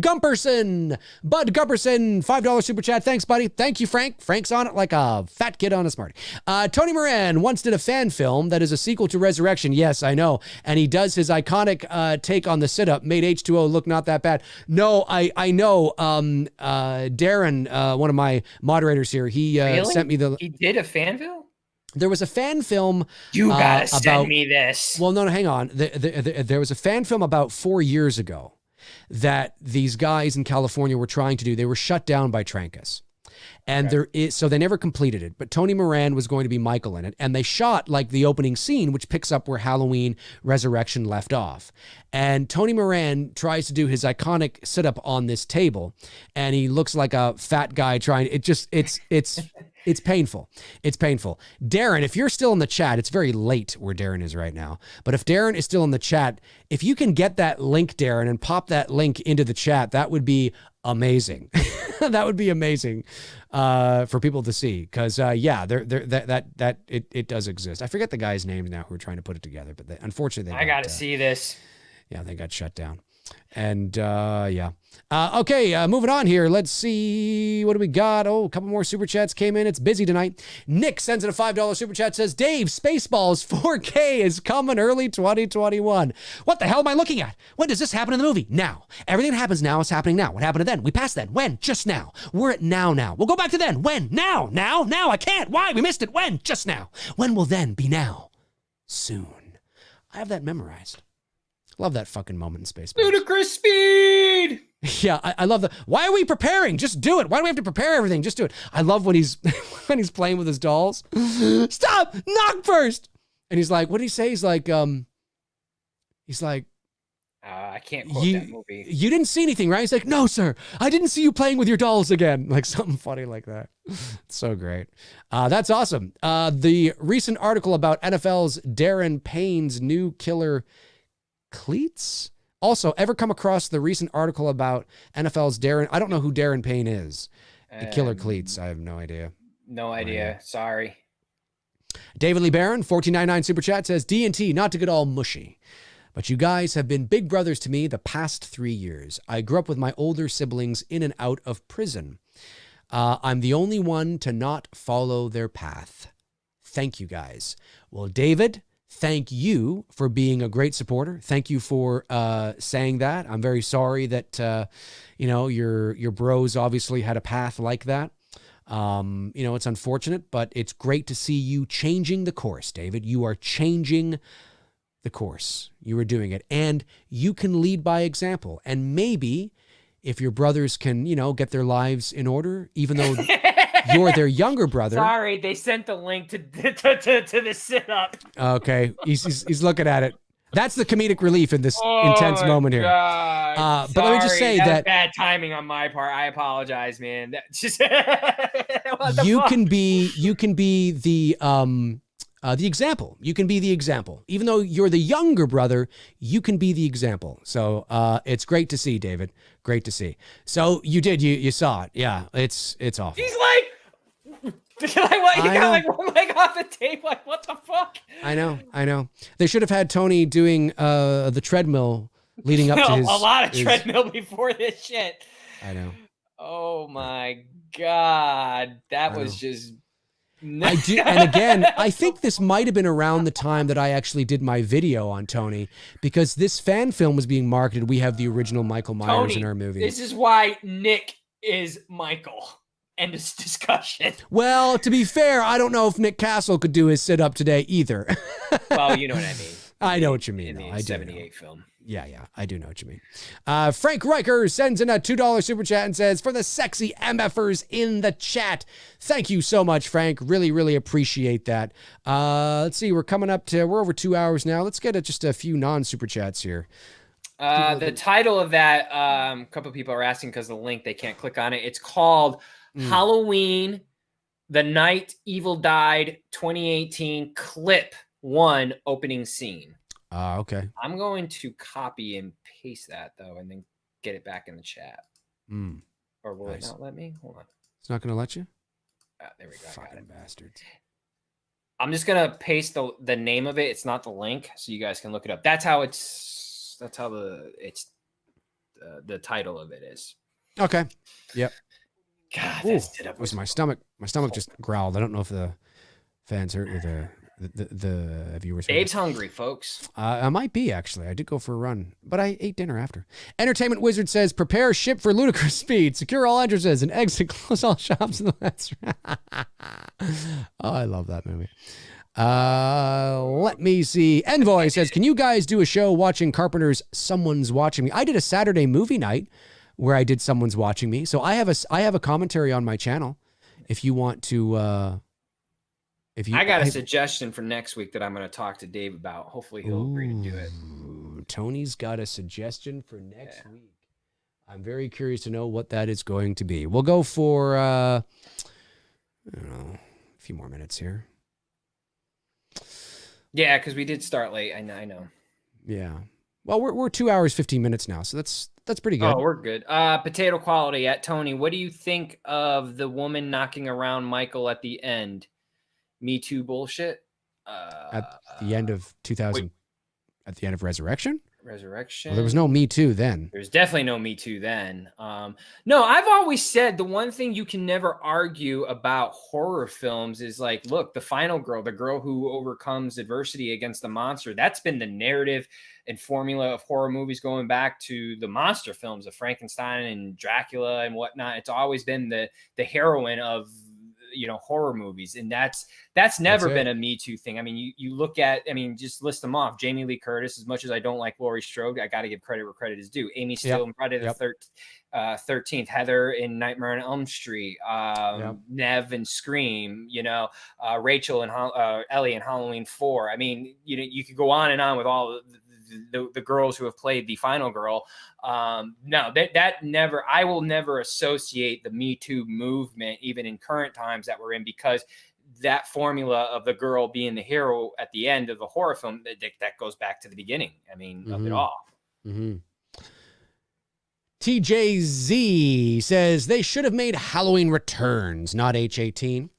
Gumperson. Bud Gumperson, $5 super chat. Thanks, buddy. Thank you, Frank. Frank's on it like a fat kid on a Smartie. Tony Moran once did a fan film that is a sequel to Resurrection. Yes, I know. And he does his iconic take on the sit-up, made H2O look not that bad. No, I know. Darren, one of my moderators here, he Really? sent me He did a fan film? There was a fan film. You gotta send me this. Well, no, hang on. There was a fan film about 4 years ago that these guys in California were trying to do. They were shut down by Trancas. And so they never completed it. But Tony Moran was going to be Michael in it. And they shot like the opening scene, which picks up where Halloween Resurrection left off. And Tony Moran tries to do his iconic sit up on this table. And he looks like a fat guy trying. It's painful. It's painful. Darren, if you're still in the chat, it's very late where Darren is right now. But if Darren is still in the chat, if you can get that link, Darren, and pop that link into the chat, that would be amazing. That would be amazing for people to see. Because it does exist. I forget the guy's name now who are trying to put it together, but unfortunately, I got to see this. Yeah, they got shut down. And okay, moving on here. Let's see. What do we got? Oh, a couple more super chats came in. It's busy tonight. Nick sends in a $5 super chat, says, Dave, Spaceballs 4K is coming early 2021. What the hell am I looking at? When does this happen in the movie? Now. Everything that happens now is happening now. What happened to then? We passed then. When? Just now. We're at now. We'll go back to then. When? Now. I can't. Why? We missed it. When? Just now. When will then be now? Soon. I have that memorized. Love that fucking moment in space. Ludicrous speed. Yeah, I love the. Why are we preparing? Just do it. Why do we have to prepare everything? Just do it. I love when he's playing with his dolls. Stop! Knock first. And he's like, what did he say? He's like, I can't quote that movie. You didn't see anything, right? He's like, no, sir. I didn't see you playing with your dolls again. Like something funny like that. It's so great. That's awesome. The recent article about NFL's Darren Payne's new killer cleats. Also, ever come across the recent article about NFL's Darren? I don't know who Darren Payne is. The killer cleats. I have no idea. No idea. Sorry. David Lee Barron, 1499 super chat says, D&T, not to get all mushy, but you guys have been big brothers to me the past 3 years. I grew up with my older siblings in and out of prison. I'm the only one to not follow their path. Thank you guys. Well, David, thank you for being a great supporter. Thank you for saying that. I'm very sorry that your bros obviously had a path like that. It's unfortunate, but it's great to see you changing the course, David. You are changing the course. You are doing it, and you can lead by example. And maybe if your brothers can, get their lives in order, even though you're their younger brother. Sorry, they sent the link to the sit-up. Okay, he's looking at it. That's the comedic relief in this intense moment here. But let me just say that bad timing on my part. I apologize, man. That's just you can be the example. You can be the example. Even though you're the younger brother, you can be the example. So it's great to see, David. Great to see. So you did. You saw it. Yeah, it's awful. He's like. You got like one leg off the tape. Like, what the fuck? I know. They should have had Tony doing the treadmill leading up to his. A lot of treadmill before this shit. I know. Oh my God, that was just. I do, and again, I think this might have been around the time that I actually did my video on Tony, because this fan film was being marketed. We have the original Michael Myers in our movie. This is why Nick is Michael. End of discussion. Well, to be fair, I don't know if Nick Castle could do his sit-up today either. Well, you know what I mean. I know what you mean. In the I 78 film. Yeah, I do know what you mean. Frank Riker sends in a $2 super chat and says, for the sexy MFers in the chat. Thank you so much, Frank. Really, really appreciate that. Let's see. We're over 2 hours now. Let's get just a few non-super chats here. The title of that, a couple of people are asking because the link, they can't click on it. It's called Halloween, The Night Evil Died 2018 Clip 1 Opening Scene. Okay. I'm going to copy and paste that, though, and then get it back in the chat. Or will it not let me? Hold on. It's not going to let you? There we go. Fucking bastards. I'm just going to paste the name of it. It's not the link, so you guys can look it up. That's how the title of it is. Okay. Yep. God, that was my stomach. My stomach just growled. I don't know if the fans heard or the viewers. Dave's hungry, folks. I might be, actually. I did go for a run, but I ate dinner after. Entertainment Wizard says, prepare ship for ludicrous speed. Secure all entrances and exit. Close all shops in the last round. Oh, I love that movie. Let me see. Envoy says, can you guys do a show watching Carpenter's Someone's Watching Me? I did a Saturday movie night where I did Someone's Watching Me. So I have a commentary on my channel. If you want to, I got a suggestion for next week that I'm going to talk to Dave about. Hopefully he'll agree to do it. Tony's got a suggestion for next week. I'm very curious to know what that is going to be. We'll go for, I don't know, a few more minutes here. Yeah, because we did start late. I know. Yeah. Well, we're 2 hours, 15 minutes now, so that's pretty good. Oh, we're good. Potato Quality at Tony. What do you think of the woman knocking around Michael at the end? Me Too bullshit? At the end of 2000, at the end of Resurrection? Resurrection. Well, there was no Me Too then. There's definitely no Me Too then. No, I've always said the one thing you can never argue about horror films is like, look, the final girl, the girl who overcomes adversity against the monster, that's been the narrative and formula of horror movies going back to the monster films of Frankenstein and Dracula and whatnot. It's always been the heroine of horror movies, and that's never been a Me Too thing. I mean, you look at, just list them off. Jamie Lee Curtis, as much as I don't like Laurie Strode, I got to give credit where credit is due. Amy Steele in Friday the 13th, Heather in Nightmare on Elm Street, Nev in Scream, Rachel and Ellie in Halloween 4. I mean, you could go on and on with all the girls who have played the final girl. No, that never, I will never associate the Me Too movement, even in current times that we're in, because that formula of the girl being the hero at the end of the horror film, that goes back to the beginning. Of it all. Mm-hmm. TJZ says they should have made Halloween Returns, not H18.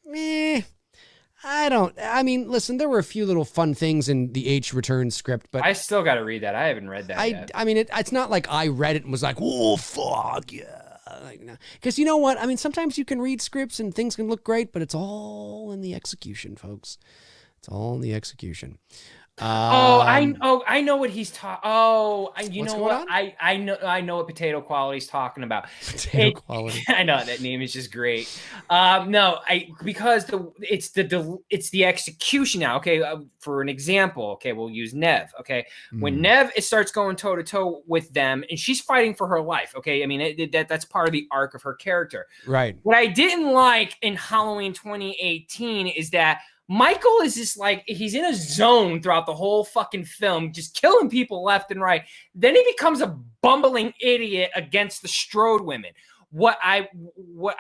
Listen, there were a few little fun things in the H Return script, but I still got to read that. I haven't read that yet. It's not like I read it and was like, oh, fuck yeah. Because you know what? Sometimes you can read scripts and things can look great, but it's all in the execution, folks. It's all in the execution. I know what he's talking. You know what? On? I know what Potato Quality's talking about. Potato Quality. I know that name is just great. Because it's the execution now. Okay, for an example, okay, we'll use Nev. Okay, when Nev starts going toe to toe with them, and she's fighting for her life. Okay, that's part of the arc of her character. Right. What I didn't like in Halloween 2018 is that Michael is just like, he's in a zone throughout the whole fucking film, just killing people left and right. Then he becomes a bumbling idiot against the Strode women. What I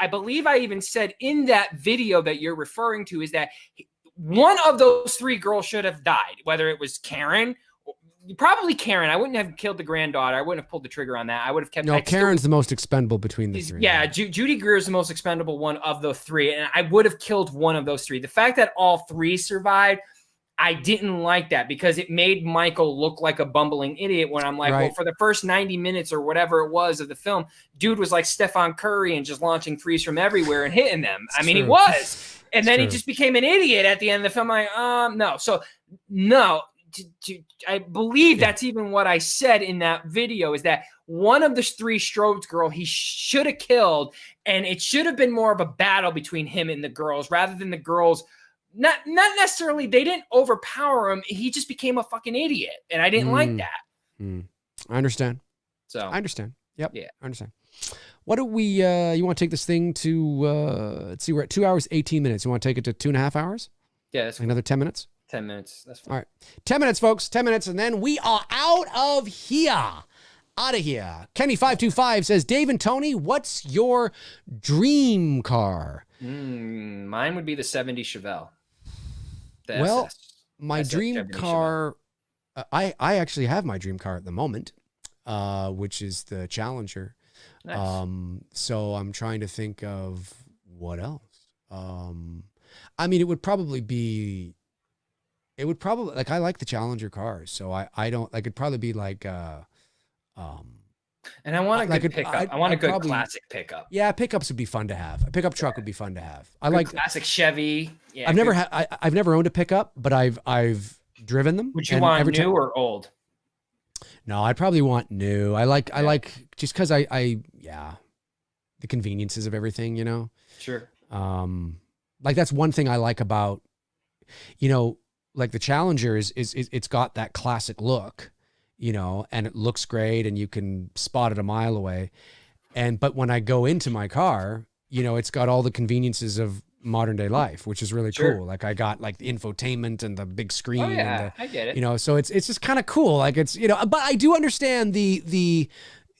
believe I even said in that video that you're referring to is that one of those three girls should have died, whether it was Karen, probably Karen. I wouldn't have killed the granddaughter. I wouldn't have pulled the trigger on that. I would have kept. No, Karen's the most expendable between the three. Yeah, Judy Greer is the most expendable one of the three, and I would have killed one of those three. The fact that all three survived, I didn't like that because it made Michael look like a bumbling idiot. When I'm like, well, for the first 90 minutes or whatever it was of the film, dude was like Stephen Curry and just launching threes from everywhere and hitting them. He was, and then he just became an idiot at the end of the film. I'm like, no, so no. I believe that's even what I said in that video, is that one of the three Strode's girl he should have killed, and it should have been more of a battle between him and the girls rather than the girls. Not necessarily, they didn't overpower him. He just became a fucking idiot, and I didn't like that. I understand. So I understand. Yep. Yeah. I understand. What do we, you want to take this thing to, let's see, we're at 2 hours, 18 minutes. You want to take it to 2.5 hours? Yeah. That's another 10 minutes? 10 minutes. That's fine. All right. 10 minutes, folks. 10 minutes, and then we are out of here. Out of here. Kenny525 says, Dave and Tony, what's your dream car? Mine would be the 70 Chevelle. My dream car, I actually have my dream car at the moment, which is the Challenger. Nice. So I'm trying to think of what else. I mean, it would probably like, I like the Challenger cars, so I don't like, it'd probably be like And I want a like good pickup. I want a good classic pickup. Yeah, pickups would be fun to have. A pickup truck would be fun to have. I Good like classic Chevy. Yeah, I've never owned a pickup, but I've driven them. Would you want new or old? No, I'd probably want new. I like just because the conveniences of everything, you know. Sure. Like, that's one thing I like about, you know, like the Challenger is it's got that classic look, you know, and it looks great and you can spot it a mile away. But when I go into my car, you know, it's got all the conveniences of modern day life, which is really cool. Like, I got like the infotainment and the big screen. Oh yeah, and I get it. You know, so it's just kind of cool. Like, it's, you know, but I do understand the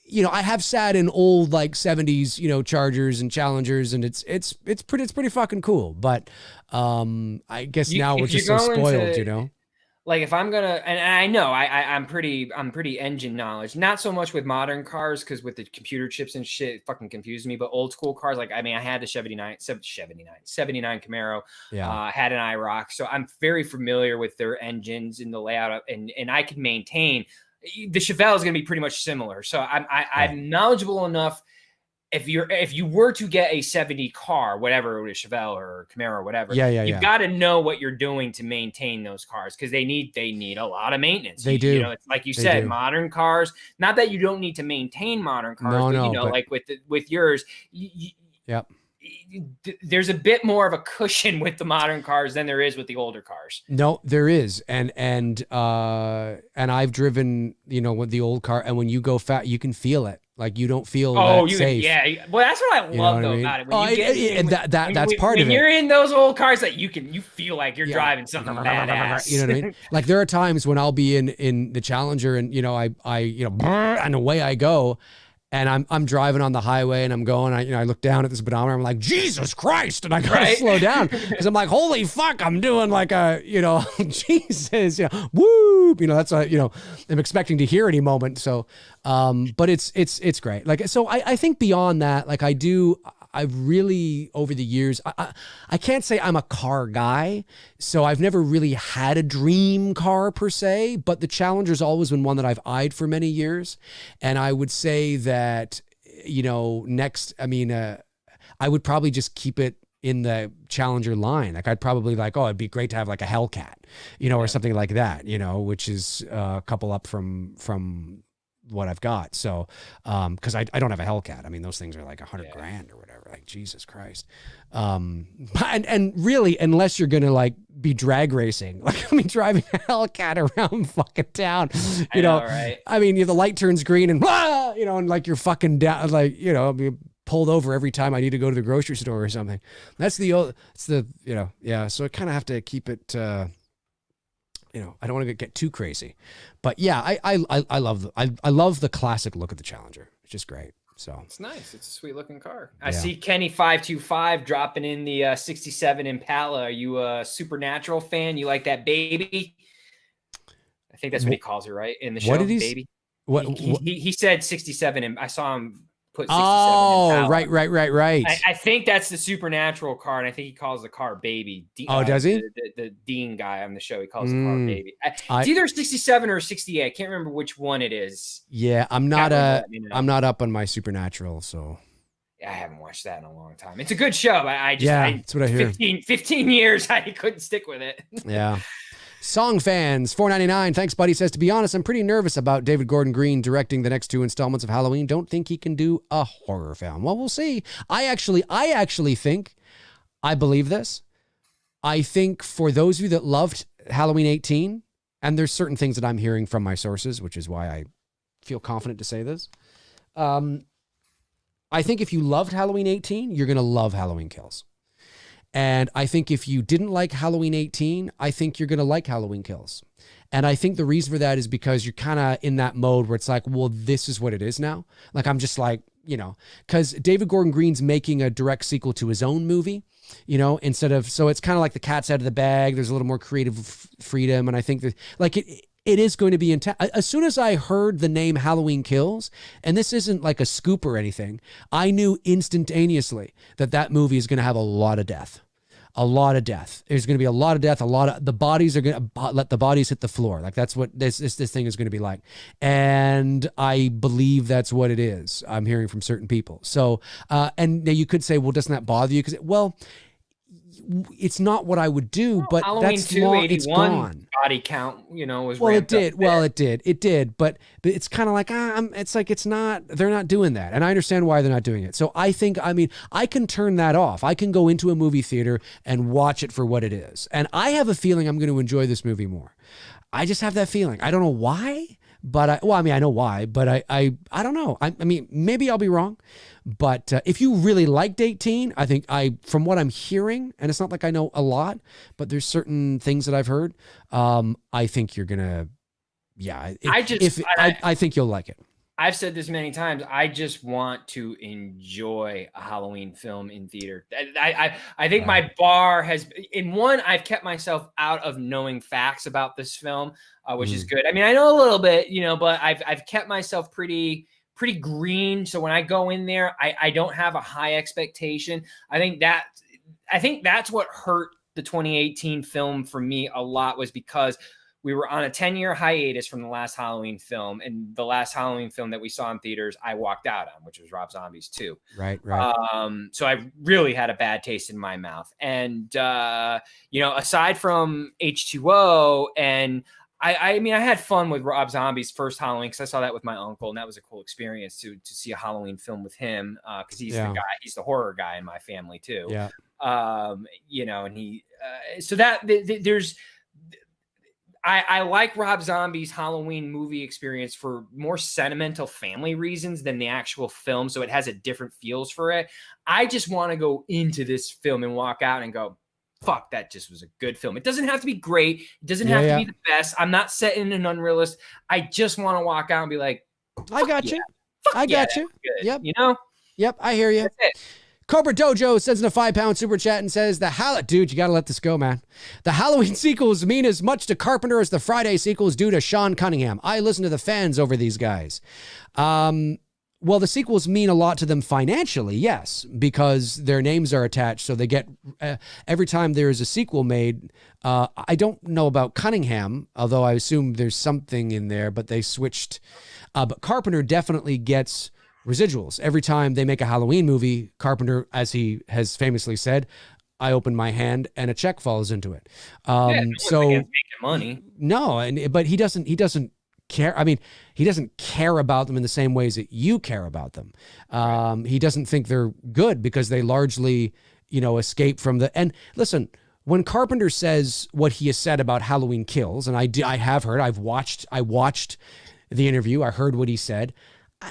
you know, I have sat in old like 70s, you know, Chargers and Challengers, and it's pretty fucking cool. But I guess now we're just so spoiled, you know. Like, if I'm gonna, and I know I'm pretty engine knowledge, not so much with modern cars, because with the computer chips and shit, it fucking confused me. But old school cars, like, I mean, I had the 79 Camaro, had an IROC, so I'm very familiar with their engines and the layout, and I can maintain. The Chevelle is going to be pretty much similar, so I'm knowledgeable enough. If you were to get a 70 car, whatever, a Chevelle or Camaro or whatever, you've got to know what you're doing to maintain those cars, because they need a lot of maintenance. They do. You know, it's like you said, modern cars. Not that you don't need to maintain modern cars, but you know, like with yours, there's a bit more of a cushion with the modern cars than there is with the older cars. No, there is. And I've driven, you know, with the old car, and when you go fast, you can feel it. Like, you don't feel safe. Yeah. Well, that's what I love about it. When that's part of it. When you're in those old cars, that you feel like you're driving something badass. You know what I mean? Like, there are times when I'll be in the Challenger, and, you know, I you know, and away I go. And I'm driving on the highway, and I'm going, I look down at this speedometer, I'm like, Jesus Christ. And I gotta slow down, because I'm like, holy fuck, I'm doing like a, you know, Jesus, you know, whoop, you know, that's what, you know, I'm expecting to hear any moment. So, but it's great. Like, so I think beyond that, like, I've really, over the years, I can't say I'm a car guy, so I've never really had a dream car per se, but the Challenger's always been one that I've eyed for many years. And I would say that, you know, next, I mean, I would probably just keep it in the Challenger line. Like, I'd probably like, oh, it'd be great to have like a Hellcat, you know, or something like that, you know, which is a couple up from what I've got. So, cause I don't have a Hellcat. I mean, those things are like $100,000 or whatever. Like, Jesus Christ. And really, unless you're going to like be drag racing, like, I mean, driving a Hellcat around fucking town, you know, right? I mean, the light turns green and blah, you know, and like, you're fucking down, like, you know, be pulled over every time I need to go to the grocery store or something. You know, yeah. So I kind of have to keep it, you know, I don't want to get too crazy, but yeah, I love the classic look of the Challenger. It's just great. So it's nice. It's a sweet looking car. I see Kenny 525 dropping in the 67 Impala. Are you a Supernatural fan? You like that baby? I think that's what he calls her, right? In the show, what did baby. He said 67, and I saw him put 67. Oh, right. I think that's the Supernatural car, and I think he calls the car baby. Does he? The Dean guy on the show, he calls the car baby. It's either 67 or 68. I can't remember which one it is. Yeah, I'm not up on my Supernatural, so. Yeah, I haven't watched that in a long time. It's a good show. That's what I hear. 15 years, I couldn't stick with it. Yeah. Song fans, $4.99. Thanks, buddy. Says, to be honest, I'm pretty nervous about David Gordon Green directing the next 2 installments of Halloween. Don't think he can do a horror film. Well, we'll see. I actually think, I believe this. I think for those of you that loved Halloween 18, and there's certain things that I'm hearing from my sources, which is why I feel confident to say this. I think if you loved Halloween 18, you're going to love Halloween Kills. And I think if you didn't like Halloween 18, I think you're going to like Halloween Kills. And I think the reason for that is because you're kind of in that mode where it's like, well, this is what it is now. Like, I'm just like, you know, because David Gordon Green's making a direct sequel to his own movie, you know, so it's kind of like the cat's out of the bag. There's a little more creative freedom. And I think that, like, it is going to be intense. As soon as I heard the name Halloween Kills, and this isn't like a scoop or anything, I knew instantaneously that movie is going to have a lot of death. A lot of death. There's going to be a lot of death. A lot of the bodies are going to let the bodies hit the floor. Like that's what this thing is going to be like. And I believe that's what it is. I'm hearing from certain people. So, and now you could say, well, doesn't that bother you? Because, well, it's not what I would do, but Halloween that's long, it's gone. Body count, was well, ramped it did. up Well, it did. But it's kind of like, it's like, it's not, they're not doing that. And I understand why they're not doing it. So I think, I can turn that off. I can go into a movie theater and watch it for what it is. And I have a feeling I'm going to enjoy this movie more. I just have that feeling. I don't know why, but I know why, but I don't know. I mean, maybe I'll be wrong. But if you really liked 18, I think from what I'm hearing, and it's not like I know a lot, but there's certain things that I've heard. I think you're gonna, I think you'll like it. I've said this many times. I just want to enjoy a Halloween film in theater. I think my bar has, I've kept myself out of knowing facts about this film, which is good. I mean, I know a little bit, but I've kept myself pretty green. So when I go in there, I don't have a high expectation. I think that's what hurt the 2018 film for me a lot, was because we were on a 10-year hiatus from the last Halloween film, and the last Halloween film that we saw in theaters, I walked out on, which was Rob Zombie's 2. Right. So I really had a bad taste in my mouth. And, aside from H2O, and I mean, I had fun with Rob Zombie's first Halloween because I saw that with my uncle, and that was a cool experience to see a Halloween film with him, because he's he's the horror guy in my family too. Yeah. And he, so that there's, I like Rob Zombie's Halloween movie experience for more sentimental family reasons than the actual film. So it has a different feels for it. I just want to go into this film and walk out and go, fuck, that just was a good film. It doesn't have to be great. It doesn't have to be the best. I'm not setting an unrealist. I just want to walk out and be like, I got you. I got you. Yep. Yep. I hear you. That's it. Cobra Dojo sends in a £5 super chat and says, dude, you got to let this go, man. The Halloween sequels mean as much to Carpenter as the Friday sequels do to Sean Cunningham. I listen to the fans over these guys. Well, the sequels mean a lot to them financially, yes, because their names are attached. So they get, every time there is a sequel made, I don't know about Cunningham, although I assume there's something in there, but they switched. But Carpenter definitely gets residuals. Every time they make a Halloween movie, Carpenter, as he has famously said, I open my hand and a check falls into it. So making money. No, but he doesn't care. I mean, he doesn't care about them in the same ways that you care about them. He doesn't think they're good because they largely, escape from the, and listen, when Carpenter says what he has said about Halloween Kills, and I have heard, I watched the interview, I heard what he said.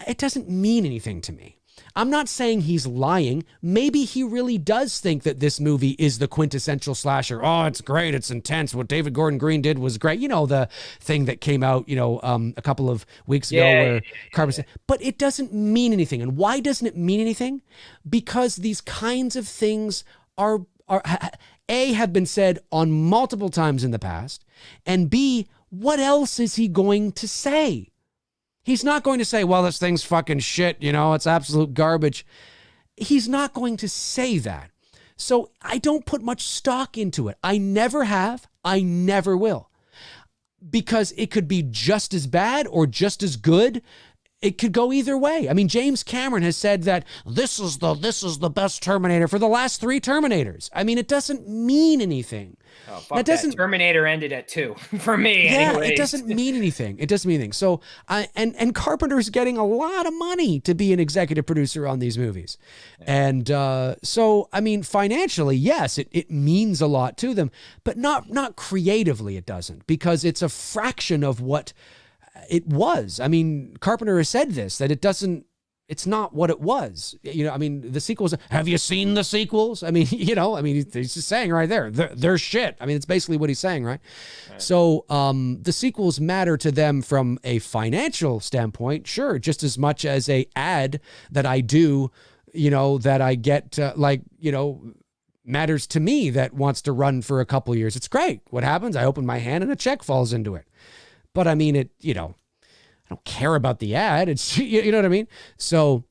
It doesn't mean anything to me. I'm not saying he's lying. Maybe he really does think that this movie is the quintessential slasher. Oh, it's great. It's intense. What David Gordon Green did was great. The thing that came out, a couple of weeks ago where Carpenter said, but it doesn't mean anything. And why doesn't it mean anything? Because these kinds of things are have been said on multiple times in the past, and B, what else is he going to say? He's not going to say, well, this thing's fucking shit, it's absolute garbage. He's not going to say that. So I don't put much stock into it. I never have. I never will. Because it could be just as bad or just as good. It could go either way. I mean, James Cameron has said that this is the best Terminator for the last 3 Terminators. I mean, it doesn't mean anything. Oh, fuck that. Terminator ended at 2 for me. Yeah, anyways. It doesn't mean anything. It doesn't mean anything. So, and Carpenter's getting a lot of money to be an executive producer on these movies. Yeah. And so, I mean, financially, yes, it means a lot to them, but not creatively it doesn't, because it's a fraction of what it was. I mean, Carpenter has said this, that it's not what it was. I mean, the sequels, have you seen the sequels? I mean, he's just saying right there, they're shit. I mean, it's basically what he's saying, right? So the sequels matter to them from a financial standpoint, sure, just as much as a ad that I do, that I get, matters to me, that wants to run for a couple years. It's great. What happens? I open my hand and a check falls into it. but I mean, I don't care about the ad. It's, you know what I mean? So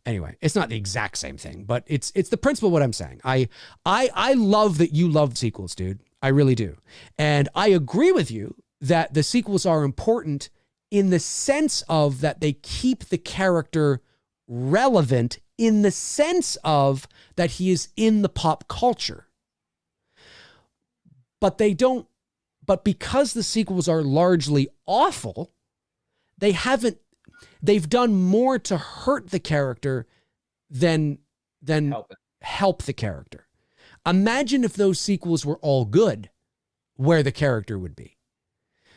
anyway, it's not the exact same thing, but it's the principle of what I'm saying. I love that you love sequels, dude. I really do. And I agree with you that the sequels are important in the sense of that they keep the character relevant in the sense of that he is in the pop culture. But because the sequels are largely awful, they've done more to hurt the character than help the character. Imagine if those sequels were all good, where the character would be.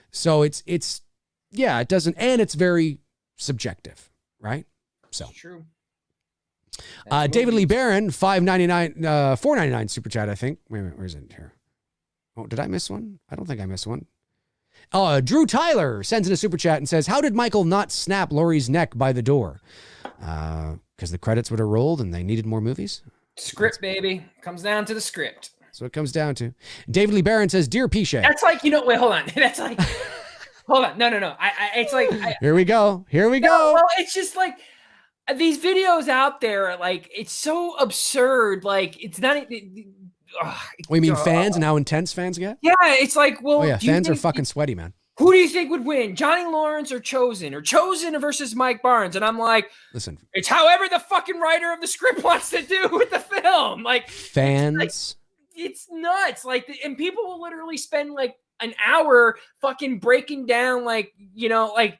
So it doesn't, and it's very subjective, right? So It's true. David Lee Barron, $4.99 super chat, I think. Wait a minute, where is it here? Oh, did I miss one? I don't think I missed one. Drew Tyler sends in a super chat and says, how did Michael not snap Laurie's neck by the door? Because the credits would have rolled and they needed more movies. Script, baby. Comes down to the script. That's what it comes down to. David Lee Barron says, Dear Pichet. That's like, wait, hold on. That's like, hold on. No. It's like. Here we go. Well, it's just like these videos out there are like, it's so absurd. Like, it's not. We mean fans and how intense fans get? Yeah, it's like, well. Oh, yeah, fans are fucking sweaty, man. Who do you think would win? Johnny Lawrence or Chosen versus Mike Barnes? And I'm like, listen, it's however the fucking writer of the script wants to do with the film. Like fans, it's nuts. Like, and people will literally spend like an hour fucking breaking down, like, like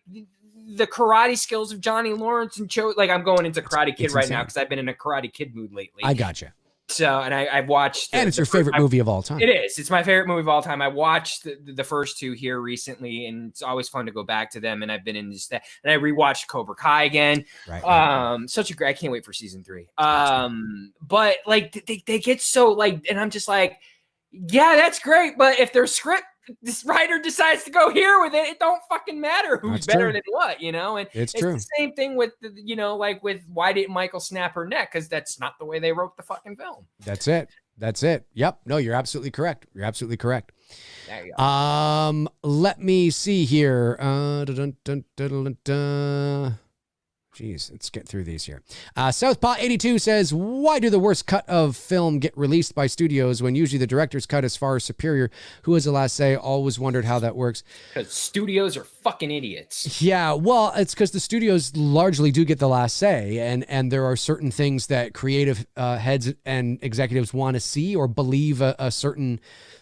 the karate skills of Johnny Lawrence and Like, I'm going into Karate Kid right now because I've been in a Karate Kid mood lately. I gotcha. So, and I've watched, and it's your favorite movie of all time. It is. It's my favorite movie of all time. I watched the first two here recently, and it's always fun to go back to them. And I've been in this, and I rewatched Cobra Kai again. Right. Such a great. I can't wait for season 3. But like they get so like, and I'm just like, yeah, that's great. But if their script, this writer decides to go here with it, it don't fucking matter who's That's better true. than what, And it's true. The same thing with, like with why didn't Michael snap her neck? Because that's not the way they wrote the fucking film. That's it. Yep. No, you're absolutely correct. There you go. Let me see here. Jeez, let's get through these here. Southpaw82 says, why do the worst cut of film get released by studios when usually the director's cut is far superior? Who has the last say? Always wondered how that works. Because studios are fucking idiots. Yeah, well, it's because the studios largely do get the last say, and there are certain things that creative heads and executives want to see or believe a certain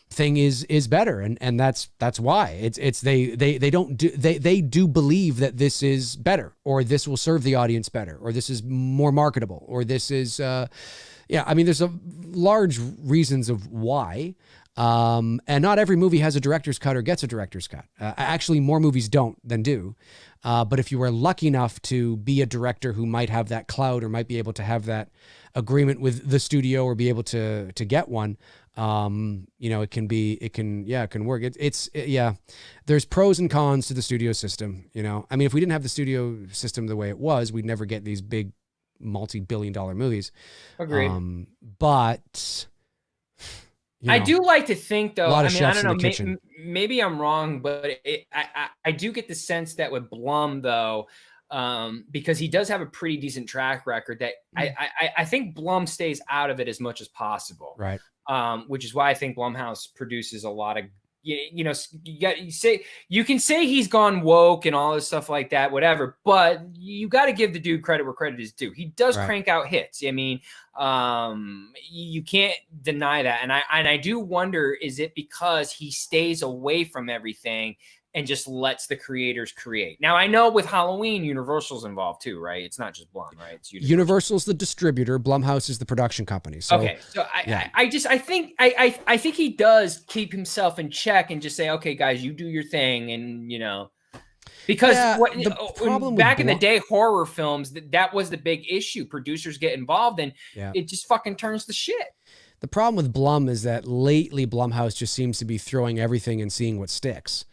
thing is better, and that's why they do believe that this is better, or this will serve the audience better, or this is more marketable, or this is there's a large reasons of why, and not every movie has a director's cut or gets a director's cut. Actually, more movies don't than do, but if you are lucky enough to be a director who might have that clout or might be able to have that agreement with the studio or be able to get one, it can work. There's pros and cons to the studio system. I mean, if we didn't have the studio system the way it was, we'd never get these big multi-billion-dollar movies. Agreed. But I do like to think, though. I don't know. Maybe I'm wrong, but I do get the sense that with Blum, though, because he does have a pretty decent track record, that I think Blum stays out of it as much as possible. Right. Which is why I think Blumhouse produces a lot of, you can say he's gone woke and all this stuff like that, whatever, but you got to give the dude credit where credit is due. He does crank out hits. I mean, you can't deny that. And I do wonder, is it because he stays away from everything and just lets the creators create? Now, I know with Halloween, Universal's involved too, right? It's not just Blum, right? It's Universal's the distributor. Blumhouse is the production company. So, okay. So I think he does keep himself in check and just say, okay, guys, you do your thing. And, because back in the day, horror films, that was the big issue. Producers get involved and it just fucking turns to shit. The problem with Blum is that lately Blumhouse just seems to be throwing everything and seeing what sticks.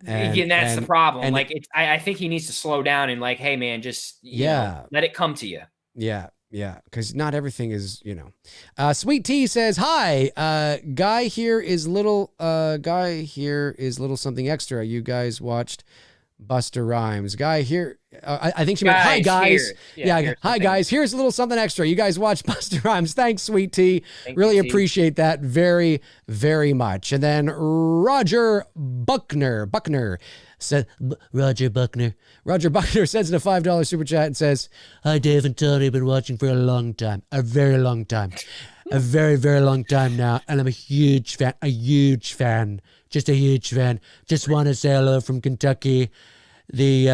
And that's the problem. And I think he needs to slow down and like, hey man, just let it come to you. Yeah. Yeah, because not everything is, Sweet Tea says, hi, guy here is little something extra. You guys watched Busta Rhymes. Guy here, I think she meant, hi guys. Yeah, hi guys, here's a little something extra. You guys watch Busta Rhymes. Thanks, Sweet Tea. Really appreciate that very, very much. And then Roger Buckner said, Roger Buckner sends in a $5 super chat and says, hi Dave and Tony, been watching for a long time, a very long time, a very, very long time now, and I'm a huge fan, just a huge fan. Just want to say hello from Kentucky. The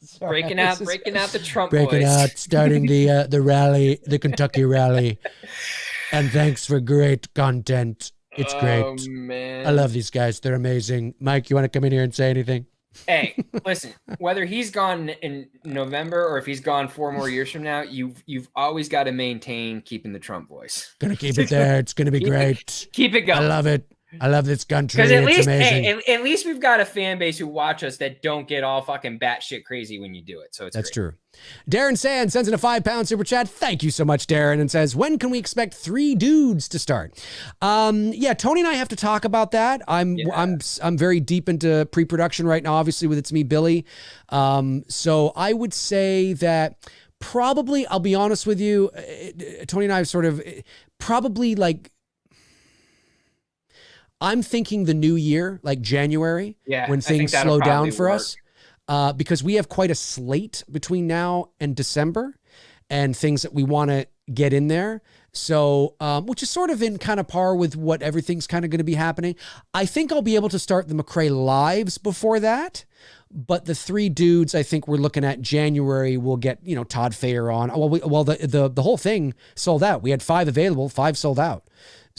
sorry, breaking out the Trump voice. Starting the rally, the Kentucky rally, and thanks for great content. It's great. Oh, man. I love these guys. They're amazing. Mike, you want to come in here and say anything? Hey, listen, whether he's gone in November or if he's gone 4 more years from now, you've always got to maintain keeping the Trump voice. Gonna keep it there. It's gonna be great. Keep it going. I love it. I love this country. Because it's amazing. at least we've got a fan base who watch us that don't get all fucking batshit crazy when you do it. So that's true. Darren Sand sends in a £5 super chat. Thank you so much, Darren, and says, when can we expect 3 dudes to start? Yeah, Tony and I have to talk about that. I'm very deep into pre-production right now, obviously with It's Me, Billy. So I would say that probably, I'll be honest with you, Tony and I have sort of probably like, I'm thinking the new year, like January, when things slow down for us, because we have quite a slate between now and December and things that we want to get in there. So, which is sort of in kind of par with what everything's kind of going to be happening. I think I'll be able to start the McRae lives before that. But the 3 dudes, I think we're looking at January. We'll get, Todd Fayer on. Well, the whole thing sold out. We had 5 available, 5 sold out.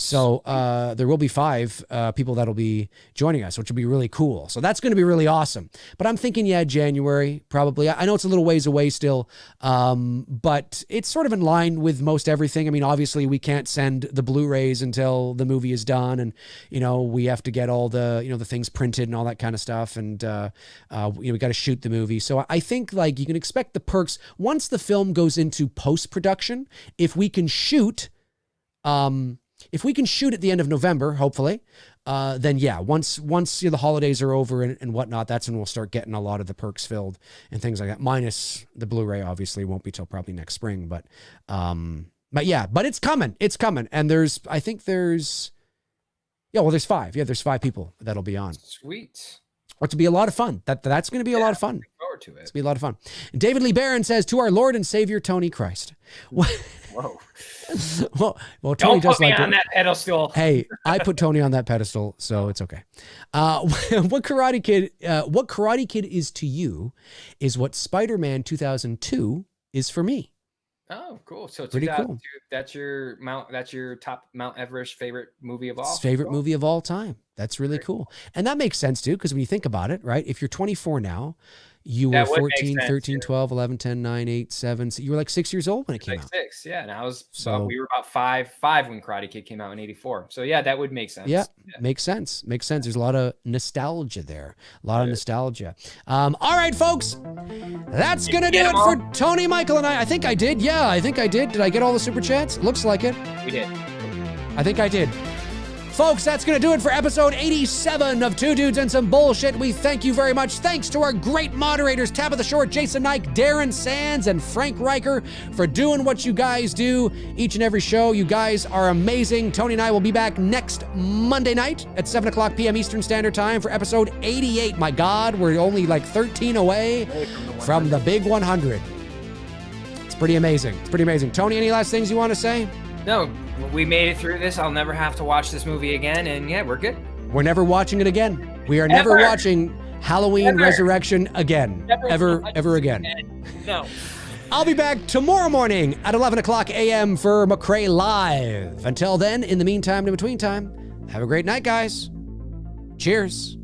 So there will be 5 people that'll be joining us, which will be really cool. So that's going to be really awesome. But I'm thinking, January, probably. I know it's a little ways away still, but it's sort of in line with most everything. I mean, obviously, we can't send the Blu-rays until the movie is done. And, we have to get all the, the things printed and all that kind of stuff. And, we got to shoot the movie. So I think, you can expect the perks. Once the film goes into post-production, if we can shoot... If we can shoot at the end of November, hopefully, then once the holidays are over and whatnot, that's when we'll start getting a lot of the perks filled and things like that. Minus the Blu-ray, obviously, won't be till probably next spring. But it's coming. It's coming. And there's 5. Yeah, there's 5 people that'll be on. Sweet. Which will be a lot of fun. That's going to be a lot of fun. Look forward to it. It's going to be a lot of fun. David Lee Barron says, to our Lord and Savior, Tony Christ. Whoa. well, Tony don't does put me like on that pedestal. Hey, I put Tony on that pedestal, so it's okay. What Karate Kid is to you is what Spider-Man 2002 is for me. Oh, cool. So pretty cool. That's your top Mount Everest favorite movie of all. Favorite movie of all time. That's really cool. And that makes sense too, because when you think about it, right? If you're 24 now, you were 14, 13, 12, 11, 10, 9, 8, 7. So you were like 6 years old when it came out. 6, yeah. And we were about five when Karate Kid came out in 84. So yeah, that would make sense. Yeah, makes sense. Makes sense. There's a lot of nostalgia there. All right, folks. That's going to do it for Tony, Michael, and I. I think I did. Yeah, I think I did. Did I get all the super chats? Looks like it. We did. I think I did. Folks, that's going to do it for episode 87 of Two Dudes and Some Bullshit. We thank you very much. Thanks to our great moderators, Tabitha Short, Jason Knight, Darren Sands, and Frank Riker for doing what you guys do each and every show. You guys are amazing. Tony and I will be back next Monday night at 7 o'clock p.m. Eastern Standard Time for episode 88. My God, we're only like 13 away from the big 100. It's pretty amazing. Tony, any last things you want to say? No, we made it through this. I'll never have to watch this movie again, and yeah, we're good. We're never watching it again. We are never watching Halloween Resurrection again. Ever again. No. I'll be back tomorrow morning at 11 o'clock a.m. for McRae Live. Until then, in the meantime, in between time, have a great night, guys. Cheers.